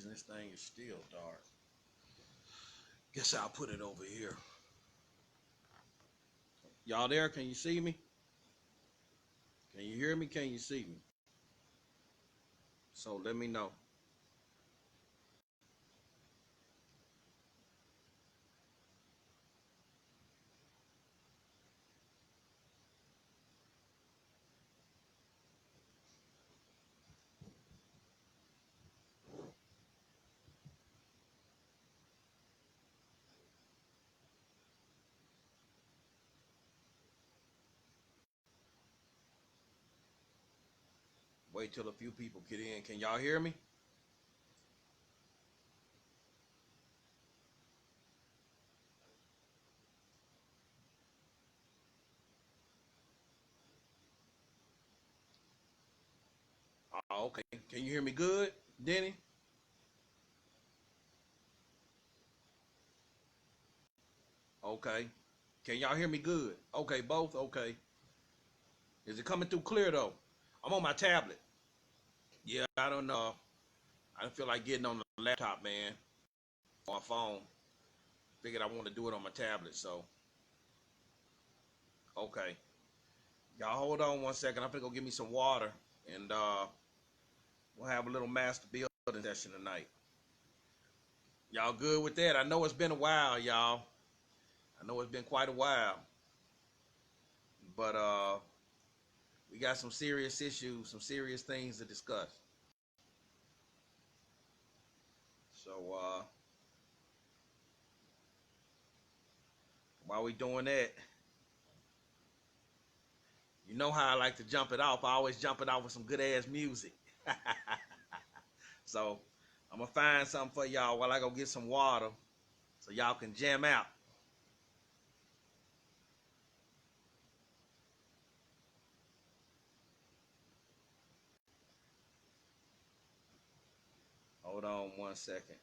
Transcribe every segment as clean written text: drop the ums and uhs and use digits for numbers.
reason this thing is still dark. Guess I'll put it over here. Y'all there? Can you see me? Can you hear me? Can you see me? So let me know. Wait till a few people get in. Can y'all hear me? Oh, okay. Can you hear me good, Denny? Okay. Can y'all hear me good? Okay, both? Okay. Is it coming through clear though? I'm on my tablet. Yeah, I don't know. I don't feel like getting on the laptop, man. On my phone. Figured I want to do it on my tablet, so. Okay. Y'all hold on one second. I'm gonna go get me some water and we'll have a little master building session tonight. Y'all good with that? I know it's been a while, y'all. I know it's been quite a while. But we got some serious issues, some serious things to discuss. So while we doing that, you know how I like to jump it off. I always jump it off with some good ass music. So I'm gonna find something for y'all while I go get some water so y'all can jam out. Hold on one second.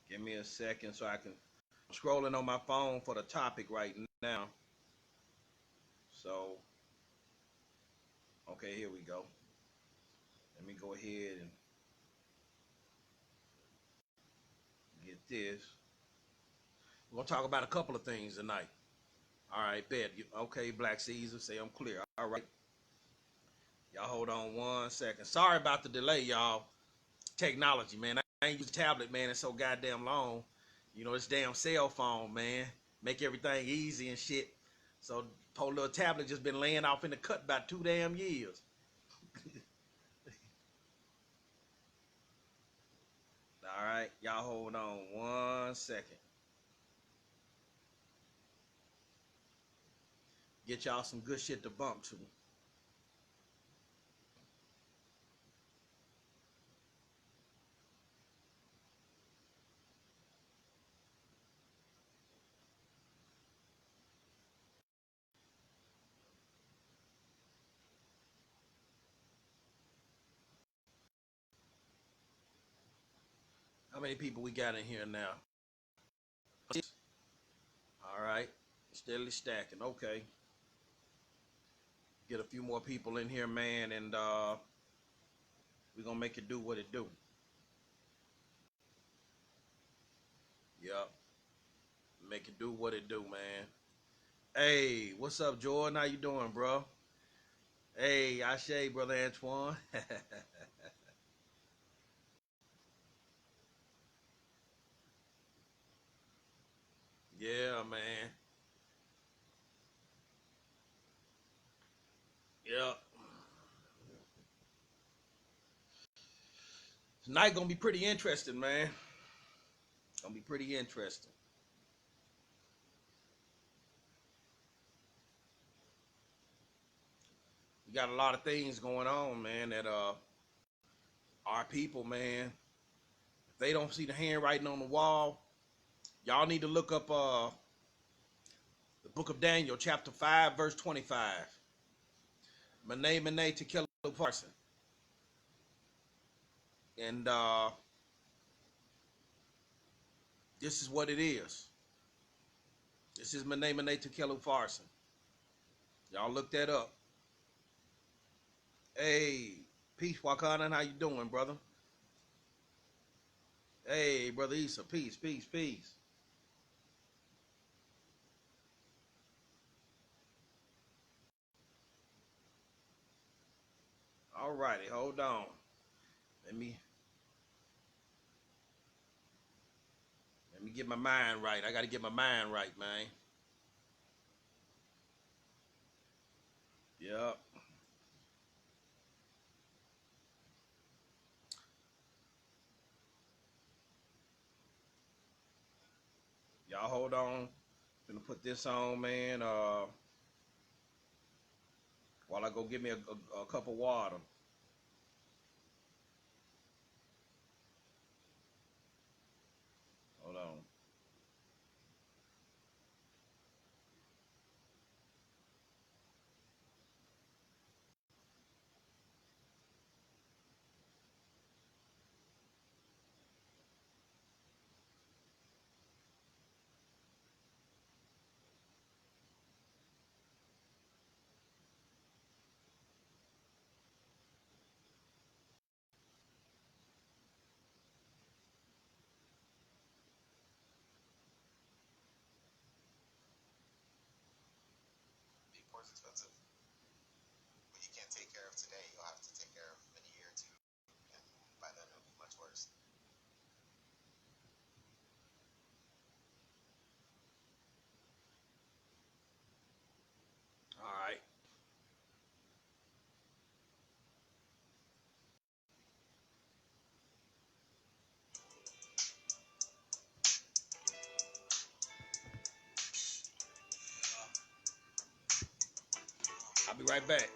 Give me a second so I can. I'm scrolling on my phone for the topic right now. So, okay, here we go. Let me go ahead and get this. We're gonna talk about a couple of things tonight. All right, bet. Okay, Black Caesar, say I'm clear. All right. Y'all hold on one second. Sorry about the delay, y'all. Technology, man. I ain't used a tablet, man. It's so goddamn long. You know, this damn cell phone, man. Make everything easy and shit. So, poor little tablet just been laying off in the cut about 2 damn years. All right, y'all hold on one second. Get y'all some good shit to bump to. How many people we got in here now? All right, steadily stacking. Okay, get a few more people in here, man, and we're gonna make it do what it do. Yep, make it do what it do, man. Hey, what's up, Jordan? How you doing, bro? Hey, Ashe, brother Antoine. Yeah, man. Yep. Tonight gonna be pretty interesting, man. Gonna be pretty interesting. We got a lot of things going on, man, that our people, man, if they don't see the handwriting on the wall, y'all need to look up the book of Daniel, chapter 5, verse 25. Mene to kill a person. And this is what it is. This is Mene to kill a farson. Y'all look that up. Hey, peace, Wakana. How you doing, brother? Hey, brother Issa. Peace, peace, peace. All righty, hold on. Let me let me get my mind right. I got to get my mind right, man. Yep. Y'all hold on. Gonna put this on, man. While I go get me a cup of water. Hold on. All right. I'll be right back.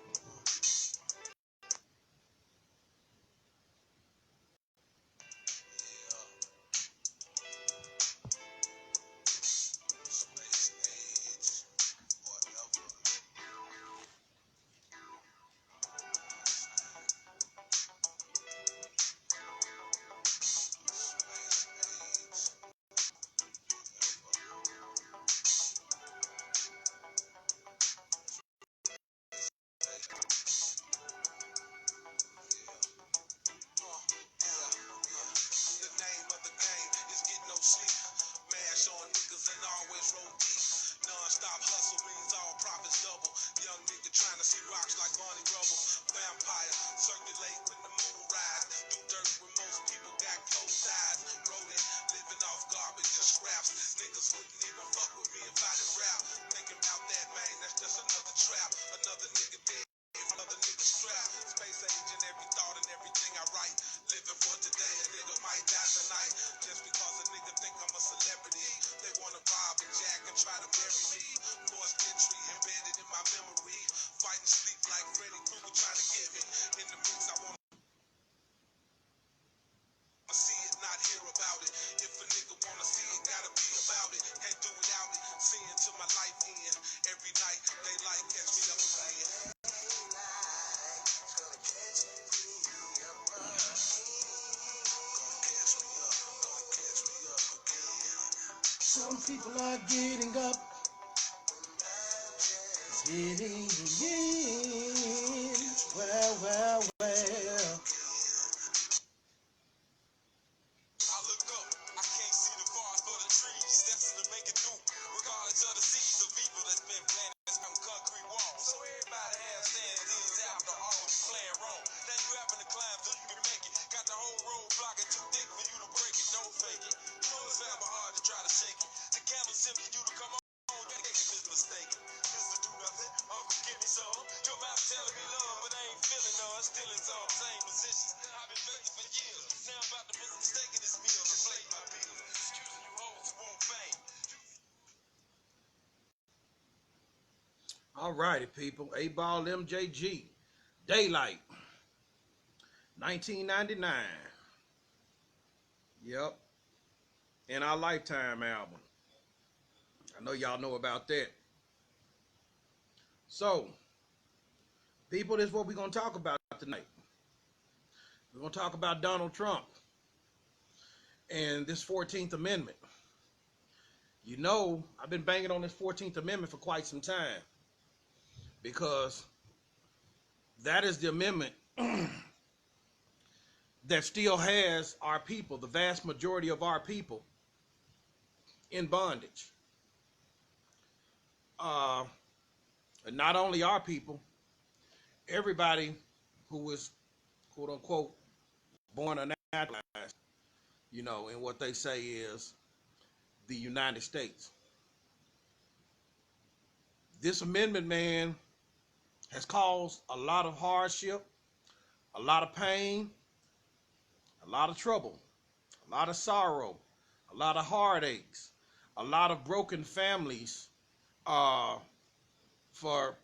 Some people are getting up, getting in. Well, well, well. All righty, people. A-Ball MJG. Daylight. 1999. Yep. In our Lifetime album. I know y'all know about that. So, people, this is what we're going to talk about tonight. We're going to talk about Donald Trump and this 14th Amendment. You know, I've been banging on this 14th Amendment for quite some time because That is the amendment that still has our people, the vast majority of our people, in bondage. And not only our people, everybody who was, quote unquote, born or naturalized, in what they say is the United States. This amendment, man, has caused a lot of hardship, a lot of pain, a lot of trouble, a lot of sorrow, a lot of heartaches, a lot of broken families, for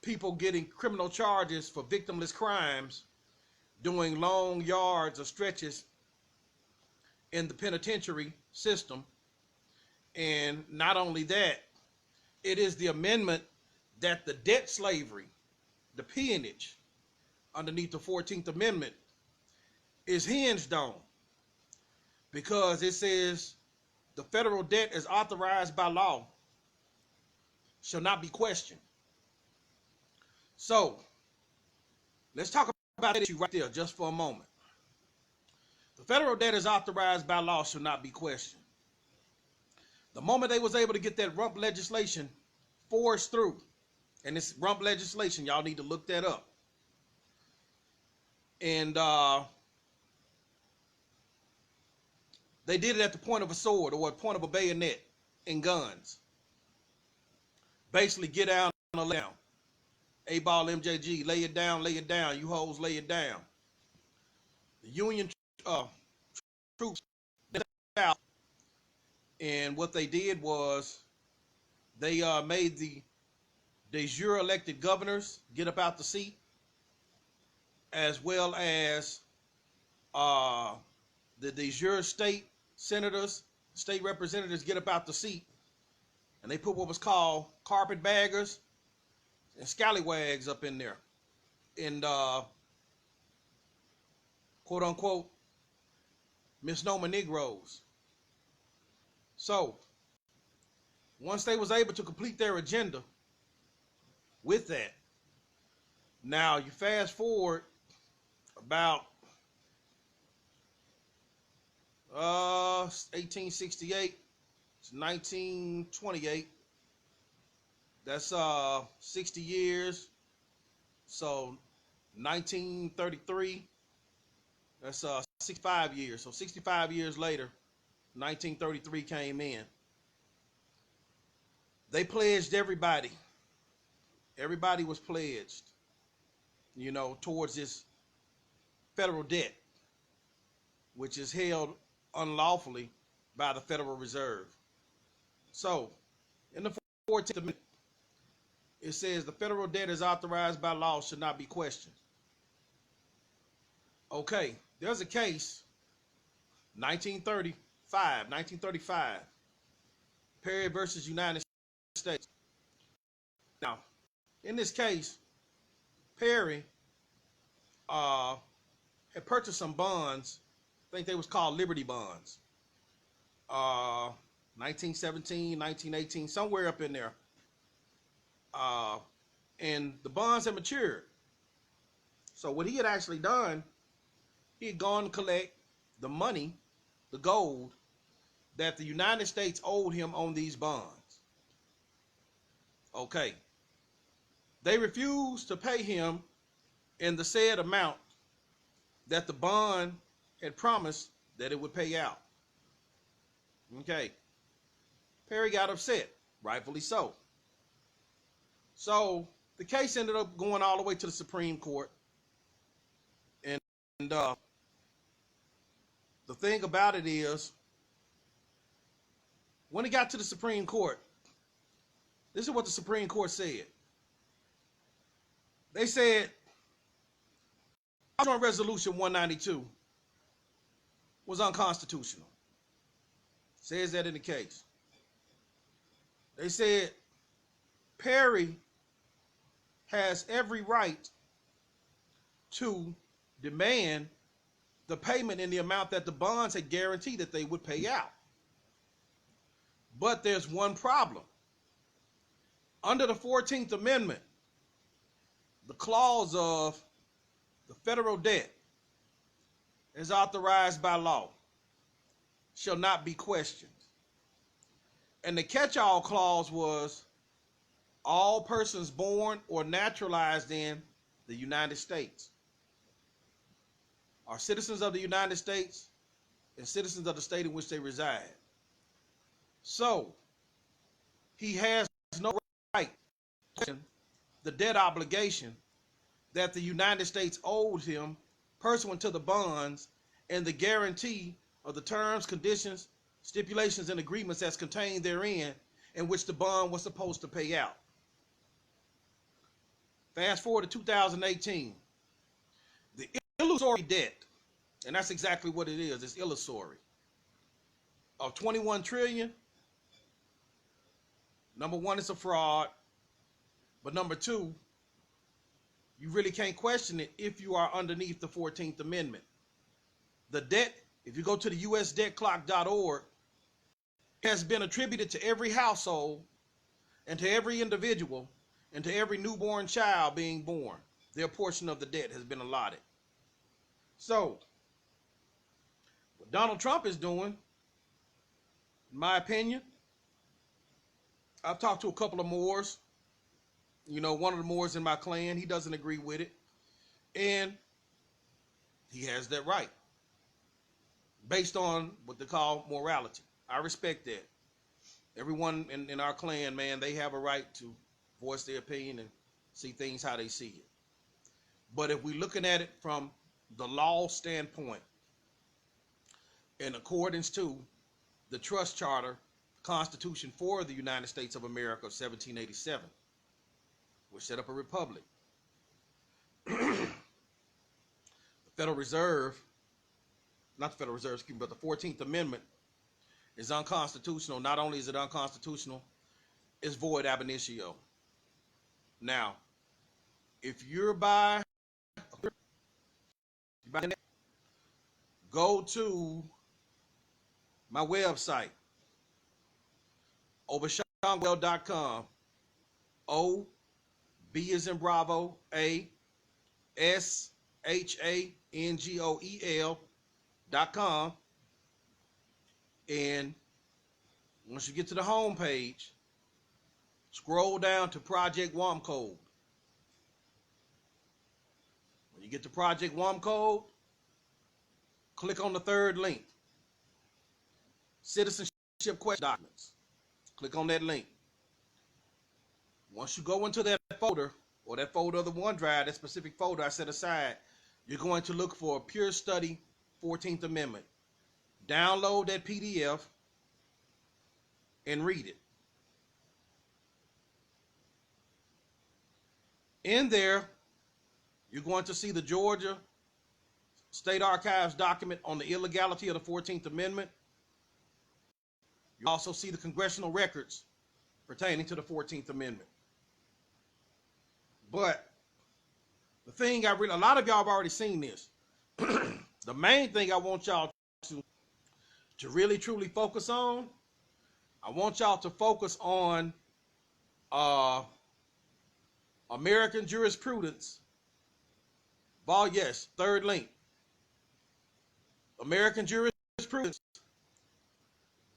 people getting criminal charges for victimless crimes, doing long yards or stretches in the penitentiary system. And not only that, it is the amendment that the debt slavery, the peonage underneath the 14th Amendment is hinged on, because it says the federal debt is authorized by law, shall not be questioned. So let's talk about that issue right there just for a moment. The federal debt is authorized by law, shall not be questioned. The moment they was able to get that rump legislation forced through, and this rump legislation, y'all need to look that up. And they did it at the point of a sword or at the point of a bayonet and guns. Basically, get down or lay down. A-ball MJG, lay it down, you hoes, lay it down. The Union troops out, and what they did was they made the de jure elected governors get up out the seat, as well as the de jure state senators, state representatives get up out the seat, and they put what was called carpetbaggers and scallywags up in there, and quote unquote misnomer Negroes. So once they was able to complete their agenda with that, now you fast forward about 1868 to 1928. That's 60 years. So 1933, that's 65 years. So 65 years later, 1933 came in. They pledged everybody. Everybody was pledged, towards this federal debt, which is held unlawfully by the Federal Reserve. So in the 14th Amendment, it says the federal debt is authorized by law, should not be questioned. Okay, there's a case, 1935, Perry versus United States. Now, in this case, Perry had purchased some bonds. I think they was called Liberty bonds. 1917, 1918, somewhere up in there. And the bonds had matured. So what he had actually done, he had gone to collect the money, the gold, that the United States owed him on these bonds. Okay. They refused to pay him in the said amount that the bond had promised that it would pay out. Okay. Perry got upset, rightfully so. So the case ended up going all the way to the Supreme Court. And the thing about it is, when it got to the Supreme Court, this is what the Supreme Court said. They said, Joint Resolution 192 was unconstitutional. Says that in the case. They said Perry has every right to demand the payment in the amount that the bonds had guaranteed that they would pay out. But there's one problem. Under the 14th Amendment, the clause of the federal debt as authorized by law shall not be questioned. And the catch-all clause was all persons born or naturalized in the United States are citizens of the United States and citizens of the state in which they reside. So he has no right to question the debt obligation that the United States owes him pursuant to the bonds and the guarantee of the terms, conditions, stipulations, and agreements that's contained therein, in which the bond was supposed to pay out. Fast forward to 2018. The illusory debt, and that's exactly what it is, it's illusory, of 21 trillion. Number one, it's a fraud. But number two, you really can't question it if you are underneath the 14th Amendment. The debt, if you go to the usdebtclock.org, has been attributed to every household and to every individual and to every newborn child being born. Their portion of the debt has been allotted. So, what Donald Trump is doing, in my opinion, I've talked to a couple of Moors. You know, one of the Moors in my clan, he doesn't agree with it. And he has that right, based on what they call morality. I respect that. Everyone in our clan, man, they have a right to voice their opinion and see things how they see it. But if we're looking at it from the law standpoint, in accordance to the Trust Charter, Constitution for the United States of America of 1787, which set up a republic. The Federal Reserve, not the Federal Reserve, excuse me, but the 14th Amendment is unconstitutional. Not only is it unconstitutional, it's void ab initio. Now, if you're by, go to my website, ObaShango-El.com. O, B as in Bravo, A, SHANGOEL.com. And once you get to the home page, scroll down to Project WOM Code. When you get to Project WOM Code, click on the third link, Citizenship Question Documents. Click on that link. Once you go into that folder, or that folder of the OneDrive, that specific folder I set aside, you're going to look for Pure Study 14th Amendment. Download that PDF and read it. In there, you're going to see the Georgia State Archives document on the illegality of the 14th Amendment. You also see the congressional records pertaining to the 14th Amendment. But the thing a lot of y'all have already seen this. The main thing I want y'all to really truly focus on, I want y'all to focus on American Jurisprudence. Yes, third link. American Jurisprudence,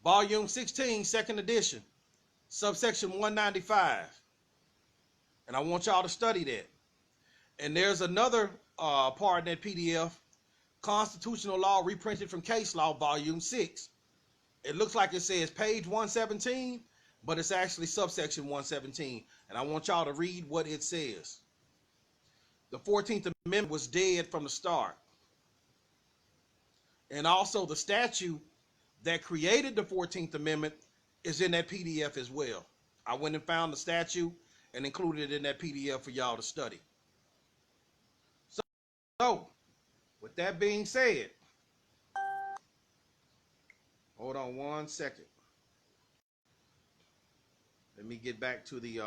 Volume 16, second edition, subsection 195. And I want y'all to study that. And there's another part in that PDF, Constitutional Law Reprinted from Case Law, Volume 6. It looks like it says page 117, but it's actually subsection 117. And I want y'all to read what it says. The 14th Amendment was dead from the start. And also the statute that created the 14th Amendment is in that PDF as well. I went and found the statute and included it in that PDF for y'all to study. So, with that being said, hold on one second. Let me get back to the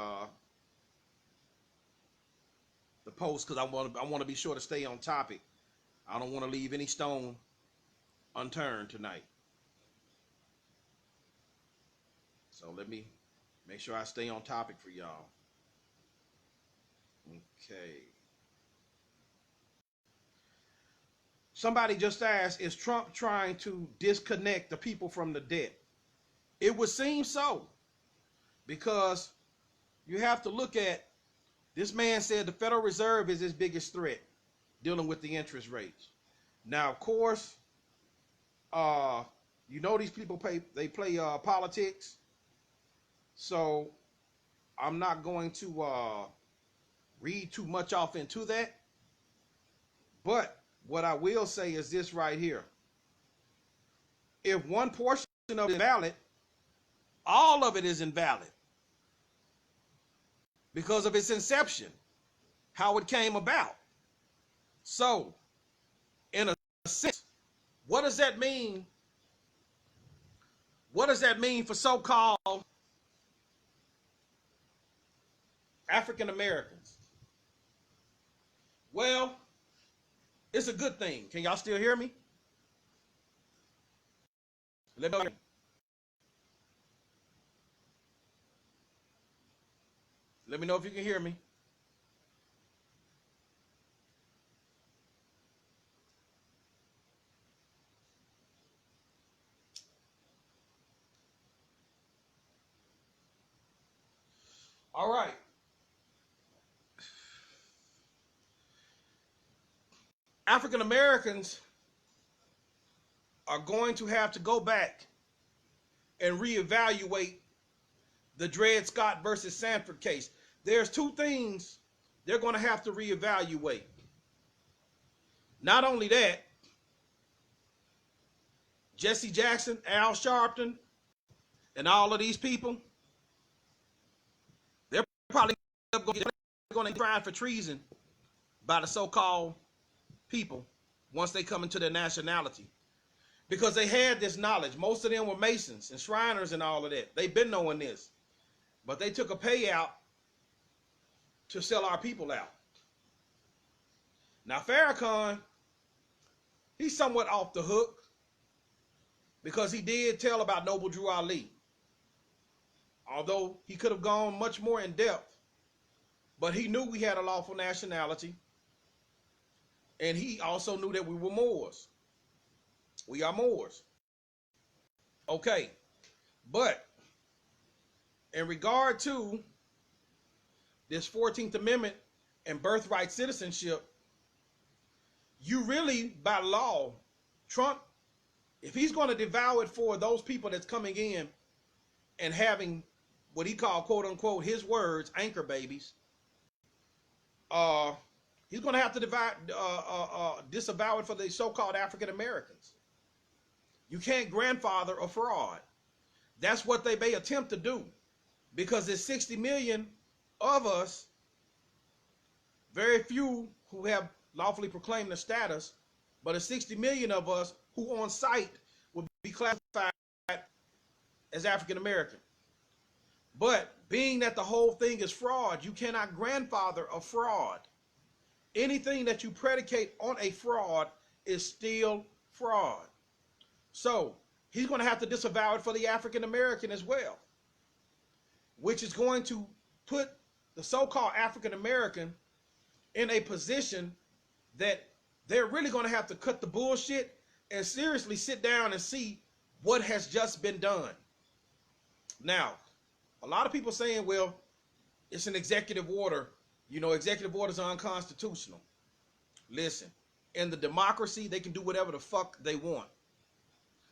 post, because I want to be sure to stay on topic. I don't want to leave any stone unturned tonight. So let me make sure I stay on topic for y'all. Okay. Somebody just asked, is Trump trying to disconnect the people from the debt? It would seem so, because you have to look at, this man said the Federal Reserve is his biggest threat dealing with the interest rates. Now, of course, you know these people play politics, so I'm not going to read too much off into that. But what I will say is this right here. If one portion of it is invalid, all of it is invalid because of its inception, how it came about. So, in a sense, what does that mean? What does that mean for so-called African Americans? Well, it's a good thing. Can y'all still hear me? Let me know. Let me know if you can hear me. All right. African Americans are going to have to go back and reevaluate the Dred Scott versus Sanford case. There's two things they're going to have to reevaluate. Not only that, Jesse Jackson, Al Sharpton, and all of these people, they're probably going to get tried for treason by the so-called people once they come into their nationality, because they had this knowledge. Most of them were Masons and Shriners and all of that. They've been knowing this, but they took a payout to sell our people out. Now Farrakhan, he's somewhat off the hook because he did tell about Noble Drew Ali, although he could have gone much more in depth. But he knew we had a lawful nationality, and he also knew that we were Moors. We are Moors. Okay, but in regard to this 14th Amendment and birthright citizenship, you really, by law, Trump, if he's going to devour it for those people that's coming in and having what he called, quote unquote, his words, anchor babies, he's going to have to disavow it for the so-called African Americans. You can't grandfather a fraud. That's what they may attempt to do, because there's 60 million of us, very few who have lawfully proclaimed the status, but there's 60 million of us who on sight would be classified as African American. But being that the whole thing is fraud, you cannot grandfather a fraud. Anything that you predicate on a fraud is still fraud. So he's going to have to disavow it for the African American as well, which is going to put the so-called African American in a position that they're really going to have to cut the bullshit and seriously sit down and see what has just been done. Now, a lot of people saying, well, it's an executive order. You know, executive orders are unconstitutional. Listen, in the democracy, they can do whatever the fuck they want.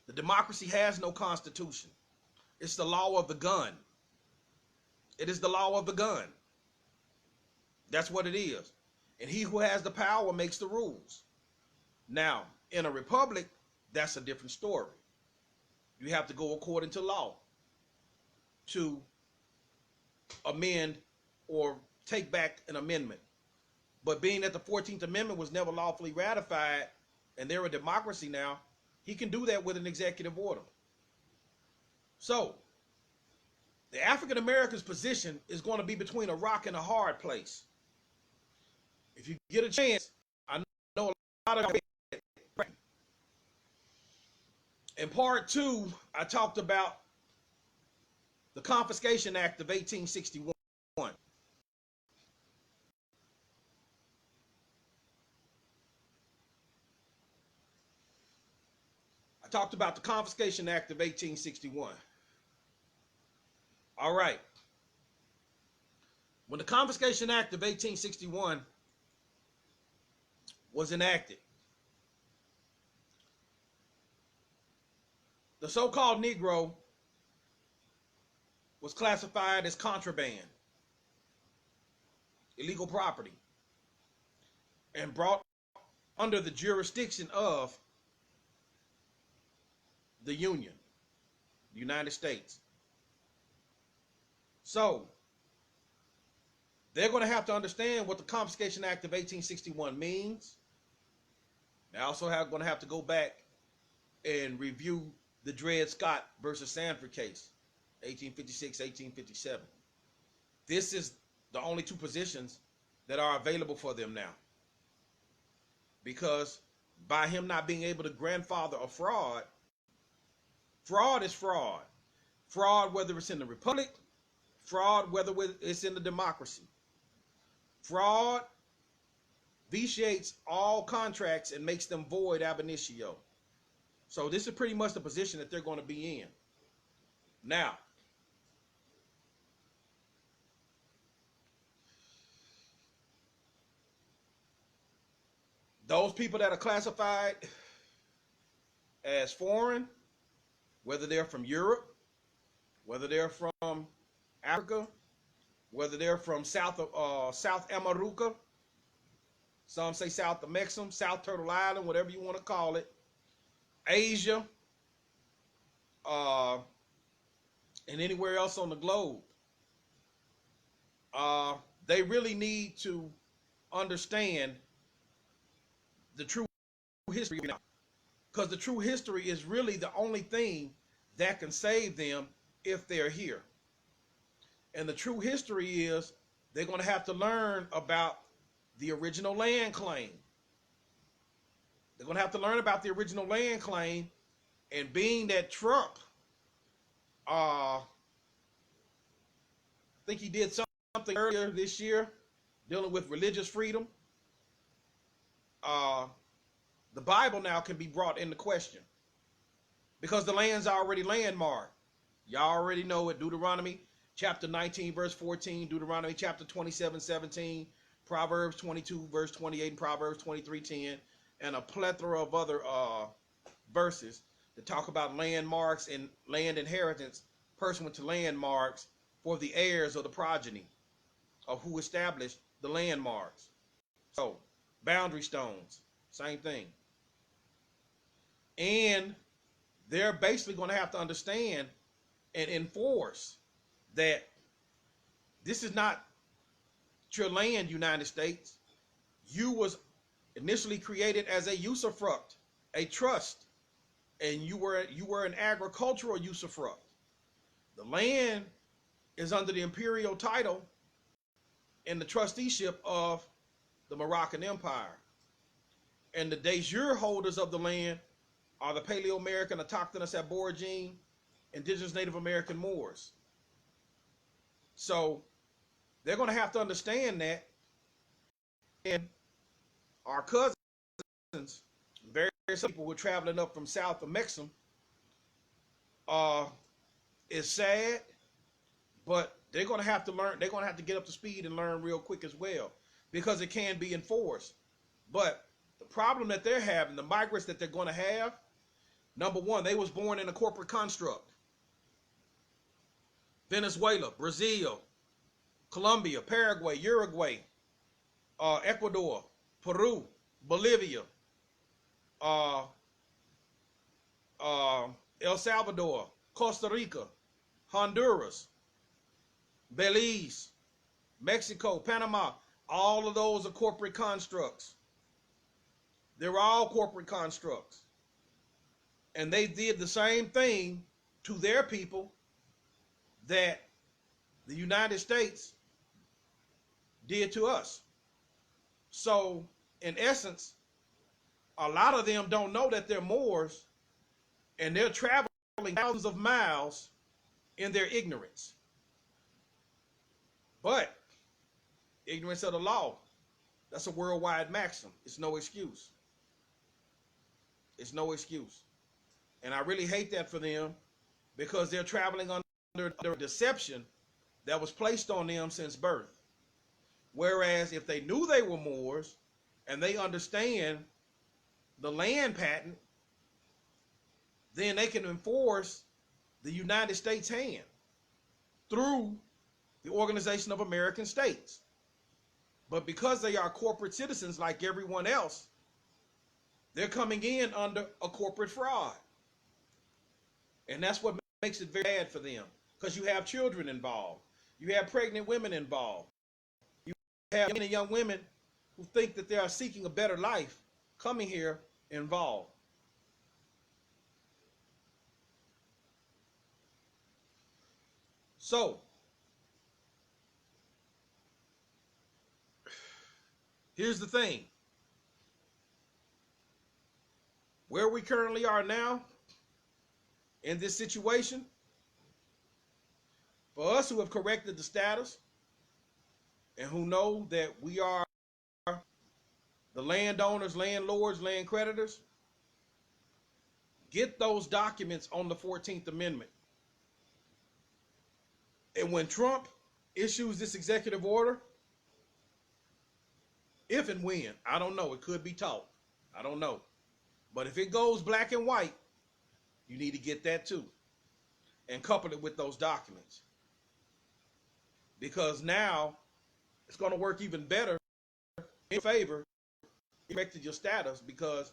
The democracy has no constitution. It's the law of the gun. It is the law of the gun. That's what it is. And he who has the power makes the rules. Now, in a republic, that's a different story. You have to go according to law to amend or take back an amendment. But being that the 14th Amendment was never lawfully ratified and they're a democracy now, he can do that with an executive order. So, the African American's position is going to be between a rock and a hard place. If you get a chance, I know a lot of you. In part 2, I talked about the Confiscation Act of 1861. talked about the Confiscation Act of 1861. All right. When the Confiscation Act of 1861 was enacted, the so-called Negro was classified as contraband, illegal property, and brought under the jurisdiction of the Union, the United States. So they're going to have to understand what the Confiscation Act of 1861 means. They're also going to have to go back and review the Dred Scott versus Sanford case, 1856, 1857. This is the only two positions that are available for them now. Because by him not being able to grandfather a fraud, fraud is fraud. Fraud whether it's in the republic, fraud whether it's in the democracy. Fraud vitiates all contracts and makes them void ab initio. So this is pretty much the position that they're going to be in. Now, those people that are classified as foreign, whether they're from Europe, whether they're from Africa, whether they're from South America, some say South of Mexico, South Turtle Island, whatever you want to call it, Asia, and anywhere else on the globe, they really need to understand the true history, because the true history is really the only thing that can save them if they're here. And the true history is they're going to have to learn about the original land claim. They're going to have to learn about the original land claim, and being that Trump, I think he did something earlier this year dealing with religious freedom. The Bible now can be brought into question because the land's already landmarked. Y'all already know it. Deuteronomy chapter 19 verse 14, Deuteronomy chapter 27 17, Proverbs 22 verse 28, and Proverbs 23:10, and a plethora of other verses that talk about landmarks and land inheritance pursuant to landmarks for the heirs of the progeny of who established the landmarks. So boundary stones, same thing. And they're basically going to have to understand and enforce that this is not your land, United States. You was initially created as a usufruct, a trust, and you were an agricultural usufruct. The land is under the imperial title and the trusteeship of the Moroccan Empire. And the de jure holders of the land are the Paleo-American, Autochthonous Aborigine, Indigenous Native American Moors. So they're going to have to understand that. And our cousins, various people who are traveling up from south of Mexico, is sad, but they're going to have to learn. They're going to have to get up to speed and learn real quick as well, because it can be enforced. But the problem that they're having, the migrants that they're going to have, number one, they was born in a corporate construct. Venezuela, Brazil, Colombia, Paraguay, Uruguay, Ecuador, Peru, Bolivia, El Salvador, Costa Rica, Honduras, Belize, Mexico, Panama. All of those are corporate constructs. They're all corporate constructs. And they did the same thing to their people that the United States did to us. So, in essence, a lot of them don't know that they're Moors, and they're traveling thousands of miles in their ignorance. But ignorance of the law, that's a worldwide maxim. It's no excuse. It's no excuse. And I really hate that for them because they're traveling under the deception that was placed on them since birth. Whereas if they knew they were Moors and they understand the land patent, then they can enforce the United States hand through the Organization of American States. But because they are corporate citizens like everyone else, they're coming in under a corporate fraud. And that's what makes it very bad for them, because you have children involved. You have pregnant women involved. You have many young women who think that they are seeking a better life coming here involved. So, here's the thing. Where we currently are now in this situation, for us who have corrected the status and who know that we are the landowners, landlords, land creditors, get those documents on the 14th Amendment. And when Trump issues this executive order, if and when, I don't know, it could be taught, I don't know. But if it goes black and white, you need to get that too and couple it with those documents. Because now it's going to work even better in favor of your status, because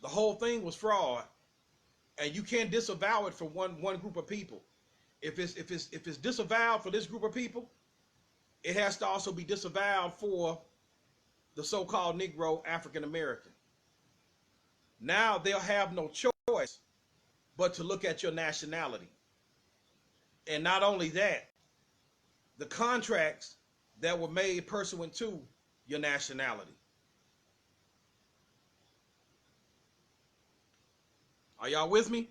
the whole thing was fraud and you can't disavow it for one group of people. If it's disavowed for this group of people, it has to also be disavowed for the so-called Negro African American. Now they'll have no choice but to look at your nationality. And not only that, the contracts that were made pursuant to your nationality. Are y'all with me?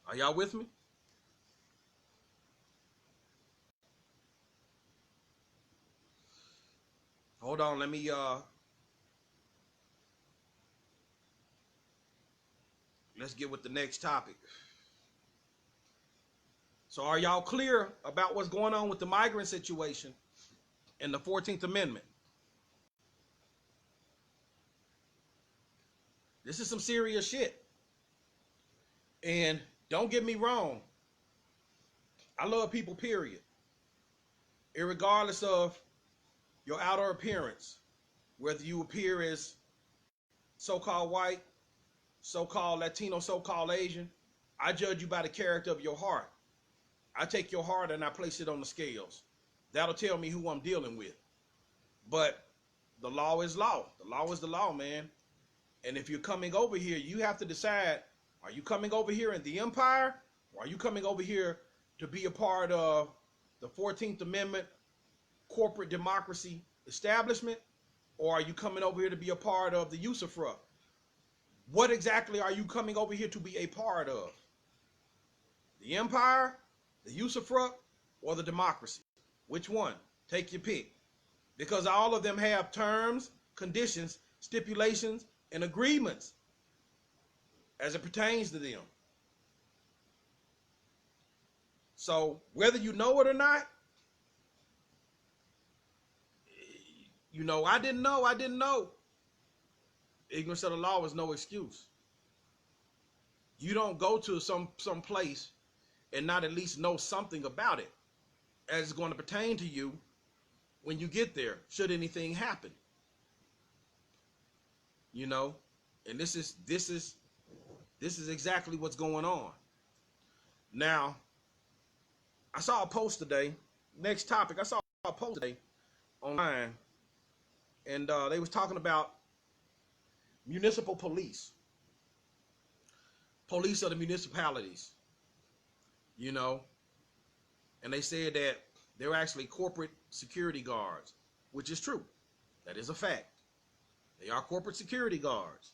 Are y'all with me? Hold on, let's get with the next topic. So are y'all clear about what's going on with the migrant situation and the 14th Amendment? This is some serious shit. And don't get me wrong, I love people, period. Irregardless of your outer appearance, whether you appear as so-called white, so-called Latino, so-called Asian, I judge you by the character of your heart. I take your heart and I place it on the scales. That'll tell me who I'm dealing with. But the law is law. The law is the law, man. And if you're coming over here, you have to decide, are you coming over here in the empire, or are you coming over here to be a part of the 14th Amendment corporate democracy establishment, or are you coming over here to be a part of the usufruct? What exactly are you coming over here to be a part of? The empire, the usufruct, or the democracy? Which one? Take your pick. Because all of them have terms, conditions, stipulations, and agreements as it pertains to them. So whether you know it or not, you know, I didn't know. Ignorance of the law is no excuse. You don't go to some place and not at least know something about it as it's going to pertain to you when you get there, should anything happen. You know, and this is exactly what's going on. Now, I saw a post today. Next topic, I saw a post today online, and they was talking about municipal police of the municipalities, you know, and they said that they're actually corporate security guards, which is true. That is a fact. They are corporate security guards.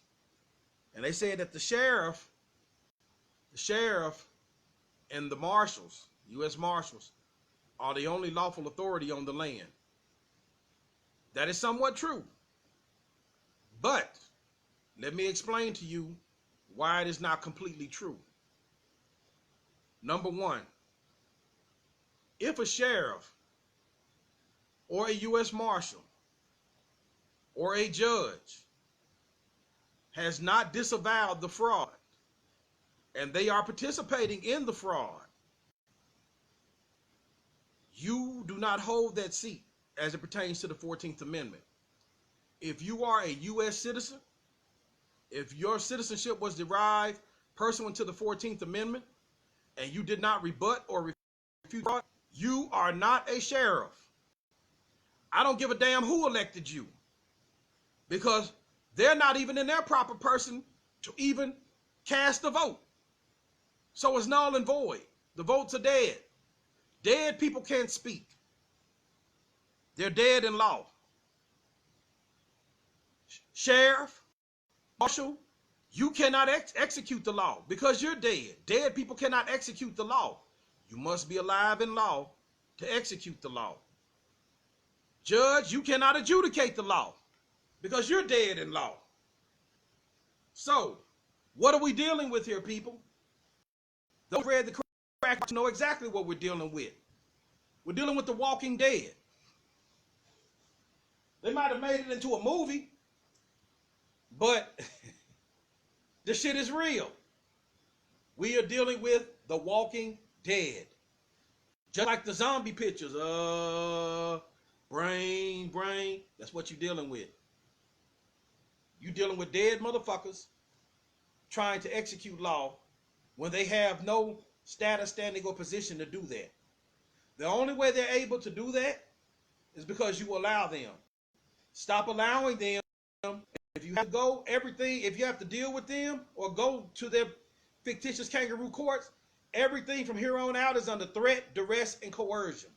And they said that the sheriff and the marshals, U.S. Marshals, are the only lawful authority on the land. That is somewhat true. But let me explain to you why it is not completely true. Number one, if a sheriff or a U.S. Marshal or a judge has not disavowed the fraud and they are participating in the fraud, you do not hold that seat as it pertains to the 14th Amendment. If you are a U.S. citizen, if your citizenship was derived pursuant to the 14th Amendment and you did not rebut or refute fraud, you are not a sheriff. I don't give a damn who elected you, because they're not even in their proper person to even cast a vote. So it's null and void. The votes are dead. Dead people can't speak. They're dead in law. Sheriff, marshal, you cannot execute the law because you're dead. Dead people cannot execute the law. You must be alive in law to execute the law. Judge, you cannot adjudicate the law because you're dead in law. So, what are we dealing with here, people? Those who read the crack know exactly what we're dealing with. We're dealing with the walking dead. They might have made it into a movie, but the shit is real. We are dealing with the walking dead. Just like the zombie pictures. Brain. That's what you're dealing with. You're dealing with dead motherfuckers trying to execute law when they have no status, standing, or position to do that. The only way they're able to do that is because you allow them. Stop allowing them. If you have to go everything, if you have to deal with them or go to their fictitious kangaroo courts, everything from here on out is under threat, duress, and coercion.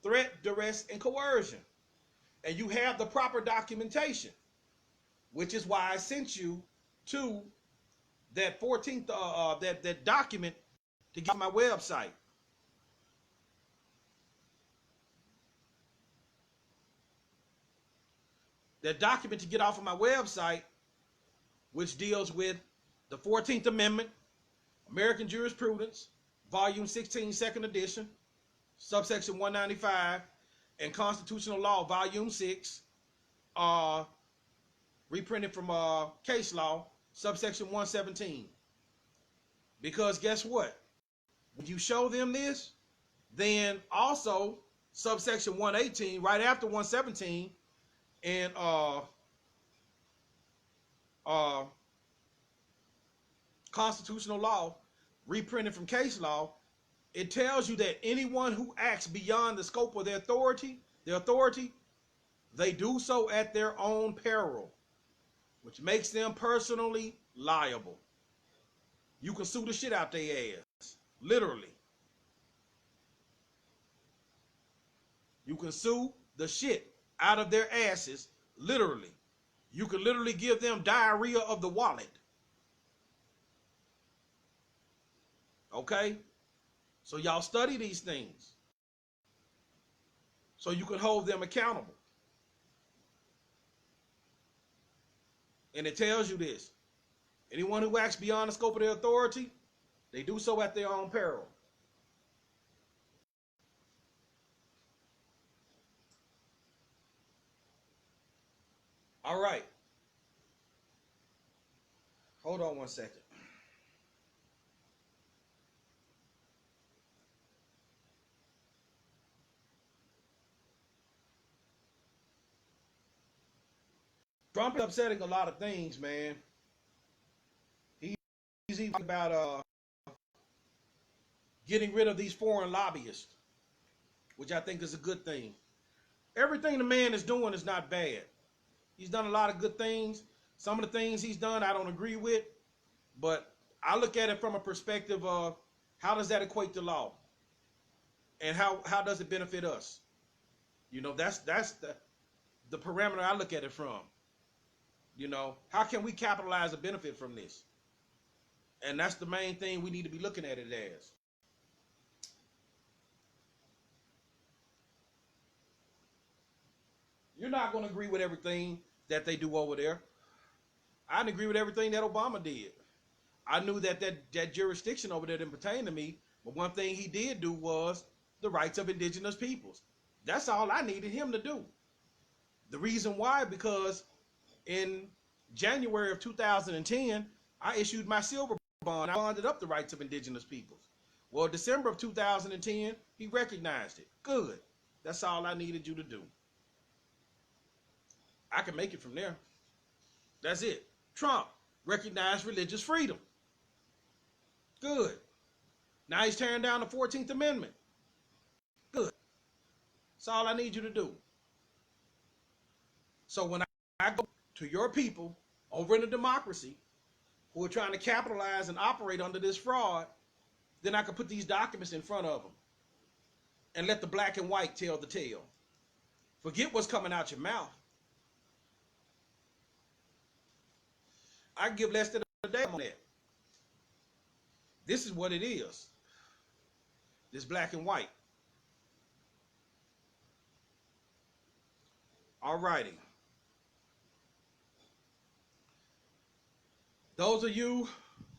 Threat, duress, and coercion. And you have the proper documentation, which is why I sent you to that 14th, that document to get on my website. That document to get off of my website, which deals with the 14th Amendment, American Jurisprudence, Volume 16, Second Edition, Subsection 195, and Constitutional Law, Volume 6, reprinted from Case Law, Subsection 117. Because guess what? When you show them this, then also Subsection 118, right after 117, and Constitutional Law, reprinted from Case Law, it tells you that anyone who acts beyond the scope of their authority, they do so at their own peril, which makes them personally liable. You can sue the shit out their ass, literally. You can sue the shit out of their asses, literally. You can literally give them diarrhea of the wallet. Okay? So y'all study these things so you can hold them accountable. And it tells you this. Anyone who acts beyond the scope of their authority, they do so at their own peril. All right. Hold on one second. Trump is upsetting a lot of things, man. He's even about getting rid of these foreign lobbyists, which I think is a good thing. Everything the man is doing is not bad. He's done a lot of good things. Some of the things he's done I don't agree with, but I look at it from a perspective of how does that equate to law? And how does it benefit us? You know, that's the parameter I look at it from. You know, how can we capitalize a benefit from this? And that's the main thing we need to be looking at it as. You're not going to agree with everything that they do over there. I didn't agree with everything that Obama did. I knew that jurisdiction over there didn't pertain to me, but one thing he did do was the rights of indigenous peoples. That's all I needed him to do. The reason why, because in January of 2010, I issued my silver bond. I bonded up the rights of indigenous peoples. Well, December of 2010, he recognized it. Good. That's all I needed you to do. I can make it from there. That's it. Trump recognized religious freedom. Good. Now he's tearing down the 14th Amendment. Good. That's all I need you to do. So when I go to your people over in a democracy who are trying to capitalize and operate under this fraud, then I can put these documents in front of them and let the black and white tell the tale. Forget what's coming out your mouth. I give less than a damn on that. This is what it is. This black and white. All righty. Those of you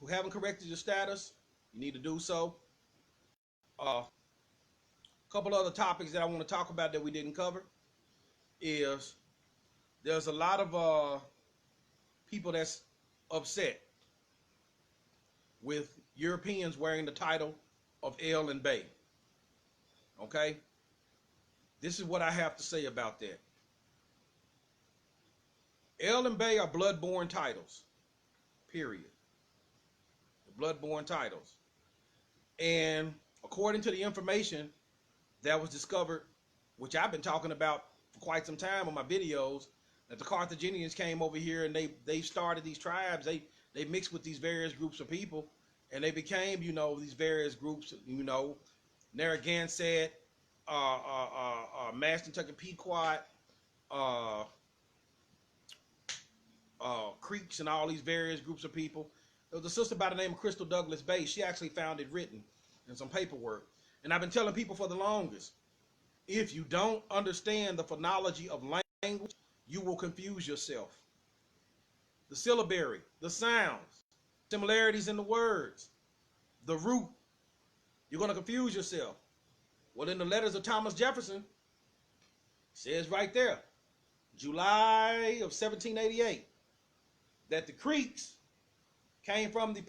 who haven't corrected your status, you need to do so. A couple other topics that I want to talk about that we didn't cover is there's a lot of people that's upset with Europeans wearing the title of El and Bay. Okay? This is what I have to say about that. El and Bay are blood-borne titles. Period. The blood-borne titles. And according to the information that was discovered, which I've been talking about for quite some time on my videos, that the Carthaginians came over here and they started these tribes. They mixed with these various groups of people, and they became, you know, these various groups, you know, Narragansett, Mashantucket Pequot, Creeks, and all these various groups of people. There was a sister by the name of Crystal Douglas Bay. She actually found it written in some paperwork. And I've been telling people for the longest, if you don't understand the phonology of language, you will confuse yourself. The syllabary, the sounds, similarities in the words, the root, you're going to confuse yourself. Well, in the letters of Thomas Jefferson, it says right there, July of 1788, that the Creeks came from the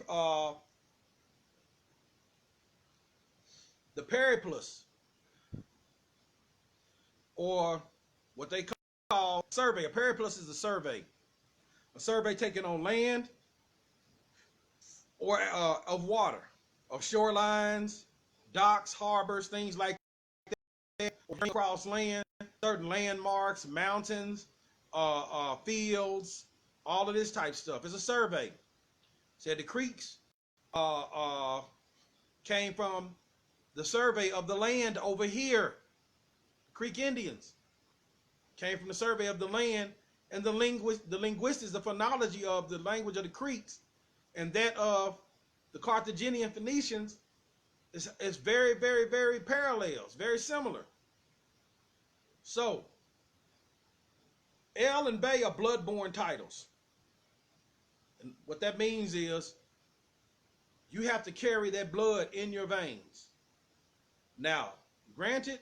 Periplus, or what they call survey. A periplus is a survey taken on land or of water, of shorelines, docks, harbors, things like that, or across land, certain landmarks, mountains, fields, all of this type stuff. It's a survey. Said the Creeks came from the survey of the land over here. Creek Indians came from the survey of the land, and the linguistics, the phonology of the language of the Creeks and that of the Carthaginian Phoenicians is very, very, very parallel. It's very similar. So, El and Bay are blood-borne titles. And what that means is you have to carry that blood in your veins. Now, granted,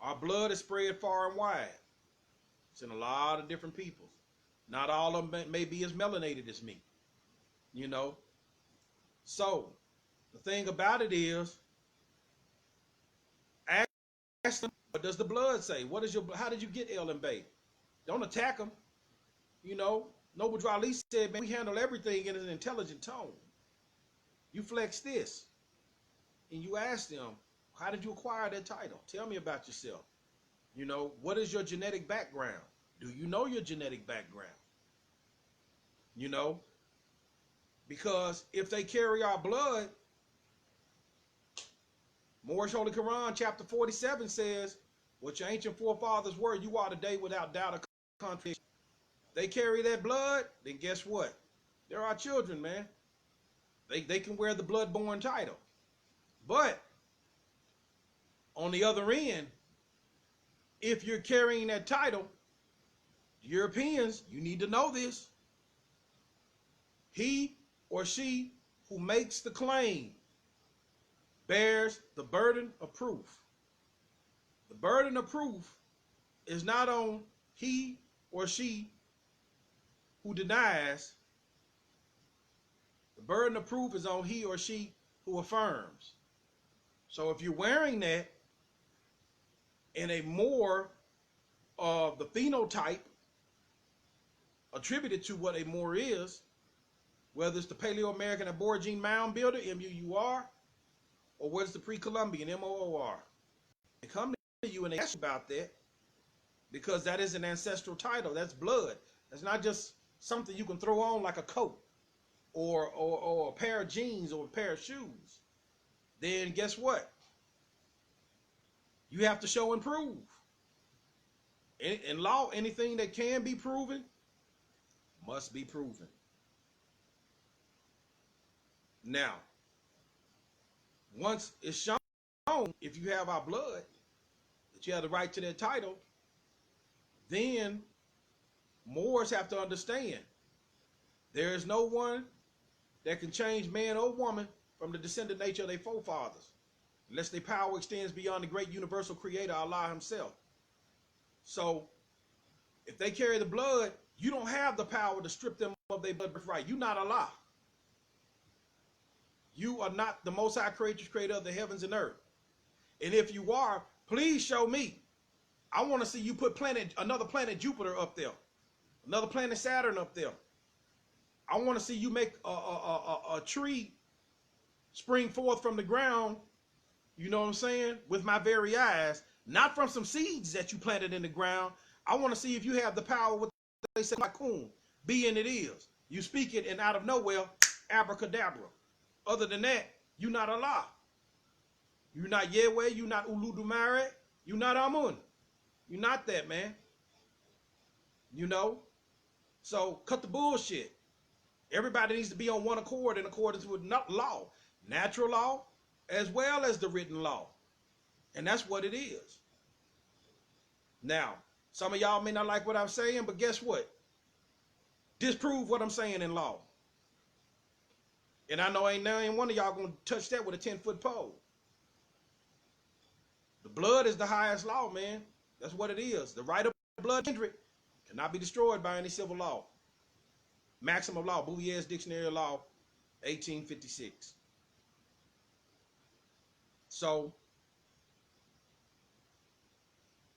our blood is spread far and wide. It's in a lot of different people. Not all of them may be as melanated as me, you know. So, the thing about it is, ask them, what does the blood say? How did you get El and Bay? Don't attack them. You know, Noble Drali said, man, we handle everything in an intelligent tone. You flex this, and you ask them, how did you acquire that title? Tell me about yourself. You know, what is your genetic background? Do you know your genetic background? You know, because if they carry our blood, Moorish Holy Quran, chapter 47 says, what your ancient forefathers were, you are today without doubt or contradiction. They carry that blood, then guess what? They're our children, man. They can wear the blood-borne title. But on the other end, if you're carrying that title, Europeans, you need to know this. He or she who makes the claim bears the burden of proof. The burden of proof is not on he or she who denies. The burden of proof is on he or she who affirms. So if you're wearing that in a more of the phenotype attributed to what a Moor is, whether it's the Paleo-American Aborigine Mound Builder, M-U-U-R, or what's the Pre-Columbian, M-O-O-R. They come to you and they ask you about that because that is an ancestral title. That's blood. That's not just something you can throw on like a coat or a pair of jeans or a pair of shoes. Then guess what? You have to show and prove. In law, anything that can be proven must be proven. Now, once it's shown, if you have our blood, that you have the right to that title, then Moors have to understand there is no one that can change man or woman from the descendant nature of their forefathers, unless their power extends beyond the great universal creator, Allah himself. So, if they carry the blood, you don't have the power to strip them of their blood birthright. You're not Allah. You are not the Most High creator of the heavens and earth. And if you are, please show me. I want to see you put another planet Jupiter up there, another planet Saturn up there. I want to see you make a tree spring forth from the ground, you know what I'm saying, with my very eyes, not from some seeds that you planted in the ground. I want to see if you have the power, what they say, Maccu, be and it is. You speak it and out of nowhere, abracadabra. Other than that, you're not Allah. You're not Yahweh, you're not Uludumare, you're not Amun. You're not that, man. You know? So cut the bullshit. Everybody needs to be on one accord in accordance with law, natural law, as well as the written law. And that's what it is. Now, some of y'all may not like what I'm saying, but guess what? Disprove what I'm saying in law. And I know ain't one of y'all gonna touch that with a 10-foot pole. The blood is the highest law, man. That's what it is. The right of blood kindred cannot be destroyed by any civil law. Maximum law, Bouvier's Dictionary of Law, 1856. So,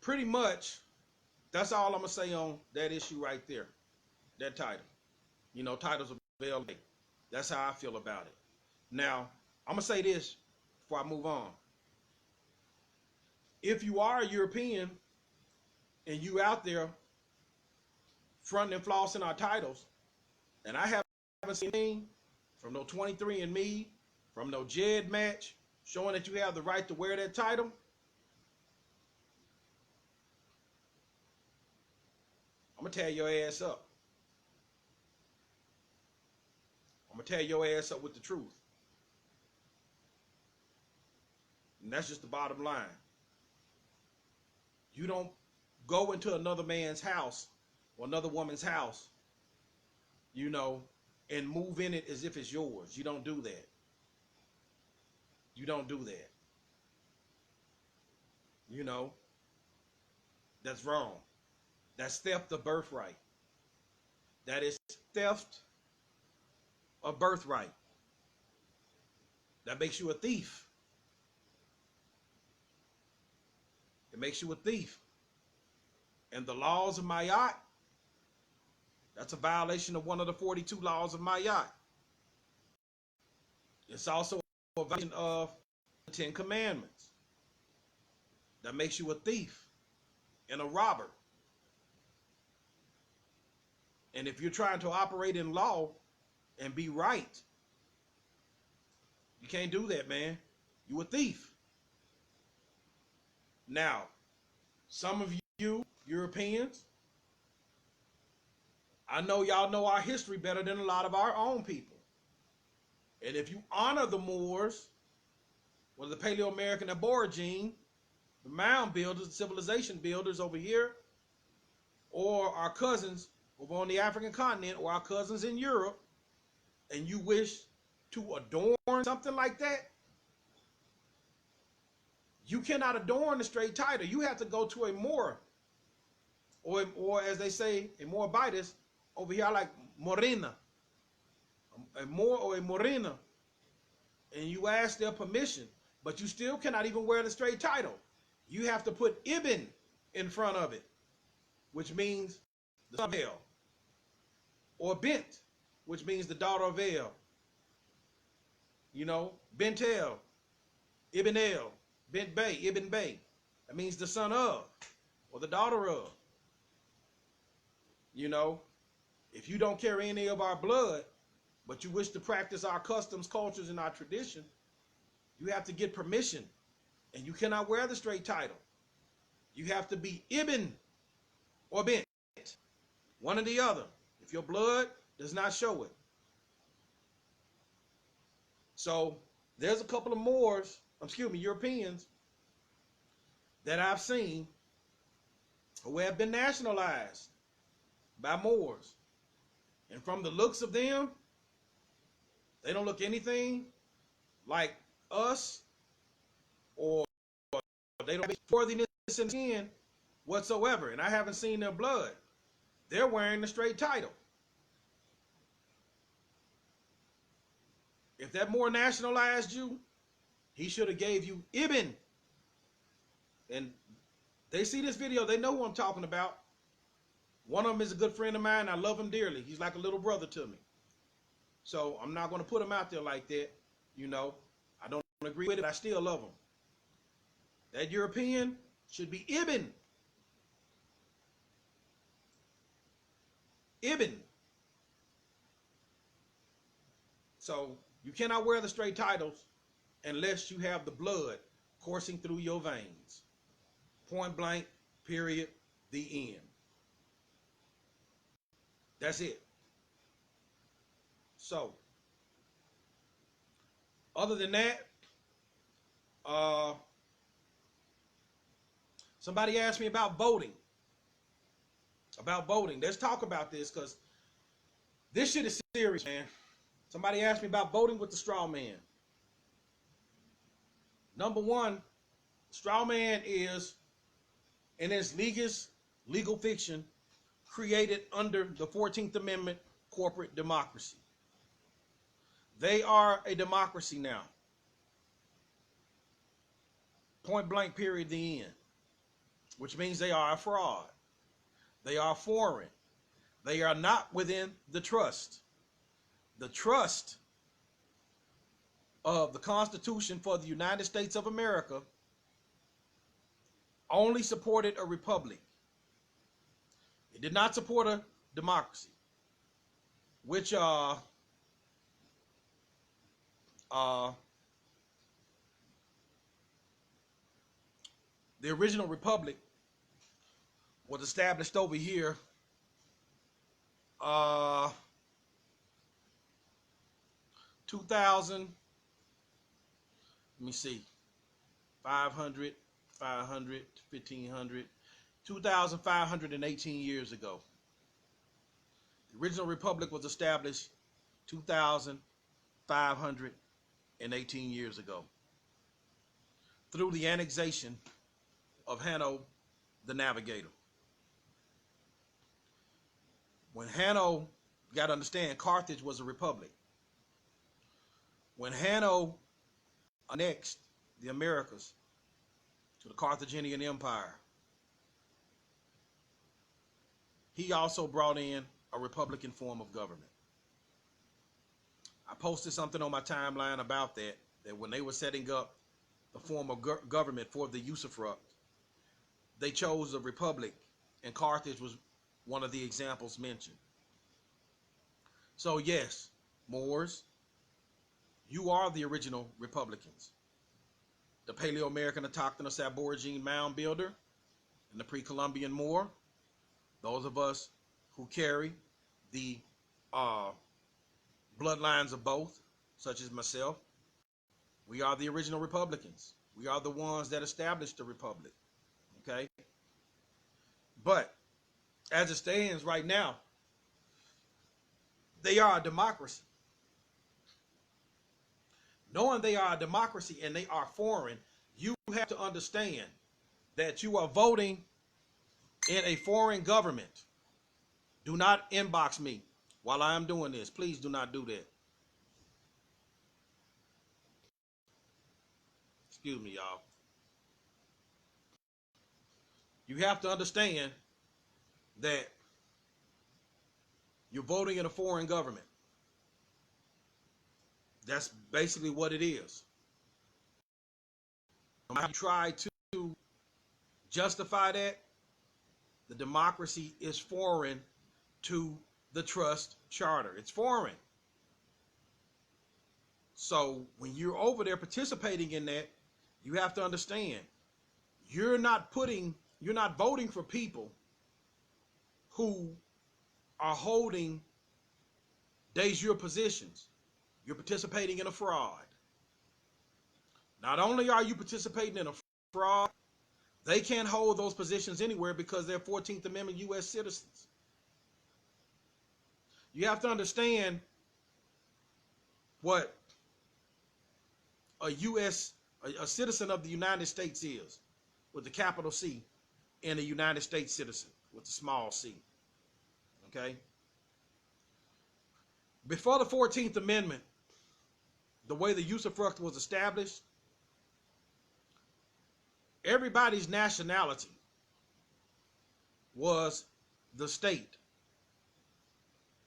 pretty much, that's all I'm going to say on that issue right there. That title. You know, titles of LA. That's how I feel about it. Now, I'm going to say this before I move on. If you are a European and you out there fronting and flossing our titles, and I haven't seen anything from no 23andMe, from no JED match, showing that you have the right to wear that title, I'm going to tear your ass up. I'm going to tear your ass up with the truth. And that's just the bottom line. You don't go into another man's house or another woman's house, you know, and move in it as if it's yours. You don't do that. You don't do that. You know, that's wrong. That's theft of birthright. That is theft of birthright. That makes you a thief. It makes you a thief. And the laws of Mayat, that's a violation of one of the 42 laws of Mayat. It's also a violation of the 10 Commandments. That makes you a thief and a robber. And if you're trying to operate in law and be right, you can't do that, man. You a thief. Now, some of you Europeans, I know y'all know our history better than a lot of our own people. And if you honor the Moors, or the Paleo-American Aborigine, the mound builders, the civilization builders over here, or our cousins over on the African continent, or our cousins in Europe, and you wish to adorn something like that, you cannot adorn the straight title. You have to go to a Moor, or as they say, a Moabitess. Over here, I like Morena, a Moor or a Morena, and you ask their permission, but you still cannot even wear the straight title. You have to put Ibn in front of it, which means the son of El, or Bint, which means the daughter of El. You know, Bintel, Ibn El, Bint Bay, Ibn Bay. That means the son of, or the daughter of. You know, if you don't carry any of our blood, but you wish to practice our customs, cultures, and our tradition, you have to get permission, and you cannot wear the straight title. You have to be Ibn or Bint, one or the other, if your blood does not show it. So there's a couple of Moors, Europeans, that I've seen who have been nationalized by Moors. And from the looks of them, they don't look anything like us, or they don't have worthiness in skin whatsoever. And I haven't seen their blood. They're wearing the straight title. If that Moor nationalized you, he should have gave you Ibn. And they see this video, they know who I'm talking about. One of them is a good friend of mine. I love him dearly. He's like a little brother to me. So I'm not going to put him out there like that. You know, I don't agree with it, but I still love him. That European should be Ibn. Ibn. So you cannot wear the straight titles unless you have the blood coursing through your veins. Point blank, period, the end. That's it. So, other than that, somebody asked me about voting. Let's talk about this, because this shit is serious, man. Somebody asked me about voting with the straw man. Number one, straw man is, in its legal fiction, created under the 14th Amendment corporate democracy. They are a democracy now. Point blank, period, the end. Which means they are a fraud. They are foreign. They are not within the trust. The trust of the Constitution for the United States of America only supported a republic. It did not support a democracy, which the original republic was established over here 2000, let me see, 500, 1500, 2,518 years ago. The original republic was established 2,518 years ago through the annexation of Hanno the Navigator. When Hanno, you got to understand, Carthage was a republic. When Hanno annexed the Americas to the Carthaginian Empire, he also brought in a republican form of government. I posted something on my timeline about that when they were setting up the form of government for the usufruct, they chose a republic, and Carthage was one of the examples mentioned. So yes, Moors, you are the original Republicans. The Paleo-American autochthonous aborigine mound builder and the pre-Columbian Moor, those of us who carry the bloodlines of both, such as myself, we are the original Republicans. We are the ones that established the republic. Okay? But as it stands right now, they are a democracy. Knowing they are a democracy and they are foreign, you have to understand that you are voting in a foreign government. Do not inbox me while I am doing this. Please do not do that. Excuse me, y'all. You have to understand that you're voting in a foreign government. That's basically what it is. No matter how you try to justify that, the democracy is foreign to the trust charter. It's foreign. So when you're over there participating in that, you have to understand you're not voting for people who are holding de jure positions. You're participating in a fraud. Not only are you participating in a fraud, they can't hold those positions anywhere because they're 14th Amendment U.S. citizens. You have to understand what a citizen of the United States is, with the capital C, and a United States citizen with the small c. Okay? Before the 14th Amendment, the way the usufruct was established, everybody's nationality was the state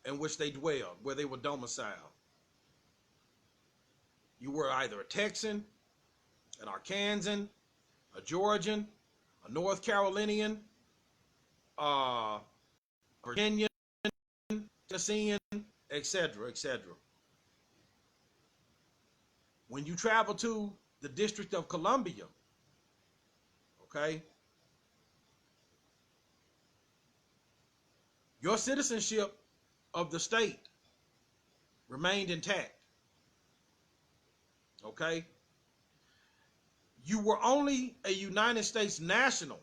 in which they dwelled, where they were domiciled. You were either a Texan, an Arkansan, a Georgian, a North Carolinian, Virginian, Tennessean, etc., etc. When you travel to the District of Columbia, okay, your citizenship of the state remained intact. Okay? You were only a United States national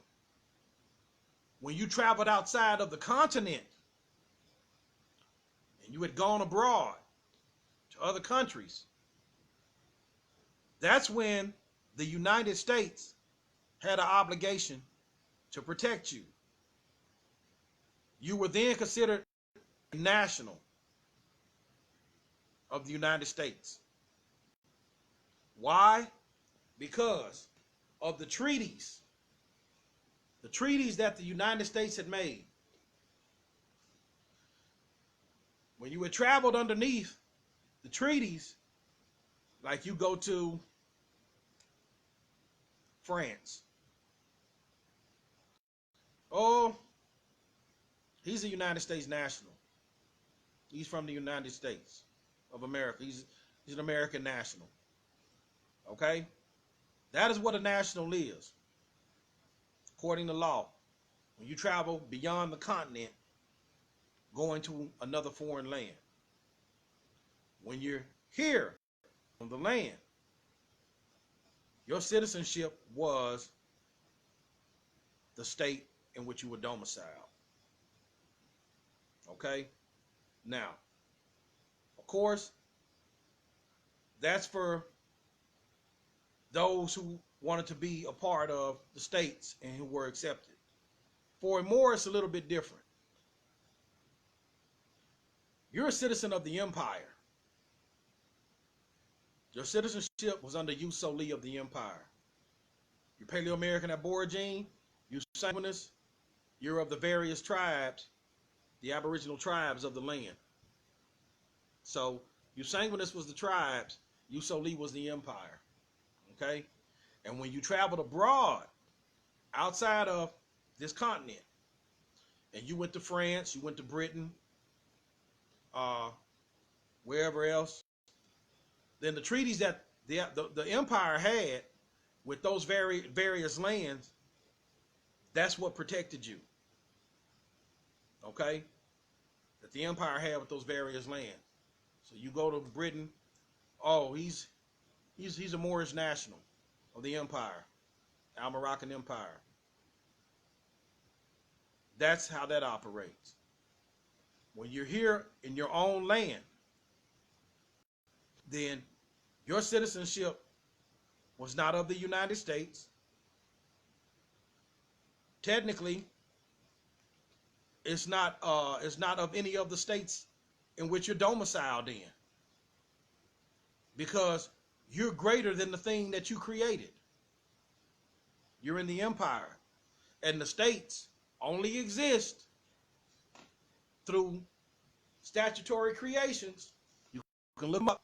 when you traveled outside of the continent and you had gone abroad to other countries. That's when the United States had an obligation to protect you. You were then considered a national of the United States. Why? Because of the treaties that the United States had made. When you had traveled underneath the treaties, like you go to France. Oh, he's a United States national. He's from the United States of America. He's an American national. Okay? That is what a national is, according to law. When you travel beyond the continent, going to another foreign land. When you're here on the land, your citizenship was the state in which you were domiciled. Okay? Now, of course, that's for those who wanted to be a part of the states and who were accepted. For more, it's a little bit different. You're a citizen of the empire. Your citizenship was under use solely of the empire. You're Paleo-American Aborigine, you're Sanguinis, you're of the various tribes, the Aboriginal tribes of the land. So, you Sanguinis was the tribes, you solely was the empire. Okay? And when you traveled abroad, outside of this continent, and you went to France, you went to Britain, wherever else, then the treaties that the empire had with those various lands, that's what protected you. Okay? That the empire had with those various lands. So you go to Britain, oh, he's a Moorish national. of the empire, Al-Moroccan Empire. That's how that operates. When you're here in your own land, then your citizenship was not of the United States. Technically, it's not of any of the states in which you're domiciled in, because you're greater than the thing that you created. You're in the empire, and the states only exist through statutory creations. You can look them up.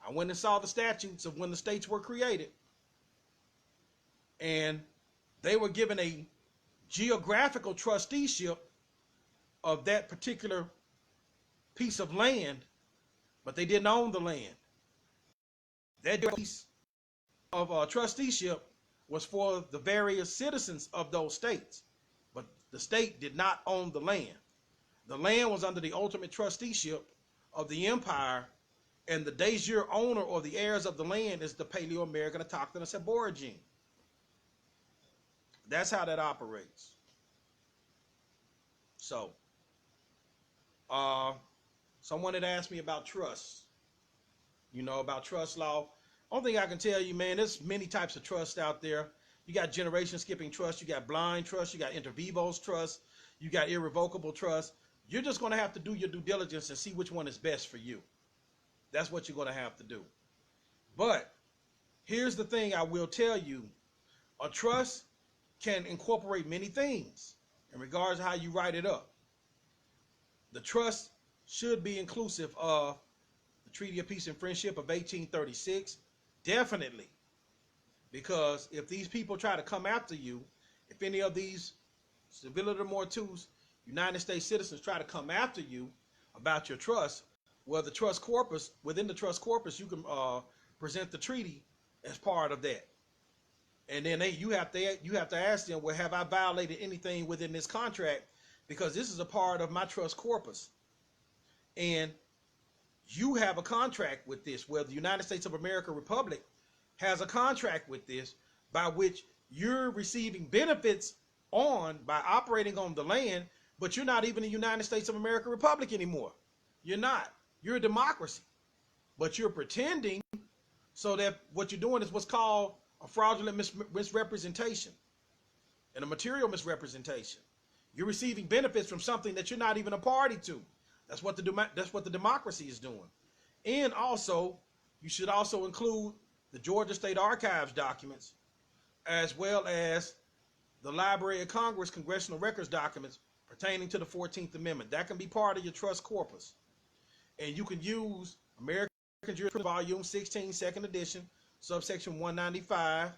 I went and saw the statutes of when the states were created, and they were given a geographical trusteeship of that particular piece of land, but they didn't own the land. That piece of trusteeship was for the various citizens of those states, but the state did not own the land. The land was under the ultimate trusteeship of the empire, and the de jure owner or the heirs of the land is the Paleo-American Autochthonous Aborigine. That's how that operates. So, someone had asked me about trust, about trust law. Only thing I can tell you, man, there's many types of trust out there. You got generation skipping trust, you got blind trust, you got inter vivos trust, you got irrevocable trust. You're just going to have to do your due diligence and see which one is best for you. That's what you're going to have to do. But here's the thing I will tell you. A trust can incorporate many things in regards to how you write it up. The trust should be inclusive of the Treaty of Peace and Friendship of 1836. Definitely. Because if these people try to come after you, if any of these civiliter mortuus, United States citizens try to come after you about your trust, well, the trust corpus, within the trust corpus, you can present the treaty as part of that. And then you have to ask them, well, have I violated anything within this contract? Because this is a part of my trust corpus. And you have a contract with this, where the United States of America Republic has a contract with this, by which you're receiving benefits by operating on the land, but you're not even the United States of America Republic anymore. You're not. You're a democracy. But you're pretending, so that what you're doing is what's called a fraudulent misrepresentation and a material misrepresentation. You're receiving benefits from something that you're not even a party to. That's what the democracy is doing. And also, you should also include the Georgia State Archives documents, as well as the Library of Congress Congressional Records documents pertaining to the 14th Amendment. That can be part of your trust corpus. And you can use American Jurisprudence Volume 16, Second Edition, subsection 195,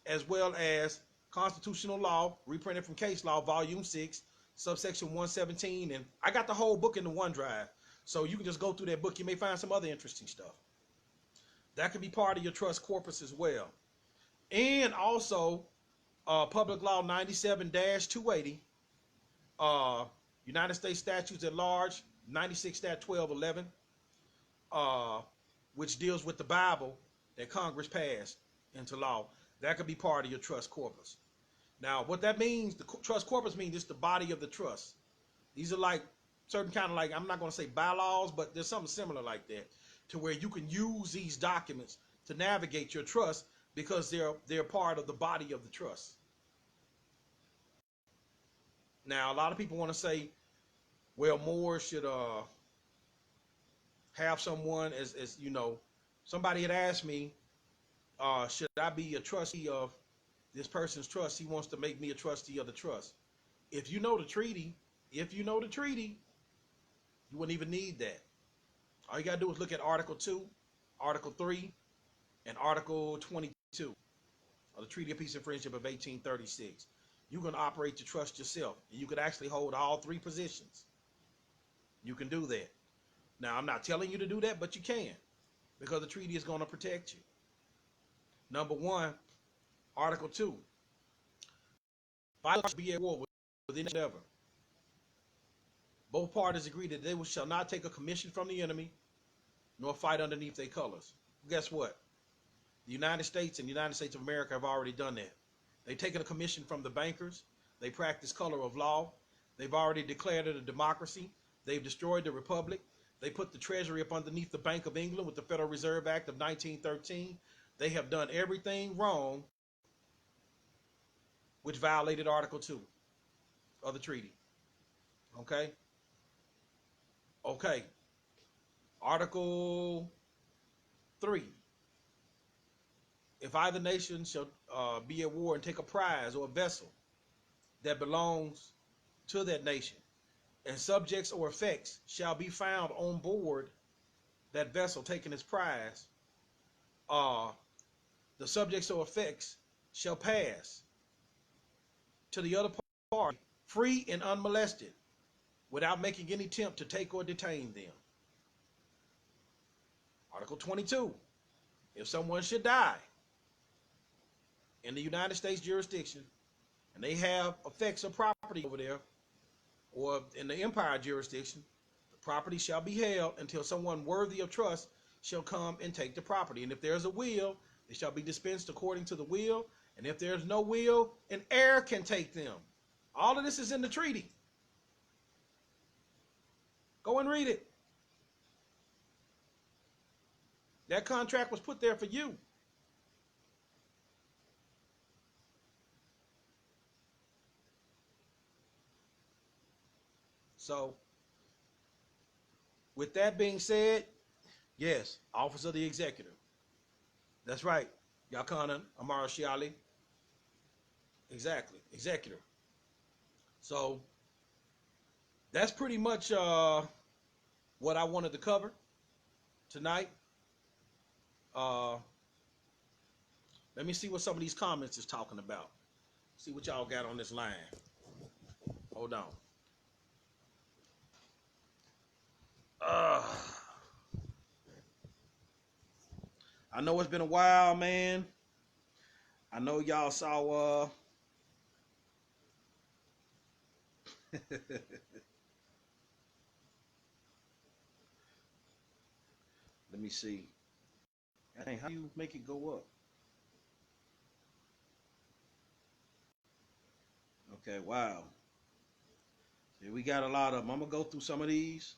as well as Constitutional Law, reprinted from Case Law, Volume 6, subsection 117. And I got the whole book in the OneDrive, so you can just go through that book. You may find some other interesting stuff. That can be part of your trust corpus as well. And also, Public Law 97-280, United States Statutes at Large, 96-1211, which deals with the Bible that Congress passed into law. That could be part of your trust corpus. Now, what that means, the trust corpus means it's the body of the trust. These are like certain kind of, like, I'm not going to say bylaws, but there's something similar like that, to where you can use these documents to navigate your trust, because they're part of the body of the trust. Now, a lot of people want to say, well, more should have someone as somebody had asked me, should I be a trustee of this person's trust? He wants to make me a trustee of the trust. If you know the treaty, you wouldn't even need that. All you got to do is look at Article 2, Article 3, and Article 22 of the Treaty of Peace and Friendship of 1836. You can operate your trust yourself, and you could actually hold all three positions. You can do that. Now, I'm not telling you to do that, but you can, because the treaty is going to protect you. Number 1, Article 2. Violence be at war within ever. Both parties agree that they shall not take a commission from the enemy, nor fight underneath their colors. Guess what? The United States and the United States of America have already done that. They've taken a commission from the bankers. They practice color of law. They've already declared it a democracy. They've destroyed the republic. They put the treasury up underneath the Bank of England with the Federal Reserve Act of 1913. They have done everything wrong, which violated Article 2 of the treaty. Okay? Okay. Article 3. If either nation shall be at war and take a prize or a vessel that belongs to that nation, and subjects or effects shall be found on board that vessel taking its prize, the subjects or effects shall pass to the other party free and unmolested, without making any attempt to take or detain them. Article 22. If someone should die in the United States jurisdiction, and they have effects of property over there, or in the empire jurisdiction, the property shall be held until someone worthy of trust shall come and take the property. And if there's a will, it shall be dispensed according to the will. And if there's no will, an heir can take them. All of this is in the treaty. Go and read it. That contract was put there for you. So, with that being said, yes, Office of the Executive. That's right. Yakana Amara Shiali. Exactly. Executor. So, that's pretty much what I wanted to cover tonight. Let me see what some of these comments is talking about. See what y'all got on this line. Hold on. I know it's been a while, man. I know y'all saw let me see. Hey, how do you make it go up? Okay, wow. See, we got a lot of them. I'm gonna go through some of these.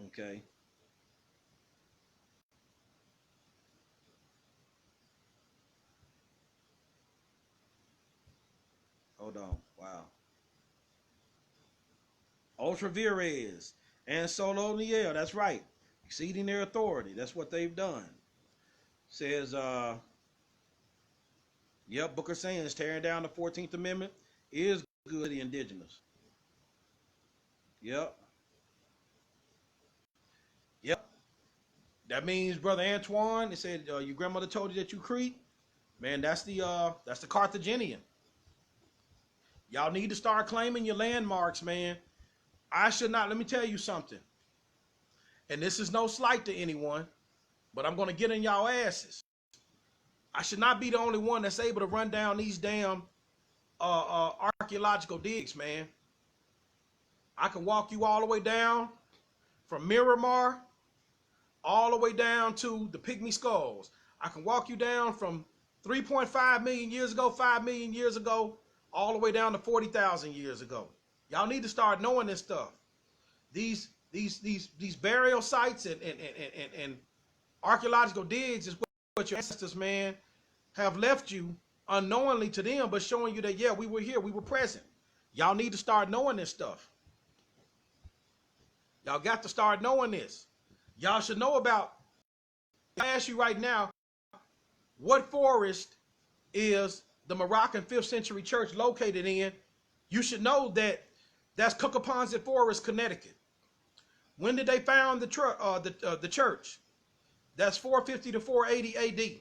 Okay. Hold on. Wow. Ultra Vires and Solo Niel. That's right. Exceeding their authority. That's what they've done. Says, yep, Booker Sands tearing down the 14th Amendment is good to the indigenous. Yep. Yep. That means, Brother Antoine, they said your grandmother told you that you Crete. Man, that's the Carthaginian. Y'all need to start claiming your landmarks, man. I should not, let me tell you something. And this is no slight to anyone, but I'm going to get in y'all asses. I should not be the only one that's able to run down these damn archaeological digs, man. I can walk you all the way down from Miramar all the way down to the Pygmy Skulls. I can walk you down from 3.5 million years ago, 5 million years ago, all the way down to 40,000 years ago. Y'all need to start knowing this stuff. These burial sites and archaeological digs is what your ancestors, man, have left you unknowingly to them, but showing you that, yeah, we were here, we were present. Y'all need to start knowing this stuff. Y'all got to start knowing this. Y'all should know about, I ask you right now, what forest is the Moroccan 5th century church located in? You should know that that's Cookaponsett Forest, Connecticut. When did they found the church? That's 450 to 480 AD.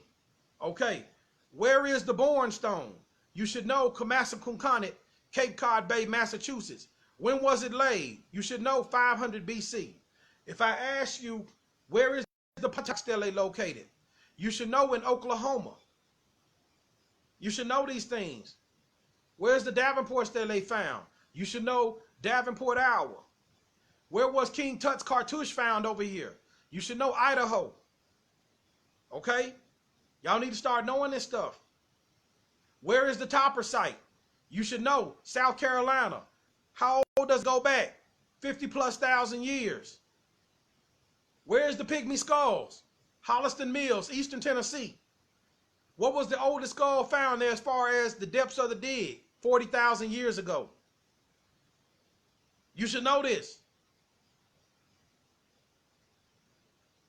Okay, where is the Bourne Stone? You should know Comassaconnet, Cape Cod Bay, Massachusetts. When was it laid? You should know 500 BC. If I ask you, where is the Patach Stele located? You should know in Oklahoma. You should know these things. Where's the Davenport Stele found? You should know Davenport, Iowa. Where was King Tut's cartouche found over here? You should know Idaho. Okay? Y'all need to start knowing this stuff. Where is the Topper site? You should know South Carolina. How old does it go back? 50,000+ years. Where's the Pygmy skulls? Holliston Mills, Eastern Tennessee. What was the oldest skull found there as far as the depths of the dig? 40,000 years ago. You should know this.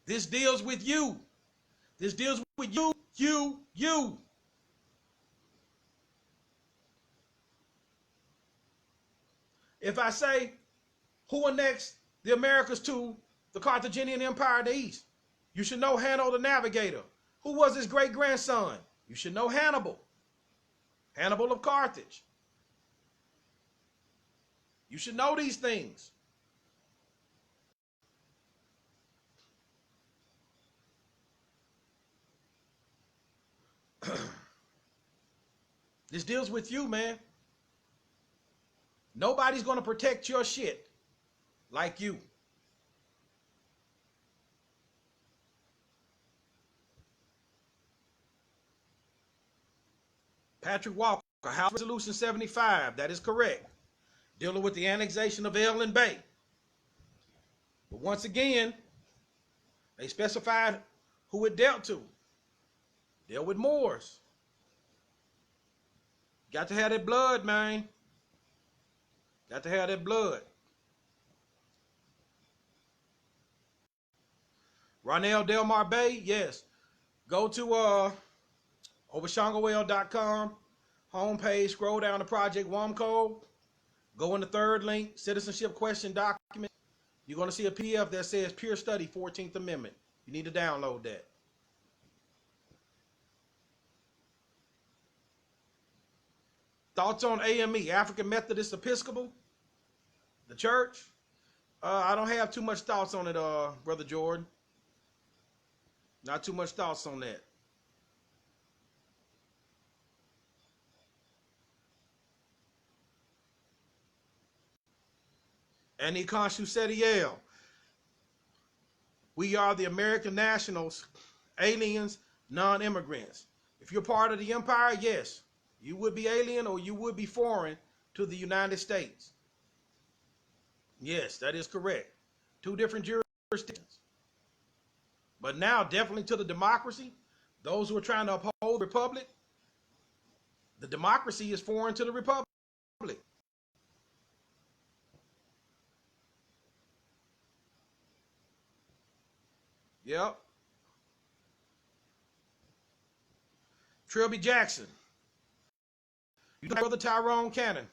This deals with you. This deals with you. If I say, who annexed the Americas to the Carthaginian Empire in the East? You should know Hanno the Navigator. Who was his great-grandson? You should know Hannibal. Hannibal of Carthage. You should know these things. This deals with you, man. Nobody's going to protect your shit like you. Patrick Walker, House Resolution 75, that is correct. Dealing with the annexation of El and Bay. But once again, they specified who it dealt to. Dealt with Moors. Got to have that blood, man. Got to have that blood. Ronell Delmar Bay, yes. Go to ObaShango-El.com, homepage, scroll down to Project WAMCO, go in the third link, citizenship question document. You're going to see a PDF that says Pure Study 14th Amendment. You need to download that. Thoughts on AME, African Methodist Episcopal, the church? I don't have too much thoughts on it, Brother Jordan. Not too much thoughts on that. Annie Conchu-Setiel. We are the American nationals, aliens, non-immigrants. If you're part of the empire, yes, you would be alien or you would be foreign to the United States. Yes, that is correct. Two different jurisdictions. But now, definitely to the democracy, those who are trying to uphold the republic, the democracy is foreign to the republic. Yep. Trilby Jackson. You can Brother Tyrone Cannon.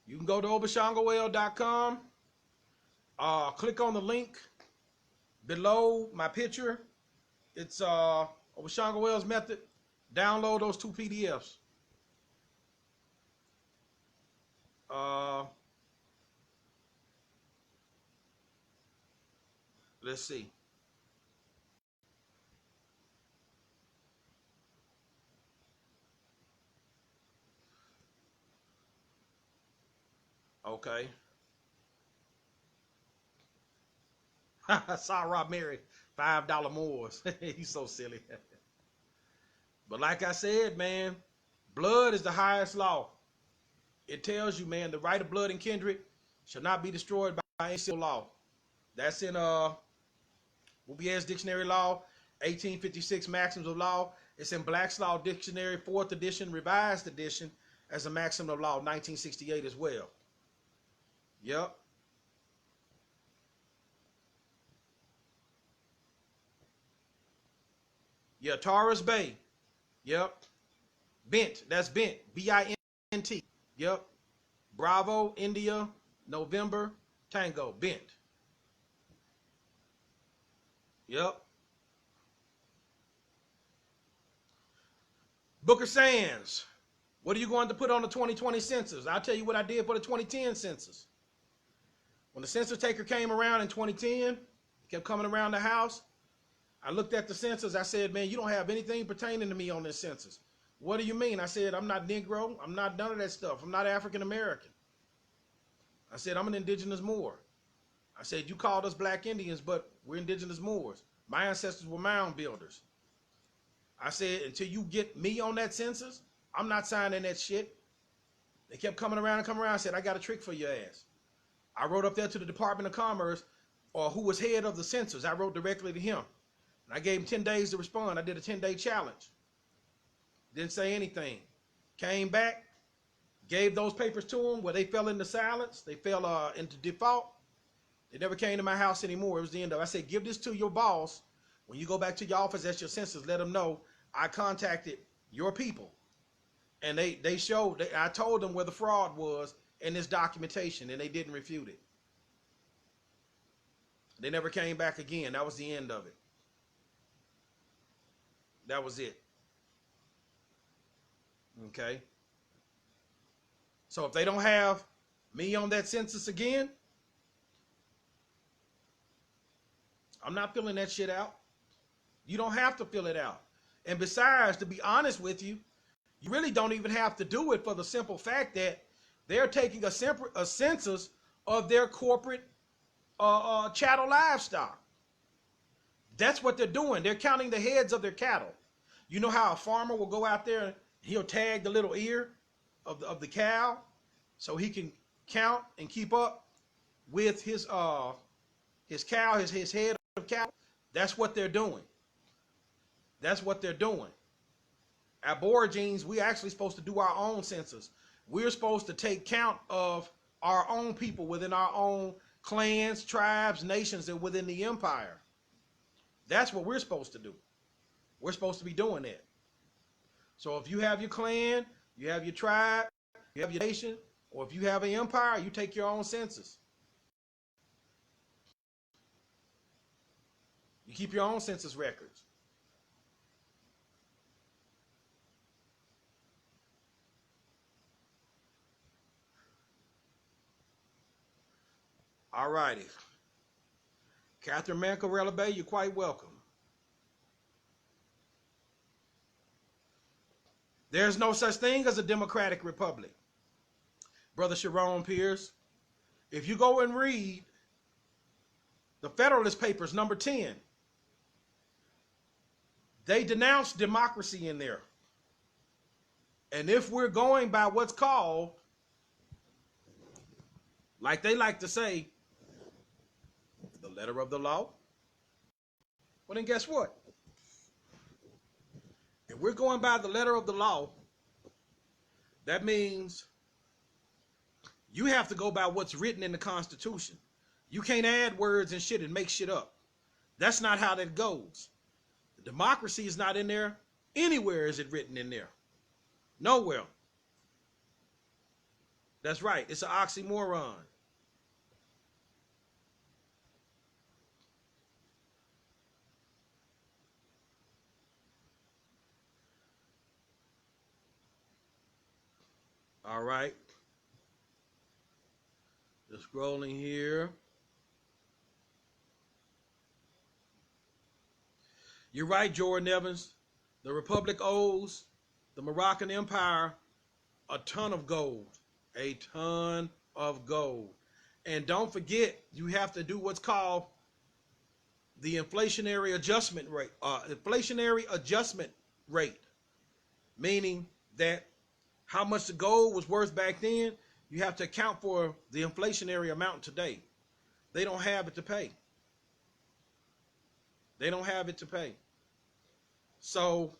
You can go to ObaShango-El.com. Click on the link below my picture. It's ObaShango-El's method. Download those 2 PDFs. Let's see. Okay. I saw Rob Mary, $5 Moors. He's so silly. But like I said, man, blood is the highest law. It tells you, man, the right of blood and kindred shall not be destroyed by any civil law. That's in Woobia's Dictionary Law, 1856 Maxims of Law. It's in Black's Law Dictionary, 4th edition, revised edition, as a maxim of law, 1968 as well. Yep. Yeah, Taurus Bay. Yep. Bent. That's Bent. B-I-N-T. Yep. Bravo, India, November, Tango. Bent. Yep. Booker Sands. What are you going to put on the 2020 census? I'll tell you what I did for the 2010 census. When the census taker came around in 2010, kept coming around the house, I looked at the census. I said, man, you don't have anything pertaining to me on this census. What do you mean? I said, I'm not Negro. I'm not none of that stuff. I'm not African American. I said, I'm an indigenous Moor. I said, you called us black Indians, but we're indigenous Moors. My ancestors were mound builders. I said, until you get me on that census, I'm not signing that shit. They kept coming around and coming around. I said, I got a trick for your ass. I wrote up there to the Department of Commerce, or who was head of the census. I wrote directly to him. And I gave him 10 days to respond. I did a 10-day challenge. Didn't say anything. Came back, gave those papers to him where they fell into silence. They fell into default. They never came to my house anymore. It was the end of it. I said, give this to your boss. When you go back to your office at your census, let them know I contacted your people. And they showed, I told them where the fraud was in this documentation, and they didn't refute it. They never came back again. That was the end of it. That was it. Okay. So if they don't have me on that census again, I'm not filling that shit out. You don't have to fill it out. And besides, to be honest with you, you really don't even have to do it for the simple fact that they're taking a census of their corporate chattel livestock. That's what they're doing. They're counting the heads of their cattle. You know how a farmer will go out there and he'll tag the little ear of the cow so he can count and keep up with his cow, his head of cow. That's what they're doing. That's what they're doing. Aborigines, we're actually supposed to do our own census. We're supposed to take count of our own people within our own clans, tribes, nations, and within the empire. That's what we're supposed to do. We're supposed to be doing that. So if you have your clan, you have your tribe, you have your nation, or if you have an empire, you take your own census. You keep your own census records. All righty. Catherine Mancarella Bay, you're quite welcome. There's no such thing as a democratic republic. Brother Sharon Pierce, if you go and read the Federalist Papers, number 10, they denounce democracy in there. And if we're going by what's called, like they like to say, the letter of the law, well then guess what? If we're going by the letter of the law, that means you have to go by what's written in the Constitution. You can't add words and shit and make shit up. That's not how that goes. The democracy is not in there. Anywhere is it written in there. Nowhere. That's right. It's an oxymoron. All right. Just scrolling here. You're right, Jordan Evans. The Republic owes the Moroccan Empire a ton of gold. A ton of gold. And don't forget, you have to do what's called the inflationary adjustment rate. Meaning that how much the gold was worth back then, you have to account for the inflationary amount today. They don't have it to pay. They don't have it to pay. So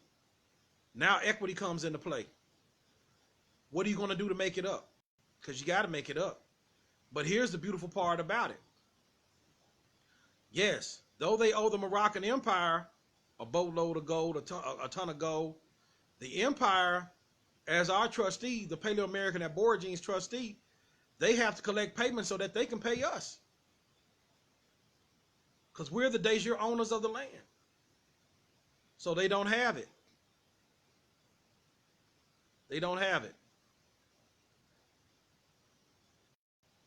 now equity comes into play. What are you going to do to make it up? Because you got to make it up. But here's the beautiful part about it. Yes, though they owe the Moroccan Empire a boatload of gold, a ton of gold, the empire, as our trustee, the Paleo-American Aborigines trustee, they have to collect payments so that they can pay us. Because we're the de jure owners of the land. So they don't have it. They don't have it.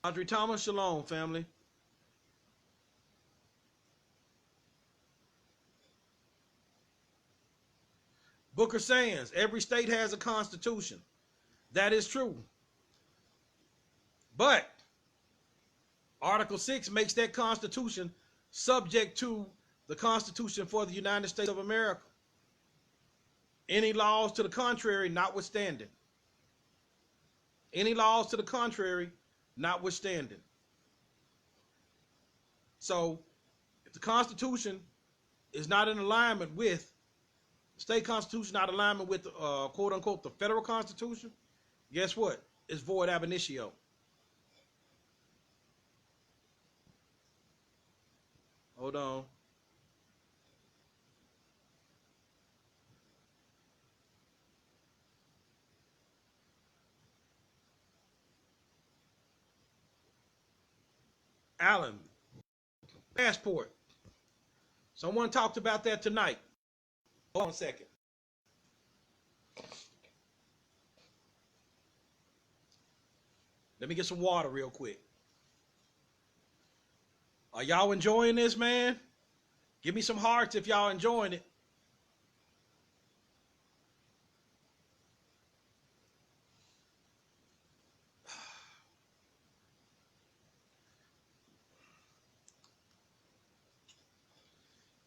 Audrey Thomas, shalom, family. Booker Sands, every state has a constitution. That is true. But Article 6 makes that Constitution subject to the Constitution for the United States of America. Any laws to the contrary notwithstanding. Any laws to the contrary notwithstanding. So, if the Constitution is not in alignment with, the state Constitution not in alignment with, quote unquote, the federal Constitution, guess what? It's void ab initio. Hold on. Alan, passport. Someone talked about that tonight. Hold on a second. Let me get some water real quick. Are y'all enjoying this, man? Give me some hearts if y'all enjoying it.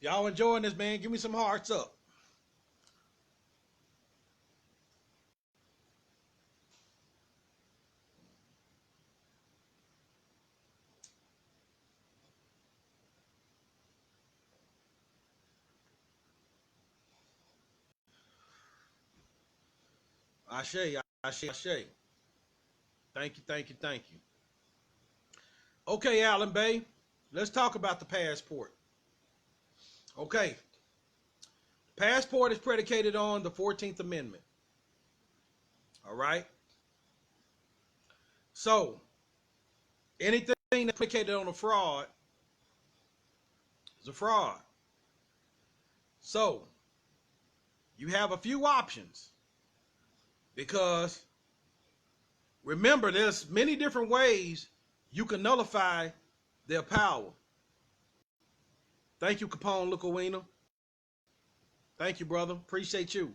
Y'all enjoying this, man? Give me some hearts up. Ashe, Ashe. Thank you, thank you, thank you. Okay, Alan Bay, let's talk about the passport. Okay. Passport is predicated on the 14th Amendment. All right. So, anything that's predicated on a fraud is a fraud. So, you have a few options because remember, there's many different ways you can nullify their power. Thank you, Capone Lucawina. Thank you, brother. Appreciate you.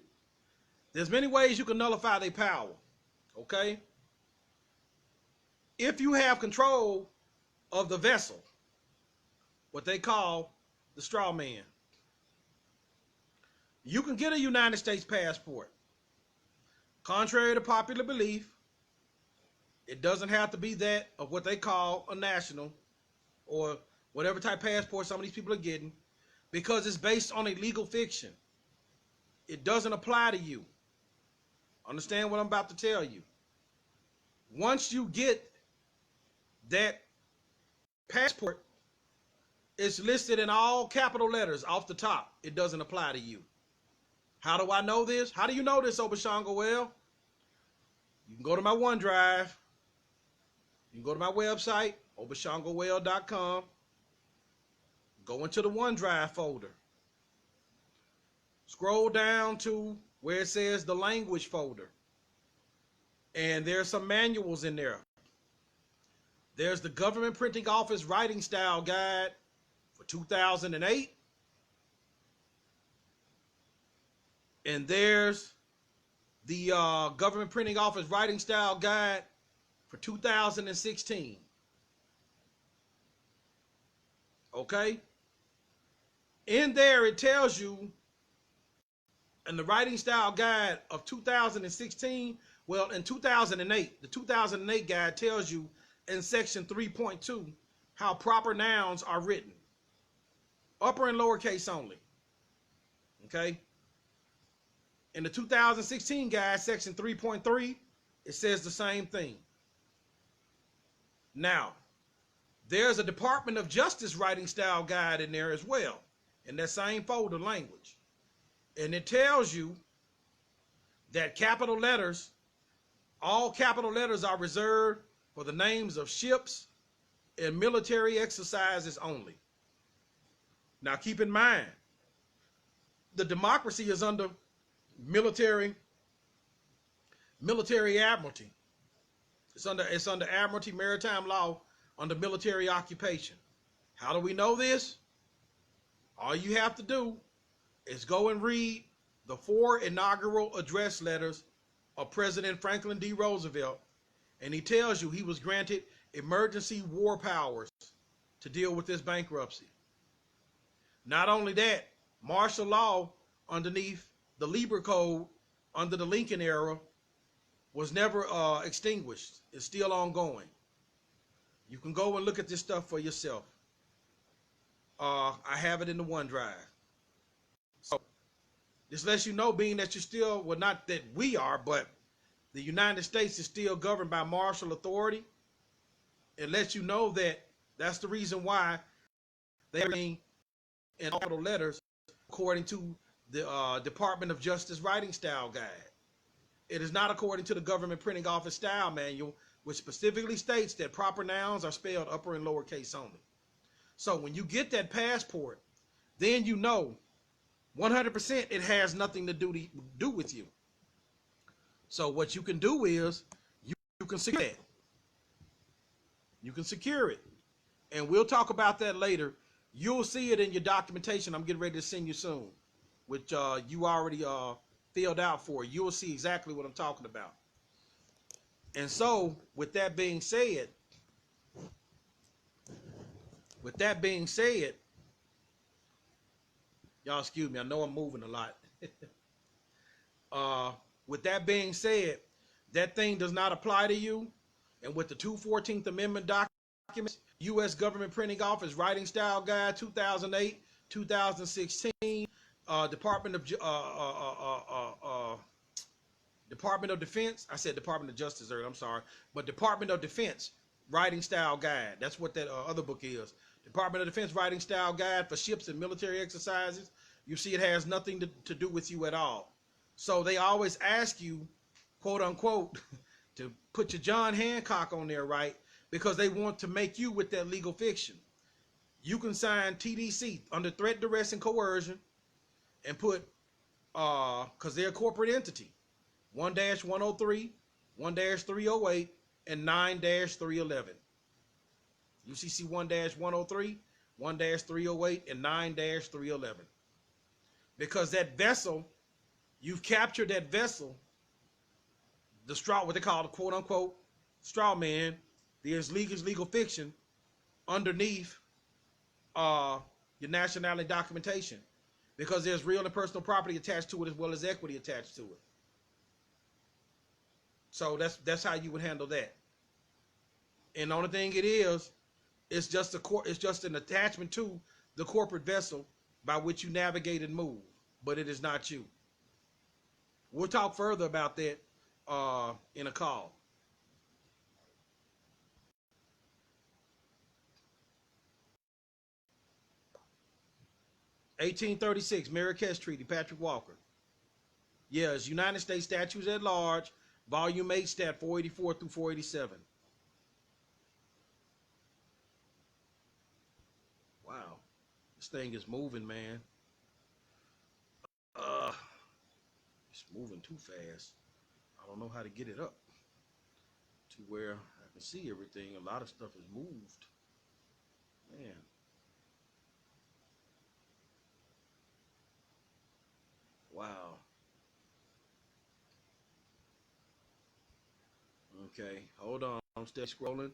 There's many ways you can nullify their power. Okay? If you have control of the vessel, what they call the straw man, you can get a United States passport. Contrary to popular belief, it doesn't have to be that of what they call a national or whatever type of passport some of these people are getting, because it's based on a legal fiction. It doesn't apply to you. Understand what I'm about to tell you. Once you get that passport, it's listed in all capital letters off the top. It doesn't apply to you. How do I know this? How do you know this, ObaShango-El? You can go to my OneDrive. You can go to my website, ObaShango-El.com. Go into the OneDrive folder. Scroll down to where it says the language folder. And there's some manuals in there. There's the Government Printing Office Writing Style Guide for 2008. And there's the Government Printing Office Writing Style Guide for 2016. Okay? In there, it tells you in the Writing Style Guide of 2016, well, in 2008, the 2008 guide tells you in section 3.2 how proper nouns are written. Upper and lowercase only. Okay? In the 2016 guide, section 3.3, it says the same thing. Now, there's a Department of Justice Writing Style Guide in there as well, in that same folder, language. And it tells you that capital letters, all capital letters are reserved for the names of ships and military exercises only. Now keep in mind, the democracy is under military admiralty. It's under admiralty maritime law under military occupation. How do we know this? All you have to do is go and read the 4 inaugural address letters of President Franklin D. Roosevelt, and he tells you he was granted emergency war powers to deal with this bankruptcy. Not only that, martial law underneath the Lieber Code under the Lincoln era was never extinguished. It's still ongoing. You can go and look at this stuff for yourself. I have it in the OneDrive. So this lets you know, being that you're still, well, not that we are, but the United States is still governed by martial authority. It lets you know that that's the reason why they're in capital letters according to the Department of Justice Writing Style Guide. It is not according to the Government Printing Office Style Manual, which specifically states that proper nouns are spelled upper and lowercase only. So when you get that passport, then you know 100% it has nothing to do with you. So what you can do is you can secure it. You can secure it. And we'll talk about that later. You'll see it in your documentation I'm getting ready to send you soon, which you already filled out for. You'll see exactly what I'm talking about. And so with that being said, y'all excuse me, I know I'm moving a lot. With that being said, that thing does not apply to you. And with the 214th Amendment documents, U.S. Government Printing Office Writing Style Guide 2008, 2016, Department of Defense. I said Department of Justice earlier, I'm sorry, but Department of Defense Writing Style Guide. That's what that other book is. Department of Defense Writing Style Guide for ships and military exercises. You see, it has nothing to do with you at all. So they always ask you, quote unquote, to put your John Hancock on there, right? Because they want to make you with that legal fiction. You can sign TDC under threat, duress, and coercion and put, because they're a corporate entity, 1-103, 1-308, and 9-311. UCC 1-103, 1-308, and 9-311. Because that vessel, you've captured that vessel, the straw, what they call the quote unquote straw man, there's legal fiction underneath your nationality documentation, because there's real and personal property attached to it as well as equity attached to it. So that's how you would handle that. And the only thing it is, it's just an attachment to the corporate vessel by which you navigate and move, but it is not you. We'll talk further about that in a call. (1836) Marrakesh Treaty, Patrick Walker. Yes, United States Statutes at Large, Volume 8, Stat 484 through 487. Wow, this thing is moving, man. It's moving too fast. I don't know how to get it up to where I can see everything. A lot of stuff is moved. Man. Wow. Okay, hold on. I'm still scrolling.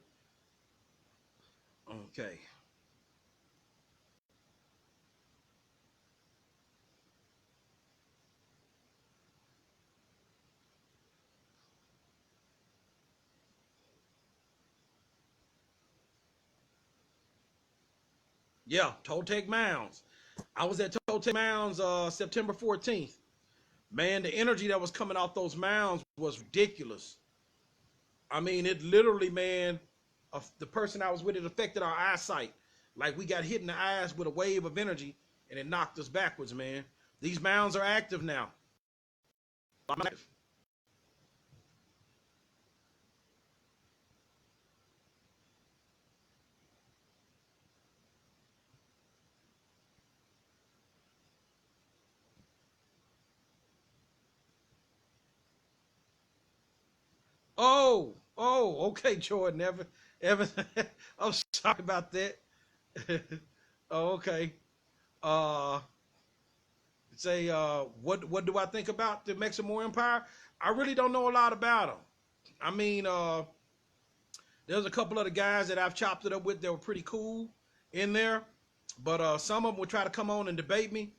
Okay. Yeah, Toltec Mounds. I was at Toltec Mounds September 14th. Man, the energy that was coming off those mounds was ridiculous. I mean, it literally, man, the person I was with, it affected our eyesight. Like we got hit in the eyes with a wave of energy and it knocked us backwards, man. These mounds are active now. Okay, Jordan, Evan, I'm sorry about that. Oh, okay. Uh, what do I think about the Mexican Empire? I really don't know a lot about them. I mean, There's a couple of the guys that I've chopped it up with that were pretty cool in there, but some of them would try to come on and debate me,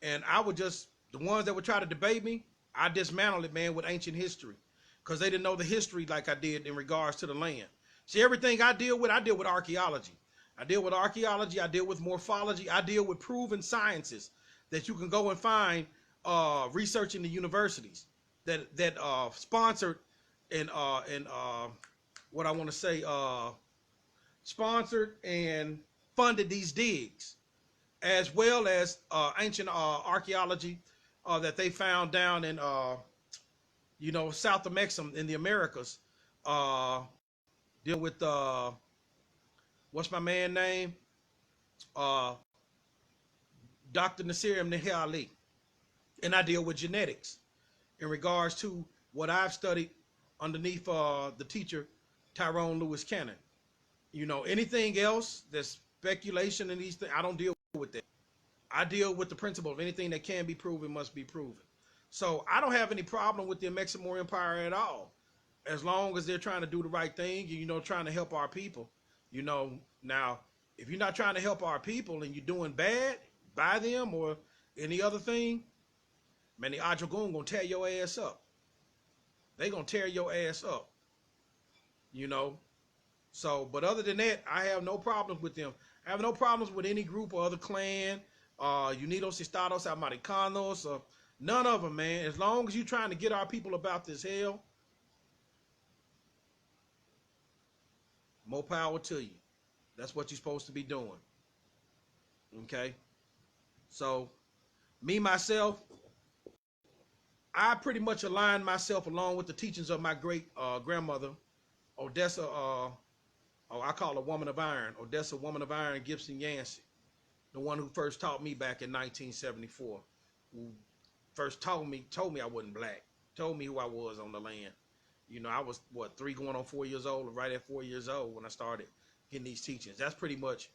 and I would just, the ones that would try to debate me, I dismantled it, man, with ancient history, because they didn't know the history like I did in regards to the land. See, everything I deal with archaeology. I deal with archaeology, I deal with morphology, I deal with proven sciences that you can go and find research in the universities that sponsored and what I want to say, sponsored and funded these digs, as well as ancient archaeology that they found down in, south of Mexico in the Americas. Deal with, what's my man name? Dr. Nasir Ali. And I deal with genetics in regards to what I've studied underneath the teacher, Tyrone Lewis Cannon. Anything else that's speculation and these things, I don't deal with that. I deal with the principle of anything that can be proven must be proven. So I don't have any problem with the Mexican Empire at all, as long as they're trying to do the right thing, trying to help our people. Now, if you're not trying to help our people and you're doing bad by them or any other thing, man, the Adragoon gonna tear your ass up. They gonna tear your ass up. So, but other than that, I have no problems with them. I have no problems with any group or other clan, Unidos Estados Americanos, or none of them, man. As long as you're trying to get our people about this hell, more power to you. That's what you're supposed to be doing. Okay? So, me, myself, I pretty much aligned myself along with the teachings of my great grandmother, Odessa, I call her Woman of Iron, Odessa Woman of Iron Gibson Yancey, the one who first taught me back in 1974, who first told me I wasn't black, told me who I was on the land. I was, 3 going on 4 years old, right at 4 years old when I started getting these teachings. That's pretty much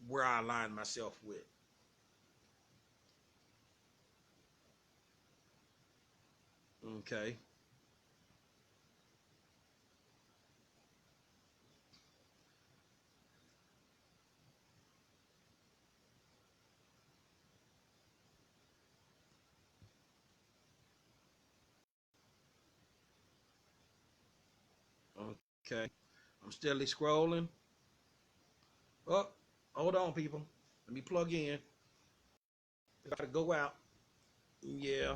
where I aligned myself with. Okay. Okay. I'm steadily scrolling. Oh, hold on, people. Let me plug in. I gotta go out. Yeah.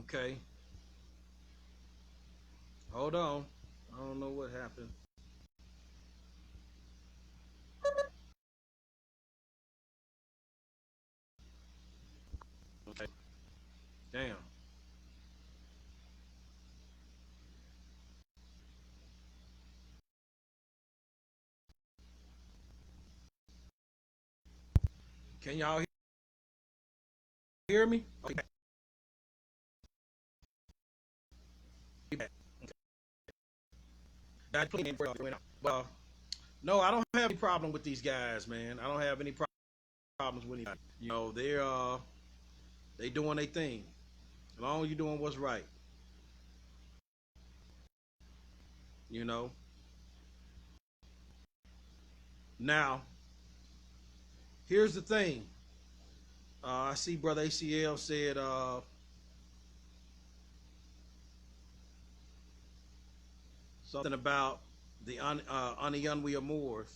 Okay. Hold on. I don't know what happened. Okay. Damn. Can y'all hear me? Okay. Well, no, I don't have any problem with these guys, man. I don't have any problems with anybody. They doing their thing. As long as you're doing what's right. You know. Now, here's the thing. I see Brother ACL said something about the Aniyanwi Moors.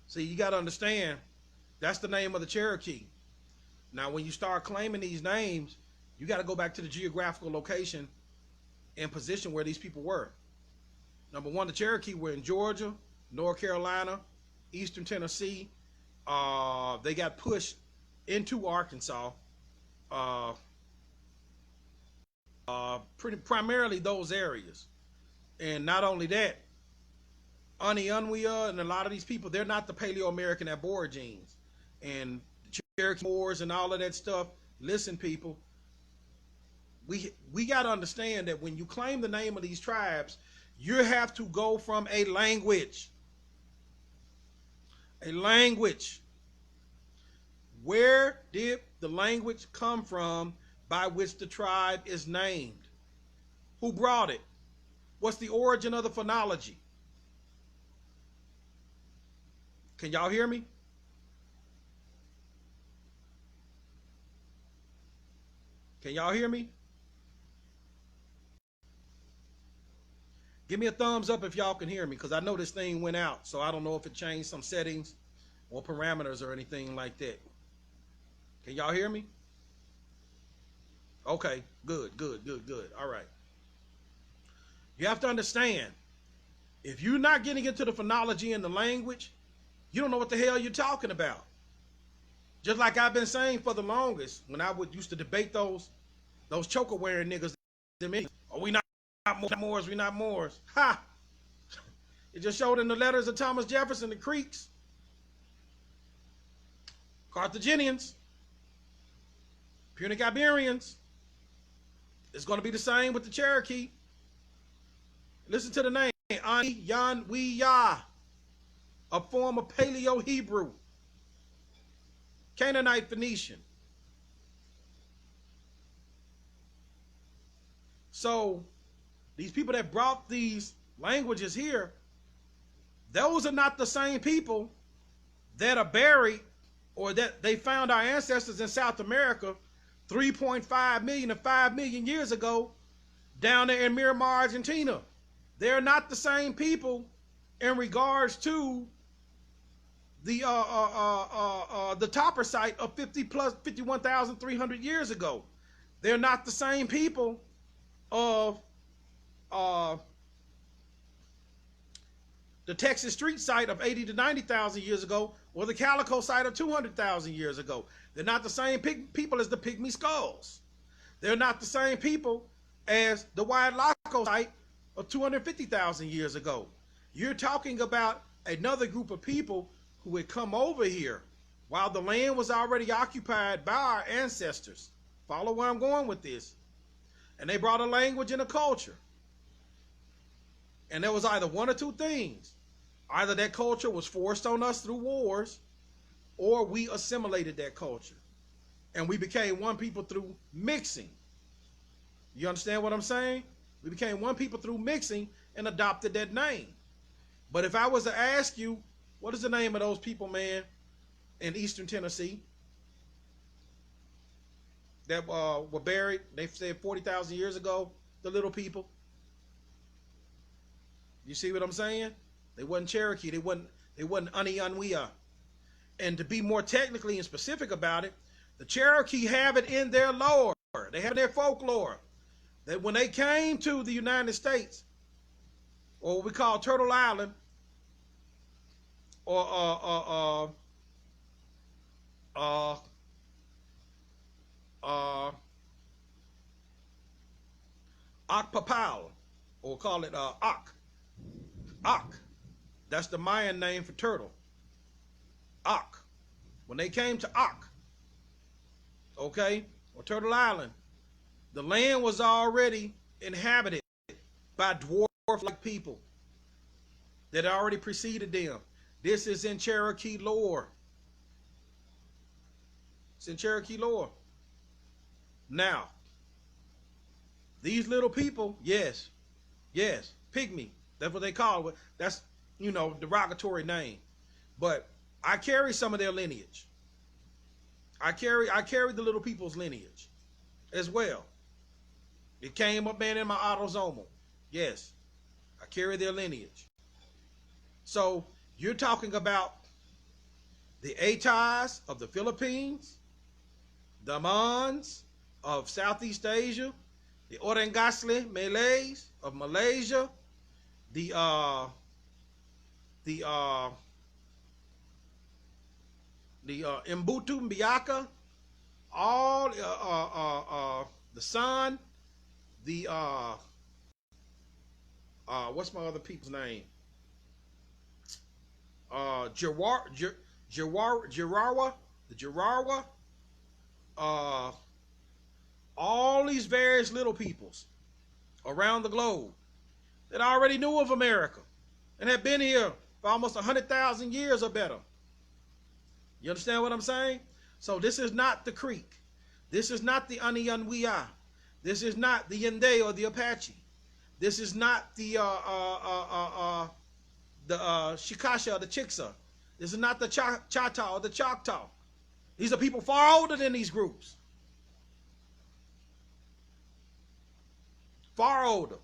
See, you got to understand, that's the name of the Cherokee. Now, when you start claiming these names, you got to go back to the geographical location and position where these people were. Number one, the Cherokee were in Georgia, North Carolina, Eastern Tennessee. They got pushed into Arkansas. Pretty primarily those areas. And not only that, Aniyanwi and a lot of these people, they're not the Paleo-American Aborigines. And the Cherokee Wars and all of that stuff. Listen, people, we got to understand that when you claim the name of these tribes, you have to go from a language. A language. Where did the language come from by which the tribe is named? Who brought it? What's the origin of the phonology? Can y'all hear me? Can y'all hear me? Give me a thumbs up if y'all can hear me, because I know this thing went out, so I don't know if it changed some settings or parameters or anything like that. Can y'all hear me? Okay, good. All right. You have to understand, if you're not getting into the phonology and the language, you don't know what the hell you're talking about. Just like I've been saying for the longest, when I used to debate those choker wearing niggas, are we not Moors? We not Moors? Ha! It just showed in the letters of Thomas Jefferson, the Creeks, Carthaginians, Punic Iberians. It's going to be the same with the Cherokee. Listen to the name, Ani Yan We Ya, a form of Paleo-Hebrew, Canaanite Phoenician. So these people that brought these languages here, those are not the same people that are buried or that they found our ancestors in South America 3.5 million to 5 million years ago down there in Miramar, Argentina. They're not the same people in regards to the topper site of 51,300 years ago. They're not the same people of the Texas Street site of 80 to 90,000 years ago, or the Calico site of 200,000 years ago. They're not the same people as the Pygmy Skulls. They're not the same people as the Wide Laco site of 250,000 years ago. You're talking about another group of people who had come over here while the land was already occupied by our ancestors. Follow where I'm going with this. And they brought a language and a culture. And there was either one or two things. Either that culture was forced on us through wars, or we assimilated that culture. And we became one people through mixing. You understand what I'm saying? We became one people through mixing and adopted that name. But if I was to ask you, what is the name of those people, man, in Eastern Tennessee that were buried, they said 40,000 years ago, the little people? You see what I'm saying? They wasn't Cherokee. They wasn't Anianwea. And to be more technically and specific about it, the Cherokee have it in their lore. They have their folklore that when they came to the United States, or what we call Turtle Island, or Akpapal, or call it Ak. That's the Mayan name for turtle. Ak. When they came to Ak, okay, or Turtle Island, the land was already inhabited by dwarf-like people that already preceded them. This is in Cherokee lore. It's in Cherokee lore. Now, these little people, yes, pygmy. That's what they call it. That's, derogatory name. But I carry some of their lineage. I carry the little people's lineage as well. It came up, man, in my autosomal. Yes, I carry their lineage. So you're talking about the Atais of the Philippines, the Mounds of Southeast Asia, the Orangasle Malays of Malaysia, the Mbutu Mbiaka, all the San, the what's my other people's name? Jarawa, the Jarawa, all these various little peoples around the globe that already knew of America and had been here for almost 100,000 years or better. You understand what I'm saying? So this is not the Creek. This is not the Aniyanwiya. This is not the Yende or the Apache. This is not the Shikasha or the Chickasaw. This is not the Chata or the Choctaw. These are people far older than these groups. Far older.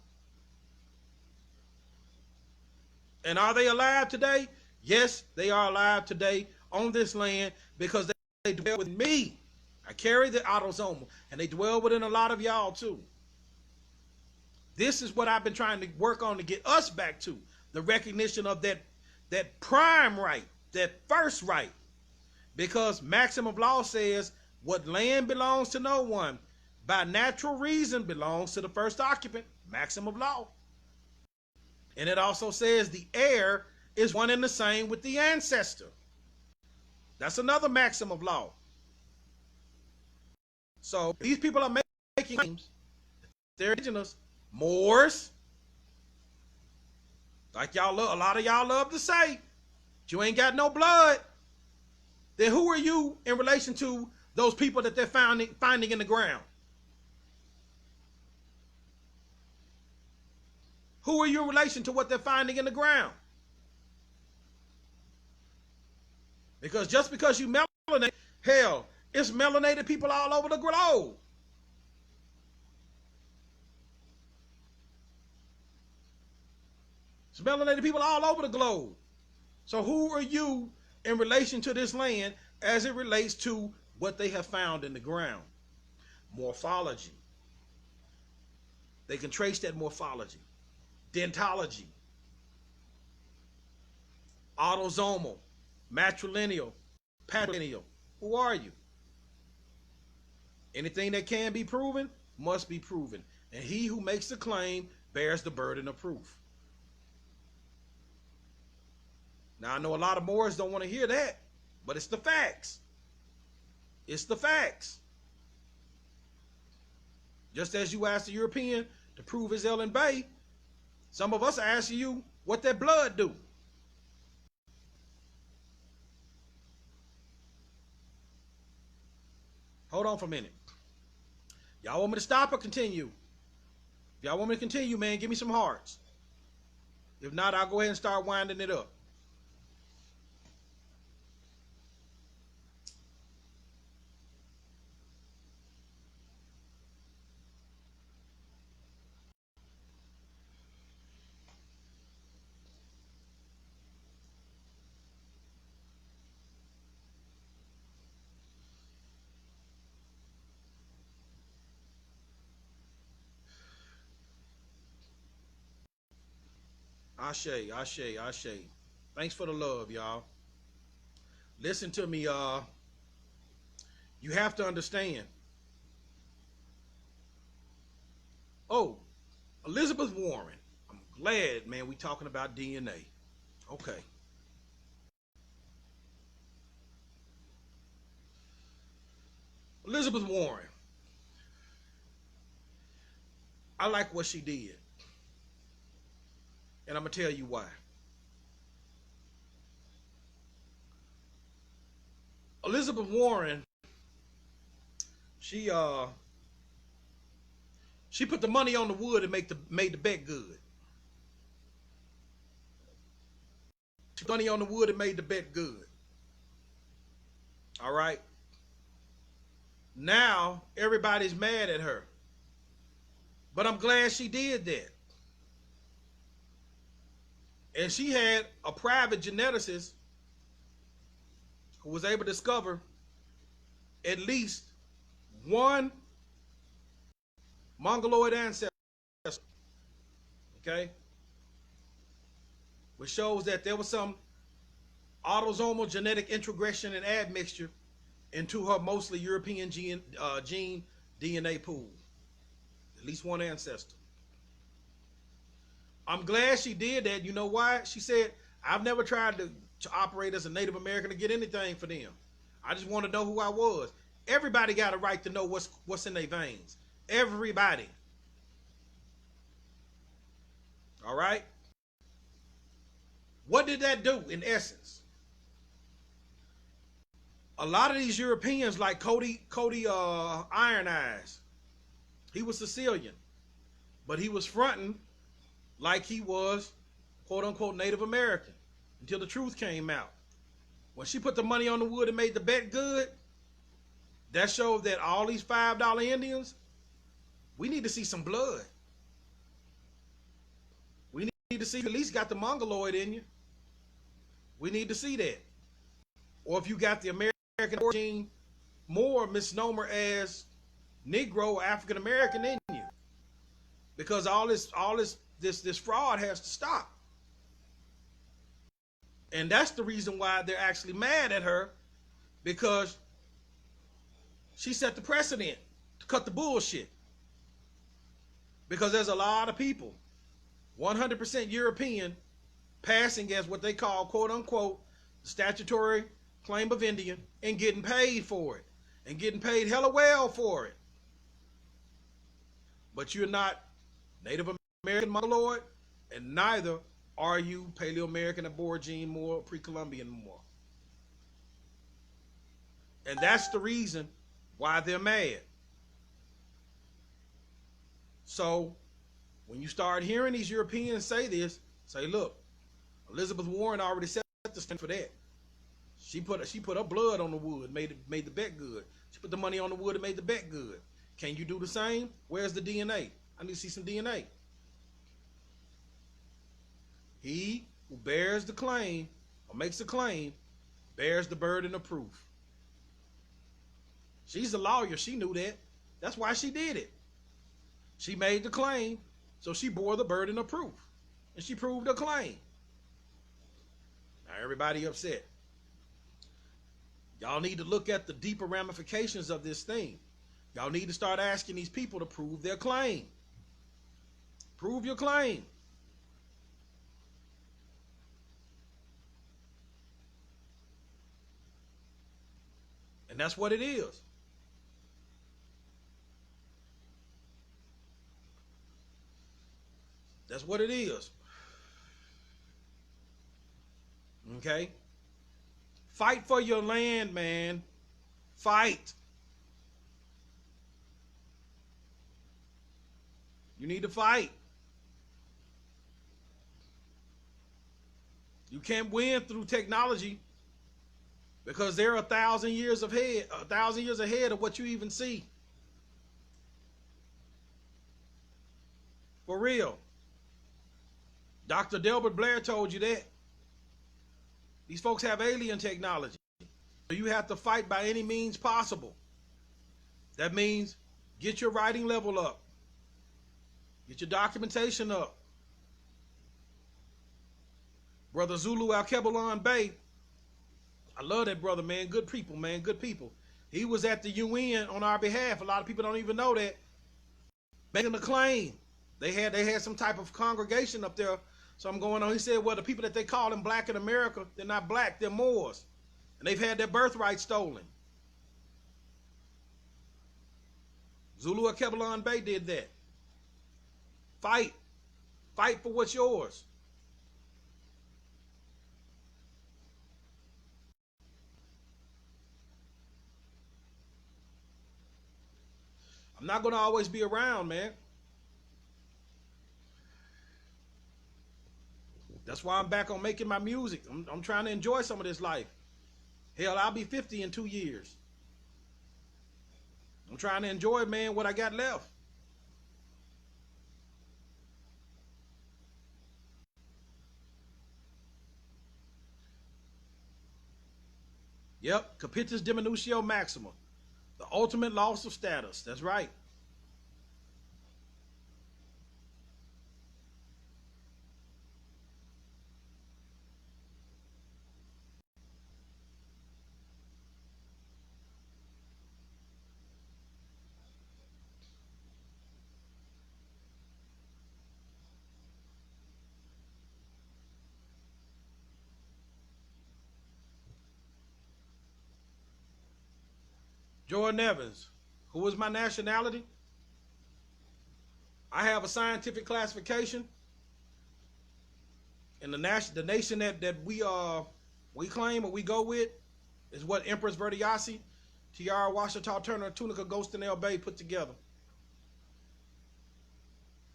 And are they alive today? Yes, they are alive today on this land because they dwell with me. I carry the autosomal, and they dwell within a lot of y'all too. This is what I've been trying to work on to get us back to, the recognition of that prime right, that first right. Because maximum law says what land belongs to no one, by natural reason belongs to the first occupant, maximum law. And it also says the heir is one and the same with the ancestor. That's another maxim of law. So these people are making claims. They're indigenous, Moors, like y'all love, a lot of y'all love to say, you ain't got no blood. Then who are you in relation to those people that they're finding in the ground? Who are you in relation to what they're finding in the ground? Because just because you melanate, hell, it's melanated people all over the globe. It's melanated people all over the globe. So who are you in relation to this land as it relates to what they have found in the ground? Morphology. They can trace that morphology. Dentology. Autosomal. Matrilineal. Patrilineal. Who are you? Anything that can be proven must be proven. And he who makes the claim bears the burden of proof. Now, I know a lot of Moors don't want to hear that, but it's the facts. It's the facts. Just as you asked the European to prove his Ellen Bay, some of us are asking you what that blood do. Hold on for a minute. Y'all want me to stop or continue? If y'all want me to continue, man, give me some hearts. If not, I'll go ahead and start winding it up. Ashe, Ashe, Ashe. Thanks for the love, y'all. Listen to me, you have to understand. Oh, Elizabeth Warren. I'm glad, man, we talking about DNA. Okay. Elizabeth Warren. I like what she did. And I'm going to tell you why. Elizabeth Warren, she put the money on the wood and made the bet good. She put money on the wood and made the bet good. All right. Now everybody's mad at her. But I'm glad she did that. And she had a private geneticist who was able to discover at least one Mongoloid ancestor, okay, which shows that there was some autosomal genetic introgression and admixture into her mostly European gene DNA pool. At least one ancestor. I'm glad she did that. You know why? She said, I've never tried to operate as a Native American to get anything for them. I just want to know who I was. Everybody got a right to know what's in their veins. Everybody. All right? What did that do in essence? A lot of these Europeans, like Cody Iron Eyes, he was Sicilian, but he was fronting like he was quote unquote Native American until the truth came out. When she put the money on the wood and made the bet good, that showed that all these $5 Indians, we need to see some blood. We need to see you at least got the Mongoloid in you. We need to see that. Or if you got the American origin, more misnomer as Negro or African American in you, because all this fraud has to stop. And that's the reason why they're actually mad at her, because she set the precedent to cut the bullshit. Because there's a lot of people, 100% European, passing as what they call quote unquote statutory claim of Indian and getting paid for it, and getting paid hella well for it. But you're not Native American Mongoloid, and neither are you Paleo-American, Aborigine, more pre-Columbian more. And that's the reason why they're mad. So when you start hearing these Europeans say this, say, look, Elizabeth Warren already set the standard for that. She put her blood on the wood, made the bet good. She put the money on the wood and made the bet good. Can you do the same? Where's the DNA? I need to see some DNA. He who bears the claim or makes a claim bears the burden of proof. She's a lawyer. She knew that. That's why she did it. She made the claim, so she bore the burden of proof. And she proved her claim. Now everybody upset. Y'all need to look at the deeper ramifications of this thing. Y'all need to start asking these people to prove their claim. Prove your claim. And that's what it is. That's what it is. Okay? Fight for your land, man. Fight. You need to fight. You can't win through technology, because they're 1,000 years ahead, 1,000 years ahead of what you even see. For real. Dr. Delbert Blair told you that. These folks have alien technology. So you have to fight by any means possible. That means get your writing level up. Get your documentation up. Brother Zulu Al-Kebalan Bey, I love that brother, man. Good people, man. Good people. He was at the UN on our behalf. A lot of people don't even know that. Making a claim. They had some type of congregation up there. So I'm going on. He said, well, the people that they call them black in America, they're not black, they're Moors. And they've had their birthright stolen. Zulu Al-Kebalan Bey did that. Fight. Fight for what's yours. I'm not going to always be around, man. That's why I'm back on making my music. I'm trying to enjoy some of this life. Hell, I'll be 50 in 2 years. I'm trying to enjoy, man, what I got left. Yep, capitis diminutio maxima. The ultimate loss of status. That's right. Jordan Evans. Who is my nationality? I have a scientific classification. And the nation that we claim or we go with It's what Empress Verdiasi, Tiara Washita Turner, Tunica Ghost and El Bay put together.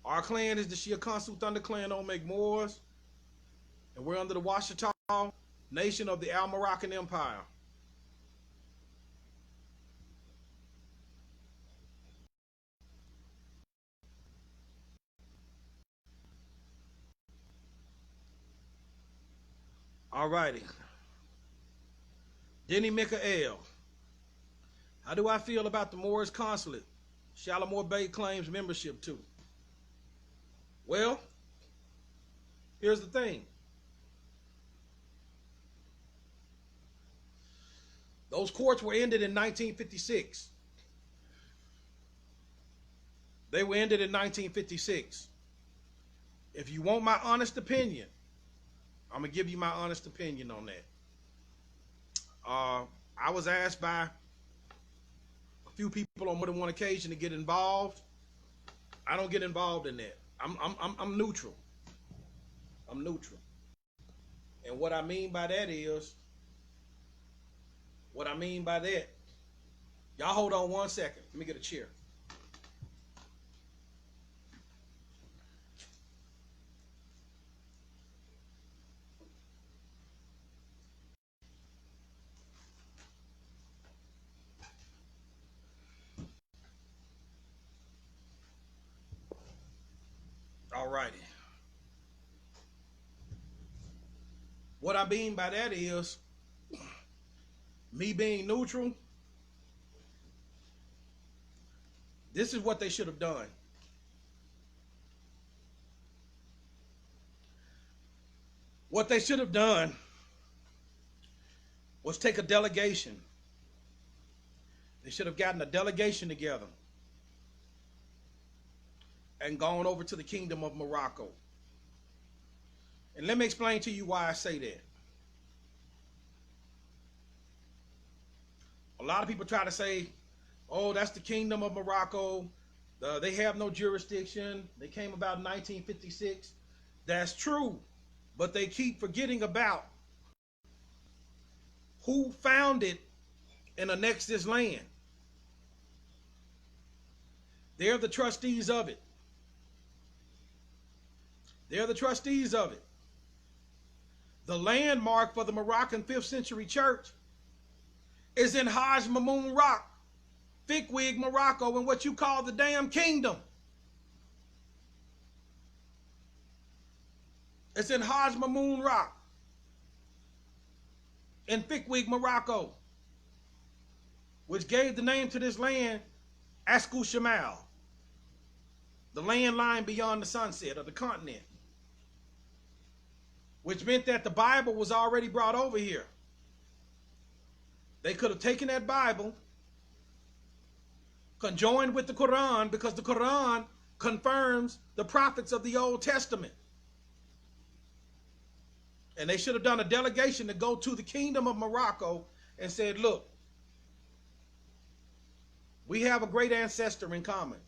Our clan is the Shia Konsu Thunder Clan, don't make Moors. And we're under the Washita nation of the Al Moroccan Empire. All righty. Denny Mikael. How do I feel about the Moorish consulate Shalimar Bey claims membership to? Well, here's the thing. Those courts were ended in 1956. They were ended in 1956. If you want my honest opinion, I'm going to give you my honest opinion on that. I was asked by a few people on more than one occasion to get involved. I don't get involved in that. I'm neutral. I'm neutral. And what I mean by that is, y'all hold on one second. Let me get a chair. All righty. What I mean by that is, me being neutral, this is what they should have done. What they should have done was take a delegation. They should have gotten a delegation together and gone over to the Kingdom of Morocco. And let me explain to you why I say that. A lot of people try to say, oh, that's the Kingdom of Morocco. They have no jurisdiction. They came about in 1956. That's true. But they keep forgetting about who founded and annexed this land. They're the trustees of it. They're the trustees of it. The landmark for the Moroccan 5th century church is in Hajj Mamoun Rock, Fiqwig, Morocco, in what you call the damn kingdom. It's in Hajj Mamoun Rock in Fiqwig, Morocco, which gave the name to this land, Asku Shamal, the land lying beyond the sunset of the continent, which meant that the Bible was already brought over here. They could have taken that Bible, conjoined with the Quran, because the Quran confirms the prophets of the Old Testament. And they should have done a delegation to go to the Kingdom of Morocco and said, look, we have a great ancestor in common.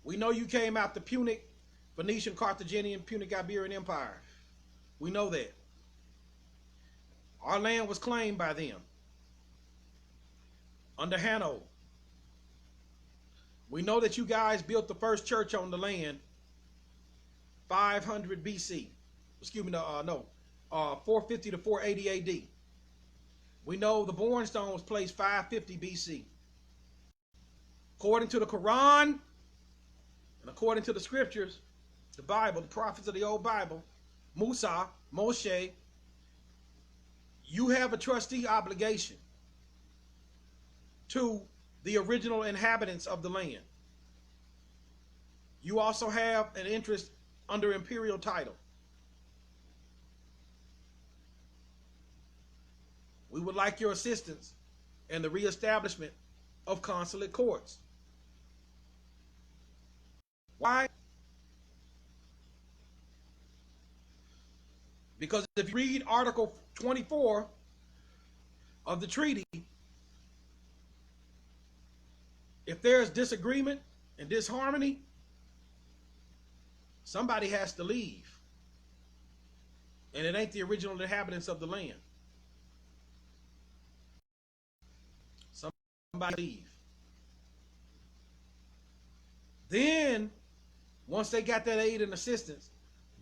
We know you came out the Punic, Phoenician, Carthaginian, Punic, Iberian Empire. We know that. Our land was claimed by them under Hanno. We know that you guys built the first church on the land 500 BC. Excuse me, 450 to 480 AD. We know the Bornstone was placed 550 BC. According to the Quran and according to the scriptures, the Bible, the prophets of the old Bible, Musa, Moshe, you have a trustee obligation to the original inhabitants of the land. You also have an interest under imperial title. We would like your assistance in the reestablishment of consulate courts. Why? Because if you read Article 24 of the treaty, if there's disagreement and disharmony, somebody has to leave. And it ain't the original inhabitants of the land. Somebody leave. Then, once they got that aid and assistance,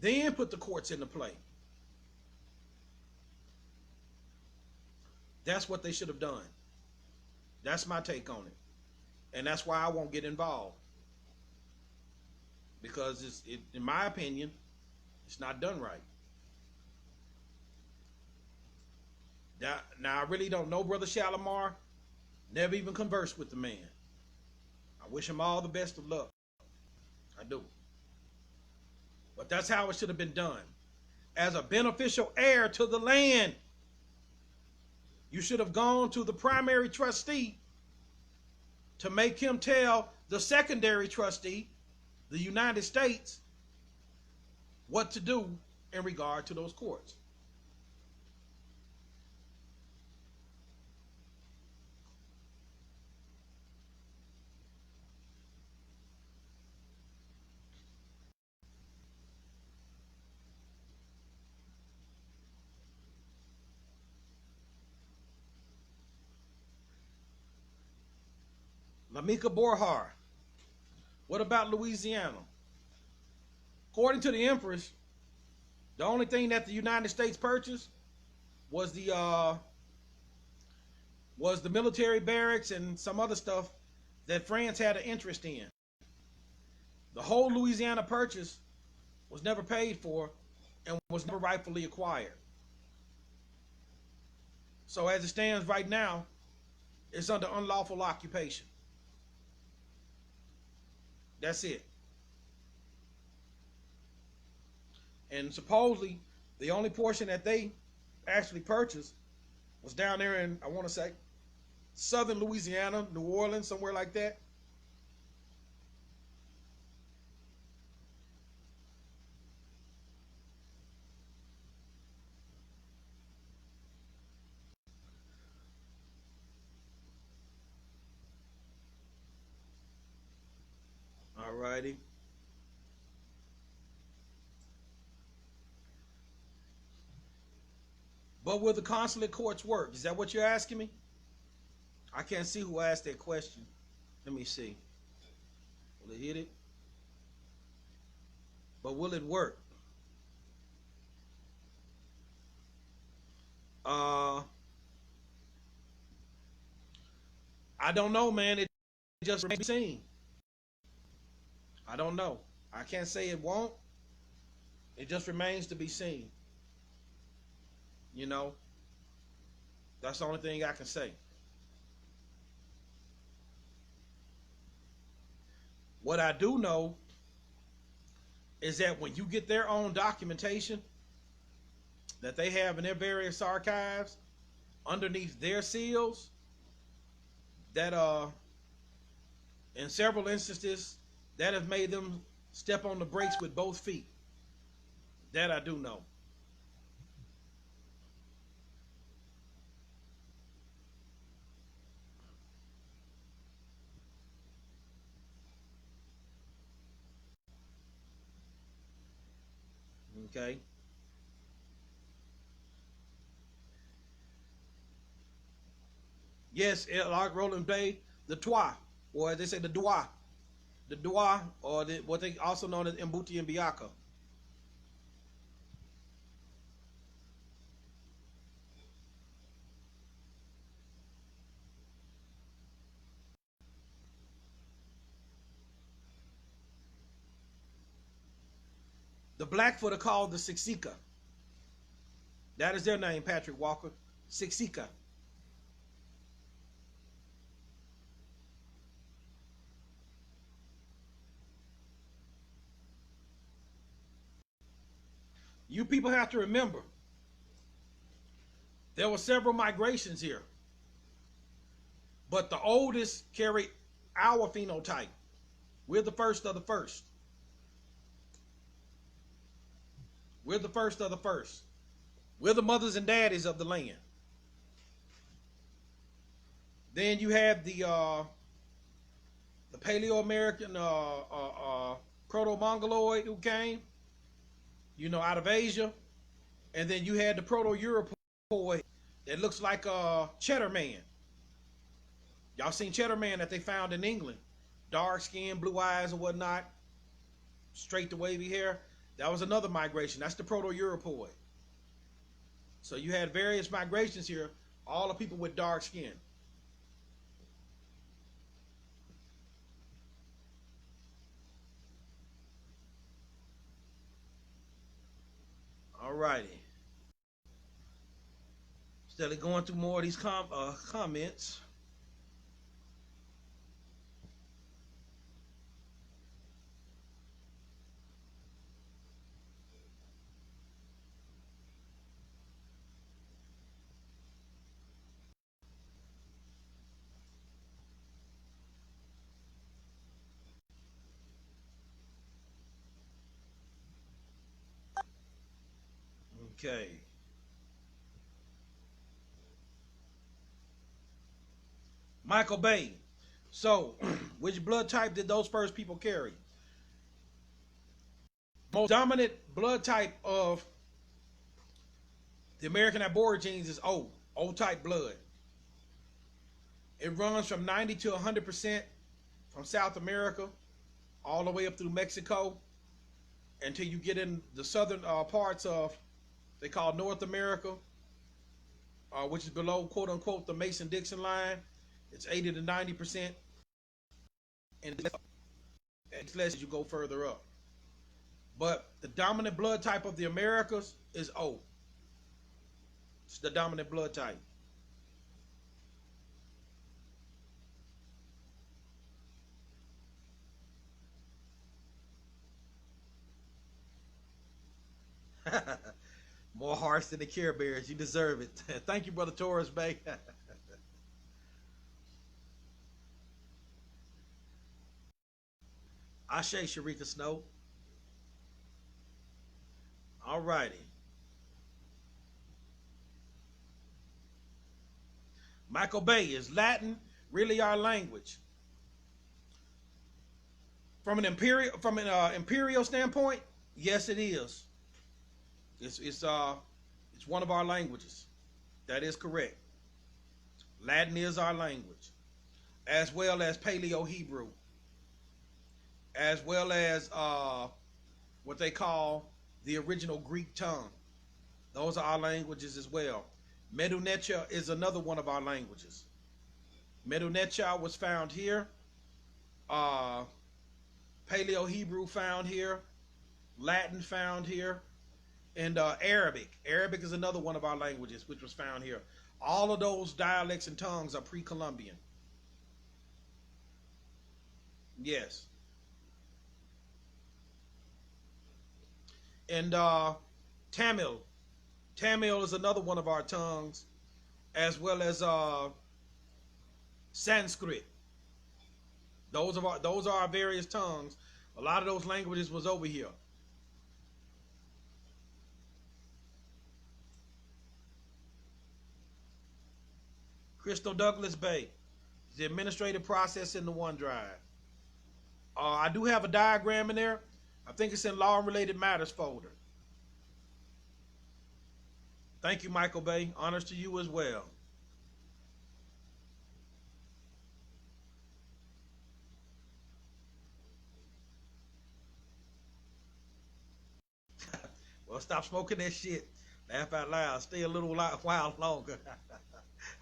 then put the courts into play. That's what they should have done. That's my take on it. And that's why I won't get involved. Because in my opinion, it's not done right. Now, I really don't know Brother Shalimar. Never even conversed with the man. I wish him all the best of luck. I do. But that's how it should have been done. As a beneficial heir to the land, you should have gone to the primary trustee to make him tell the secondary trustee, the United States, what to do in regard to those courts. Lamika Borjar. What about Louisiana? According to the Empress, the only thing that the United States purchased was the military barracks and some other stuff that France had an interest in. The whole Louisiana purchase was never paid for and was never rightfully acquired. So as it stands right now, it's under unlawful occupation. That's it. And supposedly, the only portion that they actually purchased was down there in, I want to say, southern Louisiana, New Orleans, somewhere like that. All righty. But will the consulate courts work? Is that what you're asking me? I can't see who asked that question. Let me see. Will it hit it? But will it work? I don't know, man. It just remains to be seen. I don't know. I can't say it won't. It just remains to be seen. You know, that's the only thing I can say. What I do know is that when you get their own documentation that they have in their various archives underneath their seals, that in several instances that have made them step on the brakes with both feet. That I do know. Okay. Yes, like Roland Bay, the Trois, or they say the Dua, or what they also known as Mbuti and Biaka. The Blackfoot are called the Siksika. That is their name, Patrick Walker. Siksika. You people have to remember, there were several migrations here, but the oldest carry our phenotype. We're the first of the first. We're the first of the first. We're the mothers and daddies of the land. Then you have the Paleo-American Proto-Mongoloid who came, out of Asia. And then you had the Proto-Europoid that looks like a Cheddar Man. Y'all seen Cheddar Man that they found in England? Dark skin, blue eyes and whatnot. Straight to wavy hair. That was another migration. That's the Proto-Europoid. So you had various migrations here. All the people with dark skin. All righty. Steadily going through more of these comments. Okay. Michael Bay. So, which blood type did those first people carry? Most dominant blood type of the American Aborigines is O. O type blood. It runs from 90 to 100% from South America all the way up through Mexico until you get in the southern parts of, they call North America, which is below, quote unquote, the Mason-Dixon line. It's 80 to 90%. And it's less as you go further up. But the dominant blood type of the Americas is O. It's the dominant blood type. More hearts than the Care Bears. You deserve it. Thank you, Brother Torres Bay. Ashe, Sharika Snow. All righty. Michael Bay, is Latin really our language? From an imperial standpoint, yes, it is. It's one of our languages. That is correct. Latin is our language, as well as Paleo Hebrew, as well as what they call the original Greek tongue. Those are our languages as well. Medu Neter is another one of our languages. Medu Neter was found here. Paleo Hebrew found here. Latin found here. And Arabic. Arabic is another one of our languages which was found here. All of those dialects and tongues are pre-Columbian. Yes. And Tamil. Tamil is another one of our tongues, as well as Sanskrit. Those are our various tongues. A lot of those languages was over here. Crystal Douglas Bay. The administrative process in the OneDrive. I do have a diagram in there. I think it's in Law and Related Matters folder. Thank you, Michael Bay. Honors to you as well. Well, stop smoking that shit. Laugh out loud. Stay a little while longer.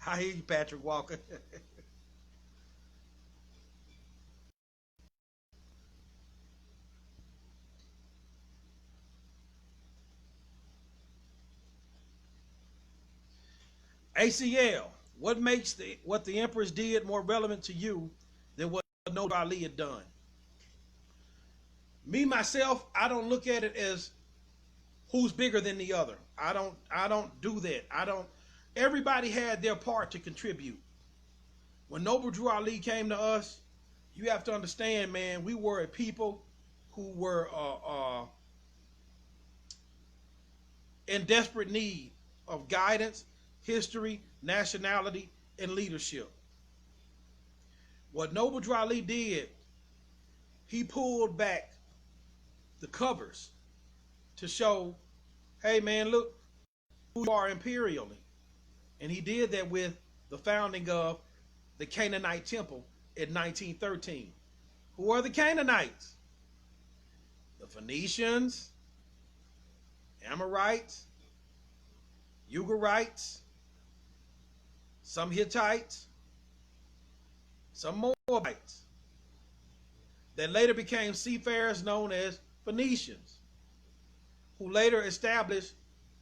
I hear you, Patrick Walker. ACL. What makes what the Empress did more relevant to you than what Noble Ali had done? Me myself, I don't look at it as who's bigger than the other. I don't do that. Everybody had their part to contribute. When Noble Drew Ali came to us, you have to understand, man, we were a people who were in desperate need of guidance, history, nationality, and leadership. What Noble Drew Ali did, he pulled back the covers to show, hey man, look, you are imperially. And he did that with the founding of the Canaanite temple in 1913. Who are the Canaanites? The Phoenicians, Amorites, Ugarites, some Hittites, some Moabites that later became seafarers known as Phoenicians, who later established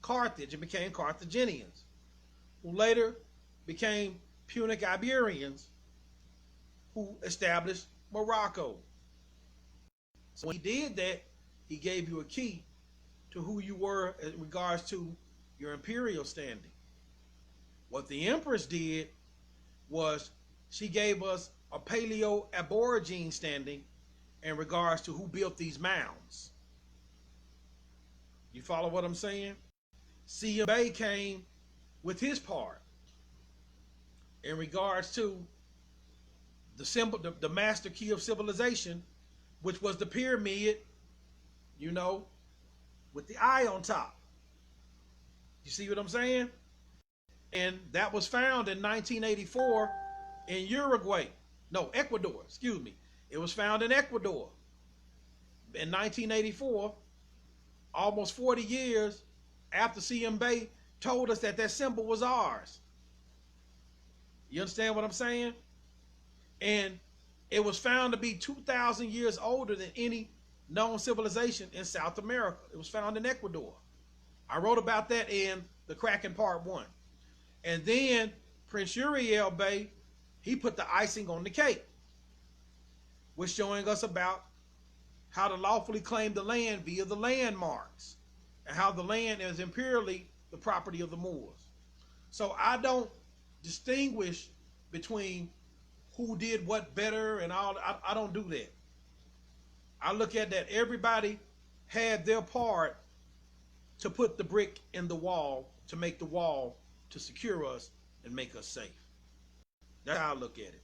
Carthage and became Carthaginians, who later became Punic Iberians, who established Morocco. So when he did that, he gave you a key to who you were in regards to your imperial standing. What the Empress did was she gave us a Paleo-Aborigine standing in regards to who built these mounds. You follow what I'm saying? CMA came with his part in regards to the symbol, the master key of civilization, which was the pyramid, you know, with the eye on top. You see what I'm saying? And that was found in 1984 in Uruguay. No, Ecuador, excuse me. It was found in Ecuador in 1984, almost 40 years after CM Bay told us that that symbol was ours. You understand what I'm saying? And it was found to be 2,000 years older than any known civilization in South America. It was found in Ecuador. I wrote about that in The Kraken Part 1. And then Prince Uriel Bay, he put the icing on the cake, was showing us about how to lawfully claim the land via the landmarks, and how the land is imperially the property of the Moors. So I don't distinguish between who did what better and all. I don't do that. I look at that everybody had their part to put the brick in the wall, to make the wall, to secure us and make us safe. That's how I look at it.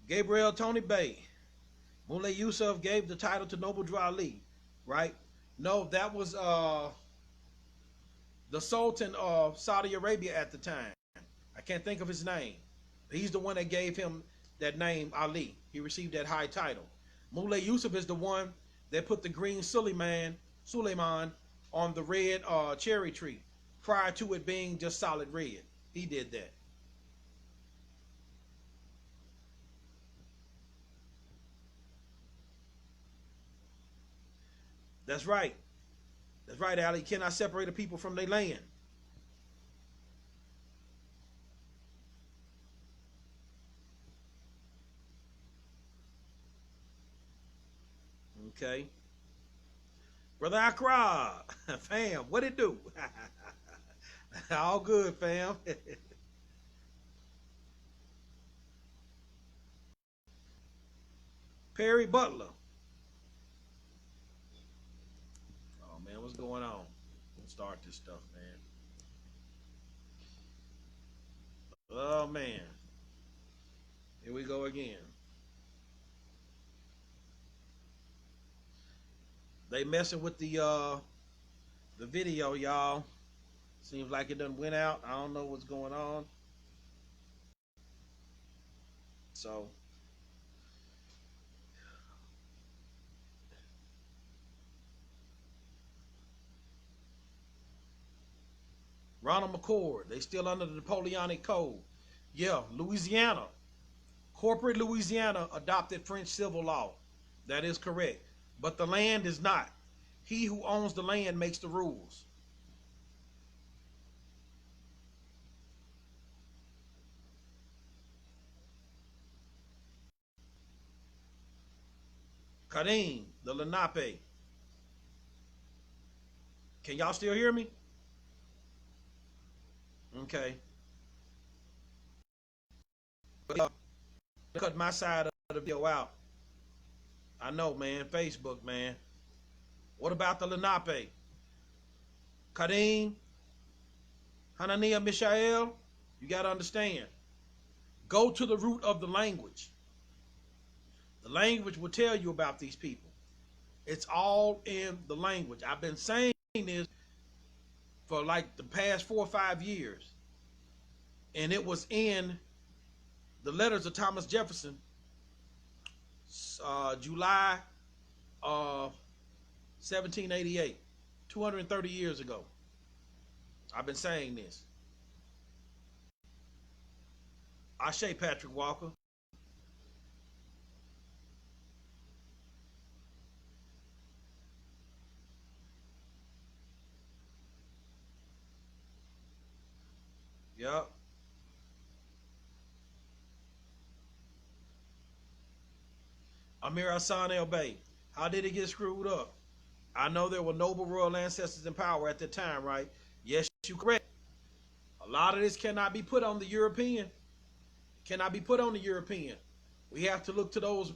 Gabriel Tony Bay. Muley Yusuf gave the title to Noble Drew Ali, right? No, that was the Sultan of Saudi Arabia at the time. I can't think of his name. He's the one that gave him that name, Ali. He received that high title. Muley Yusuf is the one that put the green Suleiman on the red cherry tree prior to it being just solid red. He did that. That's right. That's right, Ali. You cannot separate the people from their land. Okay. Brother Accra, fam, what it do? All good, fam. Perry Butler. Oh, man, what's going on? Let's start this stuff, man. Oh, man. Here we go again. They messing with the video, y'all. Seems like it done went out. I don't know what's going on. So Ronald McCord, they still under the Napoleonic Code. Yeah, Louisiana. Corporate Louisiana adopted French civil law. That is correct. But the land is not. He who owns the land makes the rules. Karim, the Lenape. Can y'all still hear me? Okay. Cut my side of the video out. I know, man. Facebook, man. What about the Lenape? Karim, Hananiah Mishael, you got to understand. Go to the root of the language. The language will tell you about these people. It's all in the language. I've been saying this for like the past 4 or 5 years. And it was in the letters of Thomas Jefferson, July of 1788, 230 years ago. I've been saying this. Ashe, Patrick Walker. Yep. Amir Hassan El Bey. How did it get screwed up? I know there were noble royal ancestors in power at the time, right? Yes, you're correct. A lot of this cannot be put on the European. Cannot be put on the European. We have to look to those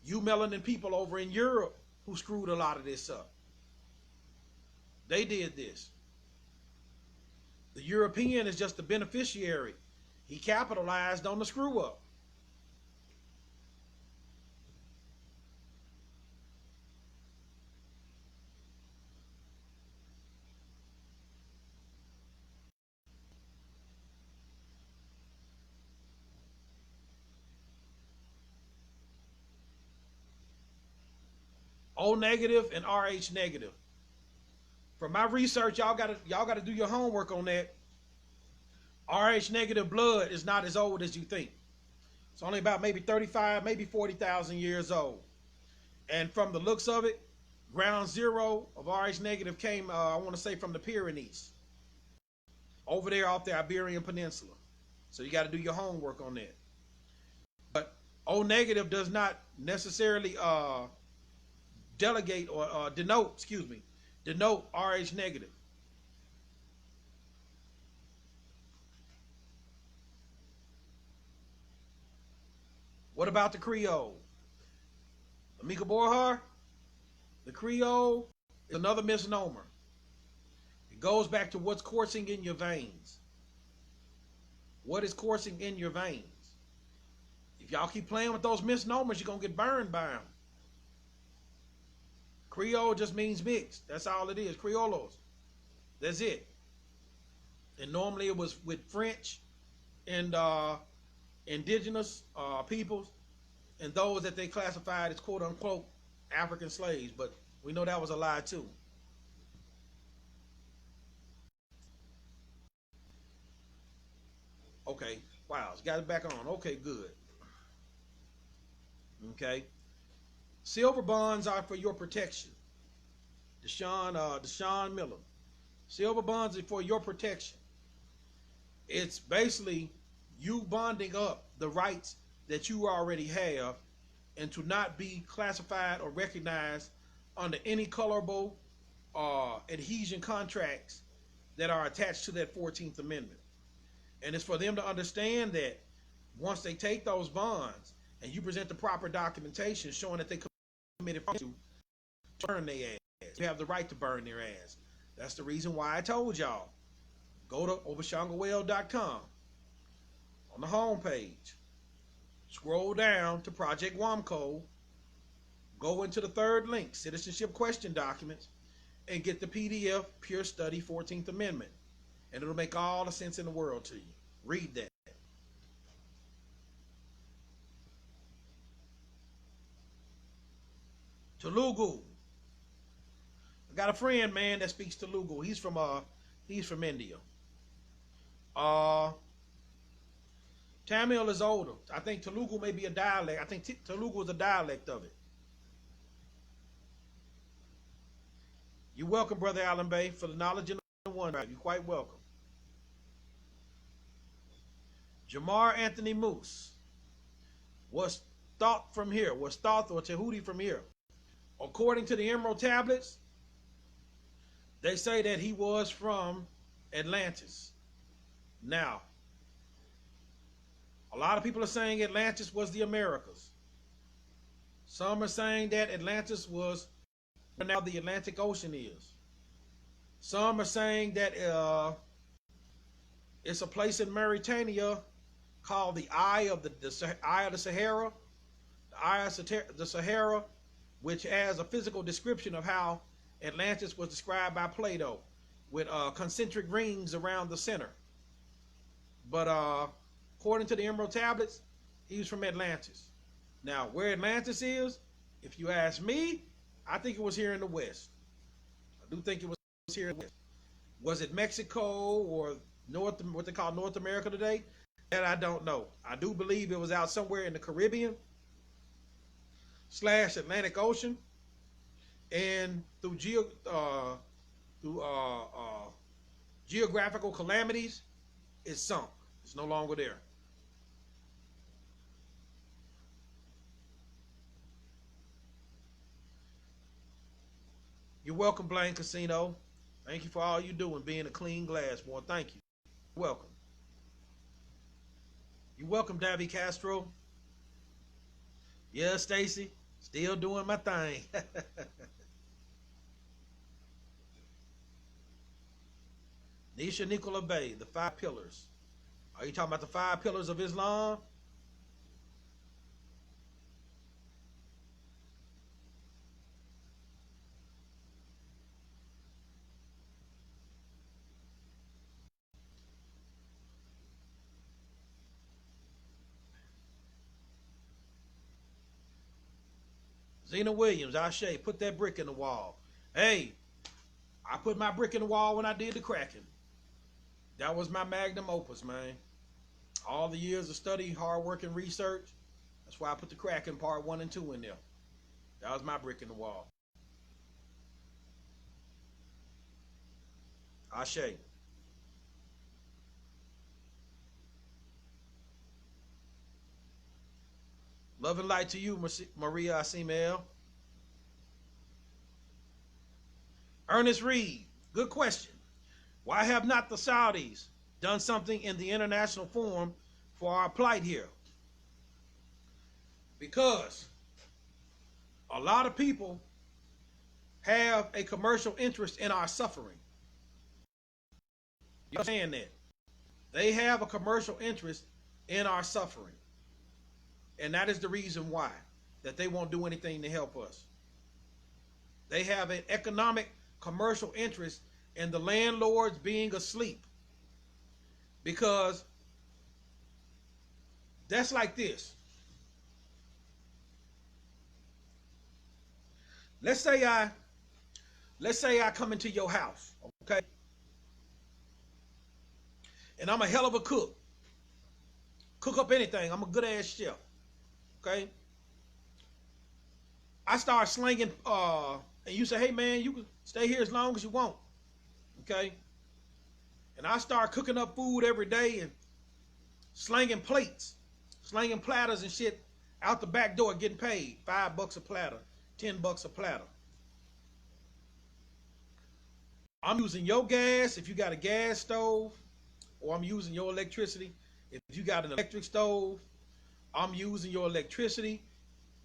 melanin people over in Europe who screwed a lot of this up. They did this. The European is just the beneficiary. He capitalized on the screw up. O negative and RH negative. From my research, y'all gotta do your homework on that. RH negative blood is not as old as you think. It's only about maybe 35, maybe 40,000 years old. And from the looks of it, ground zero of RH negative came, I want to say, from the Pyrenees, over there off the Iberian Peninsula. So you got to do your homework on that. But O negative does not necessarily delegate or denote RH negative. What about the Creole? Amika Borjar, the Creole is another misnomer. It goes back to what's coursing in your veins. What is coursing in your veins? If y'all keep playing with those misnomers, you're going to get burned by them. Creole just means mixed. That's all it is. Criollos. That's it. And normally it was with French and indigenous peoples and those that they classified as quote unquote African slaves. But we know that was a lie too. Okay. Wow. It's got it back on. Okay, good. Okay. Silver bonds are for your protection. Deshaun Miller. Silver bonds are for your protection. It's basically you bonding up the rights that you already have and to not be classified or recognized under any colorable adhesion contracts that are attached to that 14th Amendment. And it's for them to understand that once they take those bonds and you present the proper documentation showing that they committed to burn their ass. You have the right to burn their ass. That's the reason why I told y'all. Go to ObaShango-El.com. On the homepage, scroll down to Project WAMCO, go into the third link, Citizenship Question Documents, and get the PDF Pure Study 14th Amendment. And it'll make all the sense in the world to you. Read that. Telugu. I got a friend, man, that speaks Telugu. He's from India. Tamil is older. I think Telugu may be a dialect. I think Telugu is a dialect of it. You're welcome, Brother Allen Bay, for the knowledge in the one. You're quite welcome. Jamar Anthony Moose was thought from here, was thought or Tehuti from here. According to the Emerald Tablets, they say that he was from Atlantis. Now, a lot of people are saying Atlantis was the Americas. Some are saying that Atlantis was where now the Atlantic Ocean is. Some are saying that it's a place in Mauritania called the Eye of the Eye of the Sahara, the Eye of the Sahara, which has a physical description of how Atlantis was described by Plato, with concentric rings around the center. But according to the Emerald Tablets, he was from Atlantis. Now, where Atlantis is, if you ask me, I think it was here in the West. I do think it was here in the West. Was it Mexico or what they call North America today? That I don't know. I do believe it was out somewhere in the Caribbean / Atlantic Ocean, and through geographical calamities, it sunk. It's no longer there. You're welcome, Blaine Casino. Thank you for all you do and being a clean glass, boy. Thank you. You're welcome. You're welcome, Davy Castro. Yeah, Stacy. Still doing my thing. Nisha Nicola Bay, the 5 pillars. Are you talking about the 5 pillars of Islam? Zena Williams, Ashe, put that brick in the wall. Hey, I put my brick in the wall when I did the cracking. That was my magnum opus, man. All the years of study, hard work, and research. That's why I put the cracking part 1 and 2 in there. That was my brick in the wall. Ashe. Love and light to you, Maria Asimel. Ernest Reed, good question. Why have not the Saudis done something in the international forum for our plight here? Because a lot of people have a commercial interest in our suffering. You understand that? They have a commercial interest in our suffering. And that is the reason why, that they won't do anything to help us. They have an economic commercial interest in the landlords being asleep. Because that's like this. Let's say I come into your house, okay? And I'm a hell of a cook. Cook up anything. I'm a good ass chef. Okay. I start slinging, and you say, hey man, you can stay here as long as you want. Okay. And I start cooking up food every day and slinging plates, slinging platters and shit out the back door, getting paid $5 a platter, $10 a platter. I'm using your gas if you got a gas stove, or I'm using your electricity if you got an electric stove. I'm using your electricity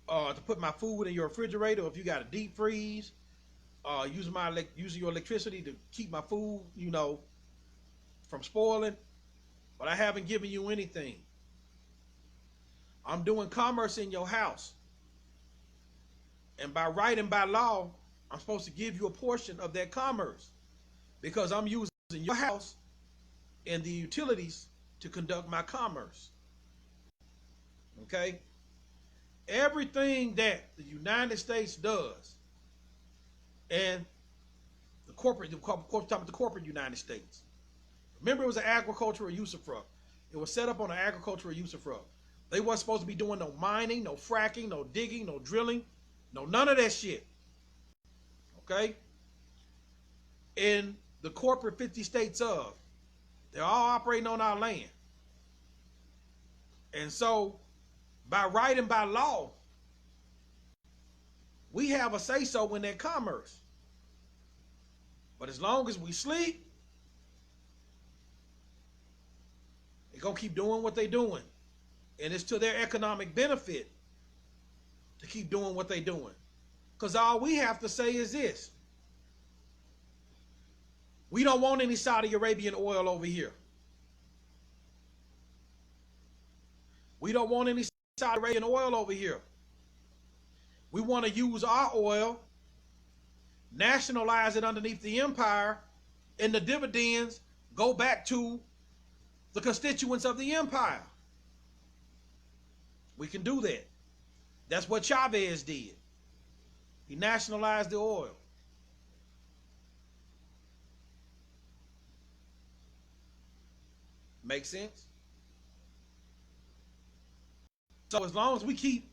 to put my food in your refrigerator. If you got a deep freeze, using your electricity to keep my food, from spoiling. But I haven't given you anything. I'm doing commerce in your house, and by right and by law, I'm supposed to give you a portion of that commerce because I'm using your house and the utilities to conduct my commerce. Okay? Everything that the United States does, and the corporate United States. Remember, it was an agricultural usufruct. It was set up on an agricultural usufruct. They weren't supposed to be doing no mining, no fracking, no digging, no drilling, none of that shit. Okay? In the corporate 50 states of, they're all operating on our land. And so, by right and by law, we have a say-so in that commerce. But as long as we sleep, they're going to keep doing what they're doing. And it's to their economic benefit to keep doing what they're doing. Because all we have to say is this. We don't want any Saudi Arabian oil over here. We don't want any Saudi Arabian oil over here. We want to use our oil, nationalize it underneath the empire, and the dividends go back to the constituents of the empire. We can do that. That's what Chavez did. He nationalized the oil. Make sense? So as long as we keep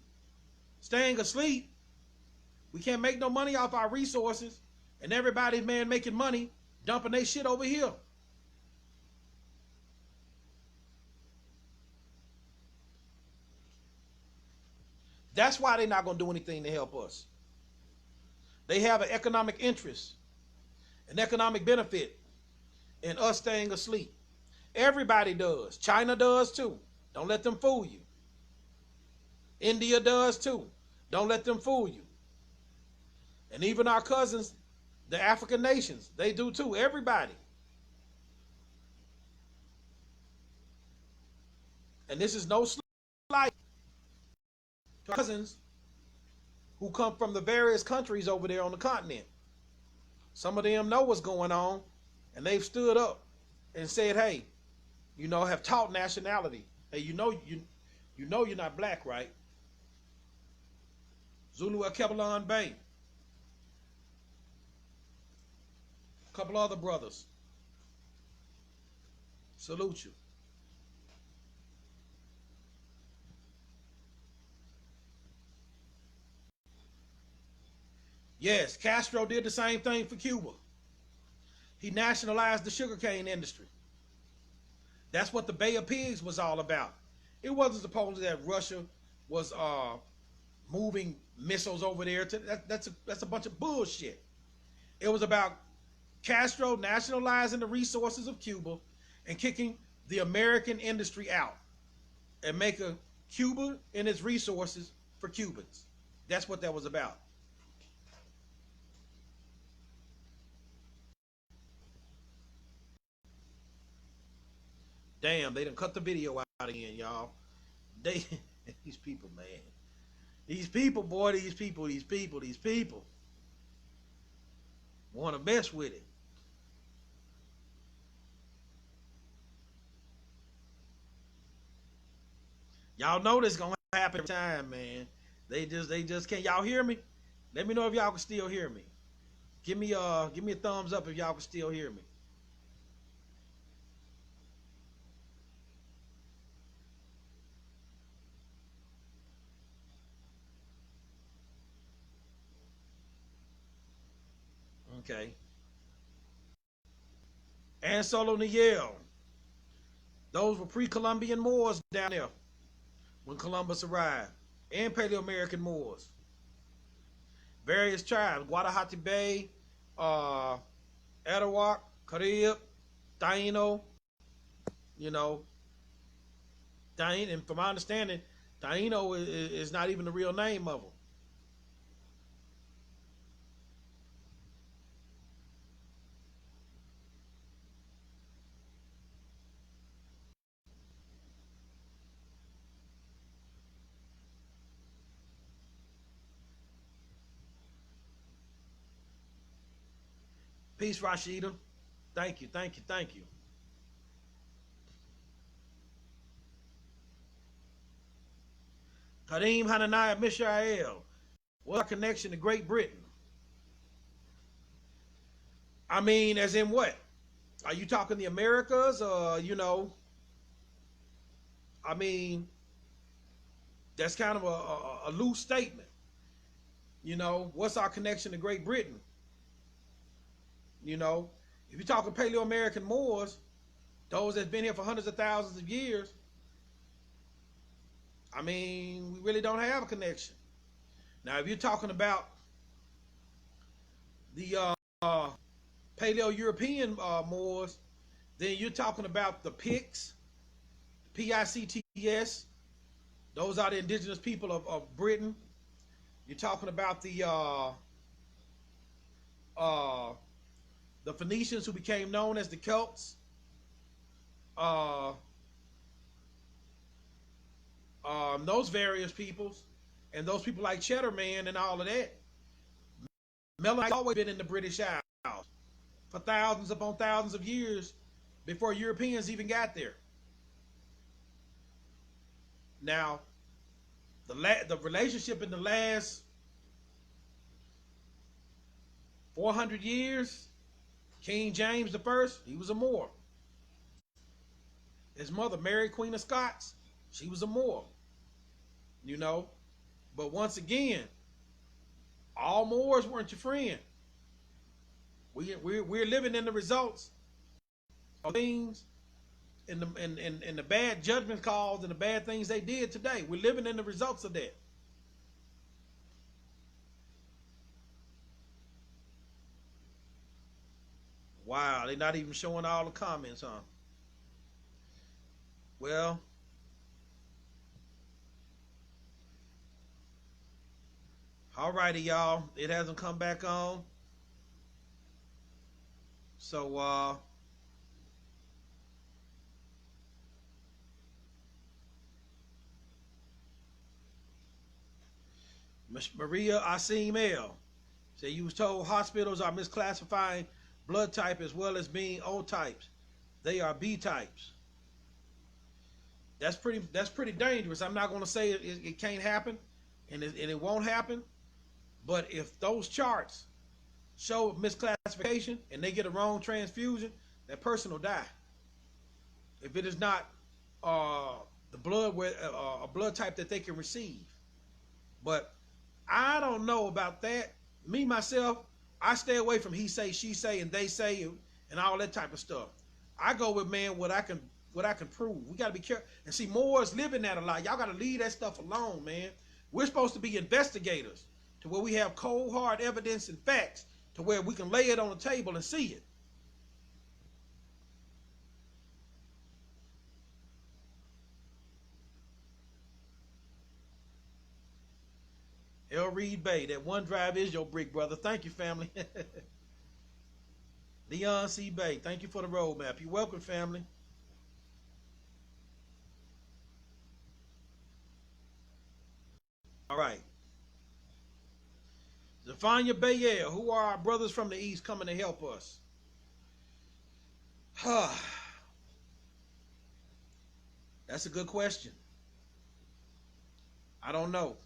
staying asleep, we can't make no money off our resources, and everybody's, man, making money dumping their shit over here. That's why they're not going to do anything to help us. They have an economic interest, an economic benefit in us staying asleep. Everybody does. China does too. Don't let them fool you. India does too. Don't let them fool you. And even our cousins, the African nations, they do too. Everybody. And this is no slight to cousins who come from the various countries over there on the continent. Some of them know what's going on, and they've stood up and said, hey, you know, have taught nationality. Hey, you know you're not black, right? Zulu Kebulon Bay. A couple other brothers. Salute you. Yes, Castro did the same thing for Cuba. He nationalized the sugarcane industry. That's what the Bay of Pigs was all about. It wasn't supposed that Russia was moving missiles over there. That's a bunch of bullshit. It was about Castro nationalizing the resources of Cuba and kicking the American industry out and making Cuba and its resources for Cubans. That's what that was about. Damn, they done cut the video out again, y'all. They these people, man. These people, boy, these people want to mess with it. Y'all know this gonna happen every time, man. They just can't. Y'all hear me? Let me know if y'all can still hear me. Give me a thumbs up if y'all can still hear me. Okay. And Solo Niel. Those were pre-Columbian Moors down there when Columbus arrived. And Paleo-American Moors. Various tribes. Guadahati Bay, Arawak, Carib, Taino, you know. Taino, and from my understanding, Taino is not even the real name of them. Peace, Rashida. Thank you, thank you, thank you. Kadeem Hananiah Mishael. What's our connection to Great Britain? I mean, as in what? Are you talking the Americas? You know, I mean, that's kind of a loose statement. You know, what's our connection to Great Britain? You know, if you're talking Paleo-American Moors, those that's been here for hundreds of thousands of years, I mean, we really don't have a connection. Now, if you're talking about the Paleo-European Moors, then you're talking about the Picts, Picts. Those are the indigenous people of Britain. You're talking about the Phoenicians, who became known as the Celts. Uh, those various peoples, and those people like Cheddar Man and all of that. Melanin always been in the British Isles for thousands upon thousands of years before Europeans even got there. Now, the relationship in the last 400 years, King James the First, he was a Moor. His mother, Mary Queen of Scots, she was a Moor. You know, but once again, all Moors weren't your friend. We're living in the results of things and the bad judgment calls and the bad things they did today. We're living in the results of that. Wow, they're not even showing all the comments, huh? Well, alrighty, y'all. It hasn't come back on. So, Maria Asim L. said you was told hospitals are misclassifying blood type as well as being O types. They are B types. That's pretty dangerous. I'm not going to say it can't happen, and it won't happen. But if those charts show misclassification and they get a wrong transfusion, that person will die. If it is not the blood with a blood type that they can receive. But I don't know about that. Me myself, I stay away from he say, she say, and they say, and all that type of stuff. I go with, man, what I can prove. We got to be careful. And see, Moors live in that a lot. Y'all got to leave that stuff alone, man. We're supposed to be investigators to where we have cold, hard evidence and facts to where we can lay it on the table and see it. L. Reed Bay, that OneDrive is your brick, brother. Thank you, family. Leon C. Bay, thank you for the roadmap. You're welcome, family. All right. Zephania Bayel, who are our brothers from the East coming to help us? That's a good question. I don't know.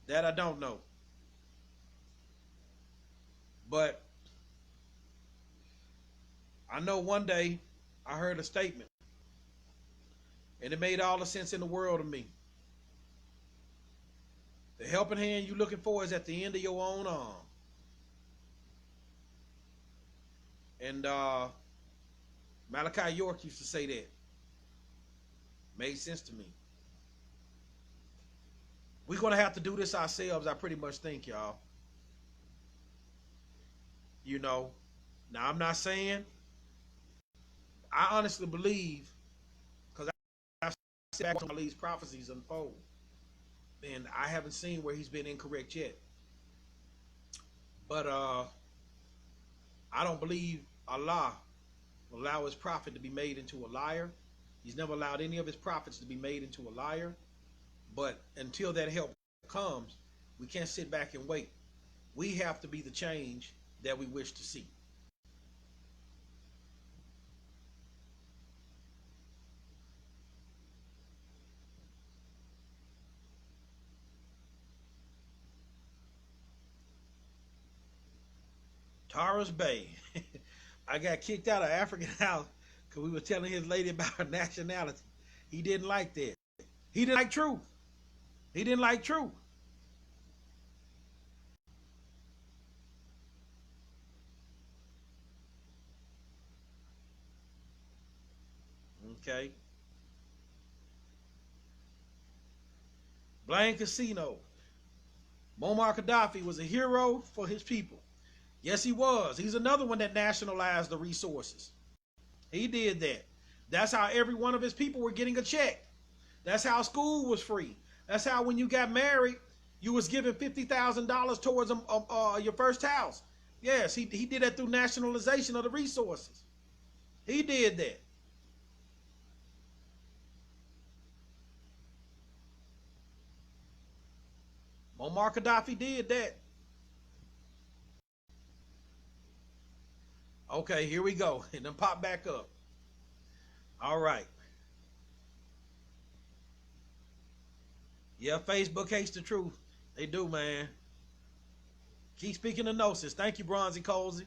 That I don't know. But I know one day I heard a statement, and it made all the sense in the world to me. The helping hand you're looking for is at the end of your own arm. And Malachi York used to say that. Made sense to me. We're going to have to do this ourselves, I pretty much think, y'all. You know, now I'm not saying, I honestly believe, because I've seen back on these prophecies unfold, and I haven't seen where he's been incorrect yet. But I don't believe Allah will allow his prophet to be made into a liar. He's never allowed any of his prophets to be made into a liar. But until that help comes, we can't sit back and wait. We have to be the change that we wish to see. Tara's Bay. I got kicked out of African House because we were telling his lady about her nationality. He didn't like that. He didn't like truth. He didn't like truth. Okay. Blaine Casino. Muammar Gaddafi was a hero for his people. Yes, he was. He's another one that nationalized the resources. He did that. That's how every one of his people were getting a check. That's how school was free. That's how when you got married, you was given $50,000 towards your first house. Yes, he did that through nationalization of the resources. He did that. Muammar Gaddafi did that. Okay, here we go. And then pop back up. All right. Yeah, Facebook hates the truth. They do, man. Keep speaking the gnosis. Thank you, Bronzy Cozy.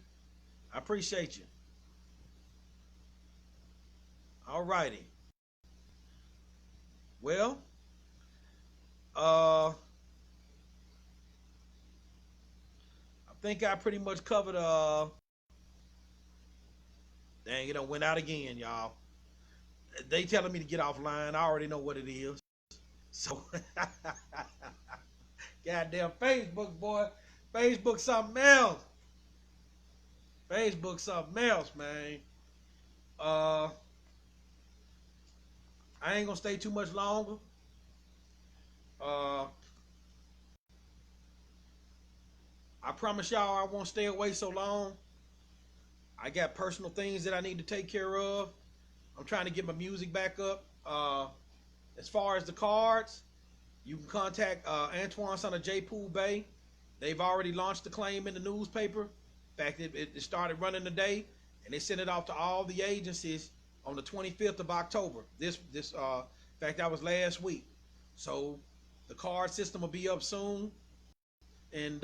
I appreciate you. All righty. Well, I think I pretty much covered dang, it done went out again, y'all. They telling me to get offline. I already know what it is. So goddamn Facebook, boy. Facebook something else. Facebook something else, man. I ain't gonna stay too much longer. I promise y'all I won't stay away so long. I got personal things that I need to take care of. I'm trying to get my music back up. As far as the cards, you can contact Antoine, son of J. Pool Bay. They've already launched the claim in the newspaper. In fact, it started running today, and they sent it off to all the agencies on the 25th of October. In fact, that was last week. So the card system will be up soon. And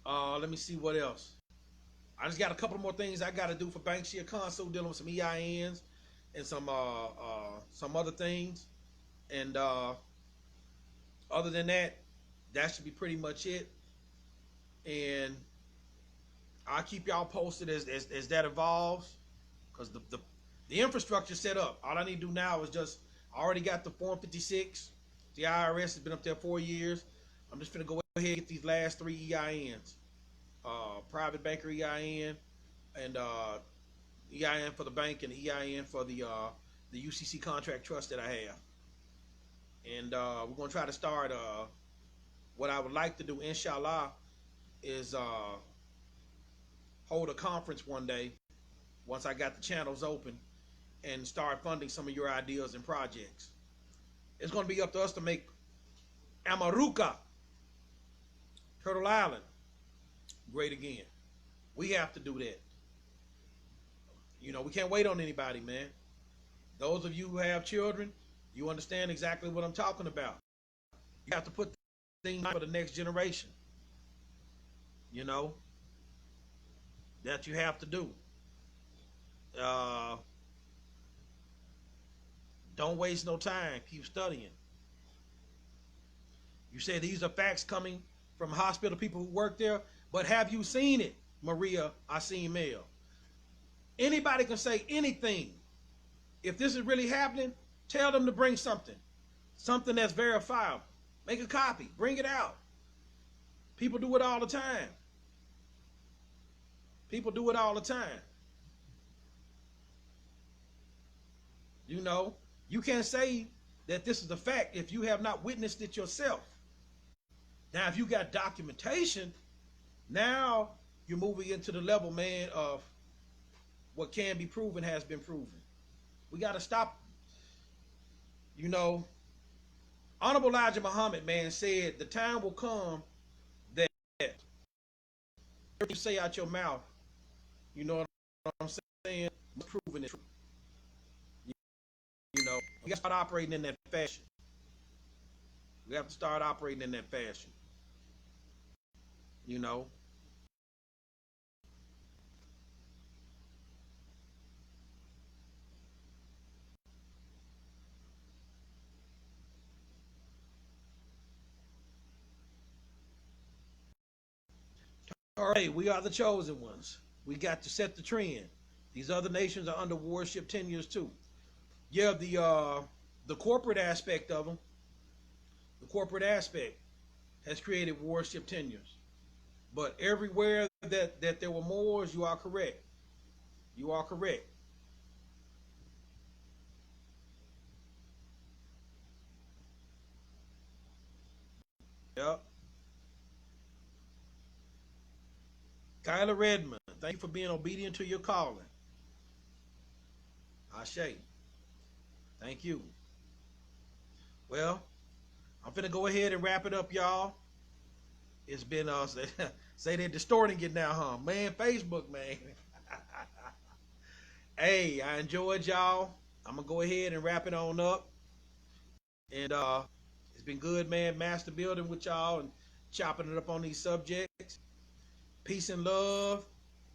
let me see what else. I just got a couple more things I got to do for Banksia Console, dealing with some EINs and some other things. And other than that, that should be pretty much it. And I'll keep y'all posted as that evolves, because the infrastructure set up. All I need to do now is I already got the Form 56. The IRS has been up there 4 years. I'm just gonna go ahead and get these last 3 EINs. Private banker EIN, and EIN for the bank, and EIN for the UCC contract trust that I have. And we're gonna try to start. What I would like to do, inshallah, is hold a conference one day once I got the channels open, and start funding some of your ideas and projects. It's going to be up to us to make Amaruca, Turtle Island, great again. We have to do that. You know, we can't wait on anybody, man. Those of you who have children, you understand exactly what I'm talking about. You have to put things for the next generation. You know, that you have to do. Don't waste no time. Keep studying. You say these are facts coming from hospital people who work there, but have you seen it, Maria Asimel? Anybody can say anything. If this is really happening, tell them to bring something that's verifiable. Make a copy, bring it out. People do it all the time. People do it all the time. You know, you can't say that this is a fact if you have not witnessed it yourself. Now, if you got documentation, now you're moving into the level, man, of what can be proven has been proven. We got to stop. You know, Honorable Elijah Muhammad, man, said the time will come that you say out your mouth, you know what I'm saying, proving it true. You know, we got to start operating in that fashion. We have to start operating in that fashion. You know. All right, we are the chosen ones. We got to set the trend. These other nations are under warship tenures too. Yeah, the corporate aspect of them, the corporate aspect has created warship tenures. But everywhere that there were Moors, you are correct. You are correct. Yep. Kyla Redmond, thank you for being obedient to your calling. Ashe. Thank you. Well, I'm finna go ahead and wrap it up, y'all. It's been say they're distorting it now, huh? Man, Facebook, man. Hey, I enjoyed y'all. I'm gonna go ahead and wrap it on up. And it's been good, man, master building with y'all and chopping it up on these subjects. Peace and love.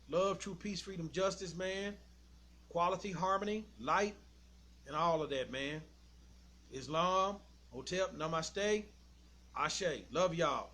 Love, true peace, freedom, justice, man. Quality, harmony, light, and all of that, man. Islam, Hotep, Namaste, Ashe. Love y'all.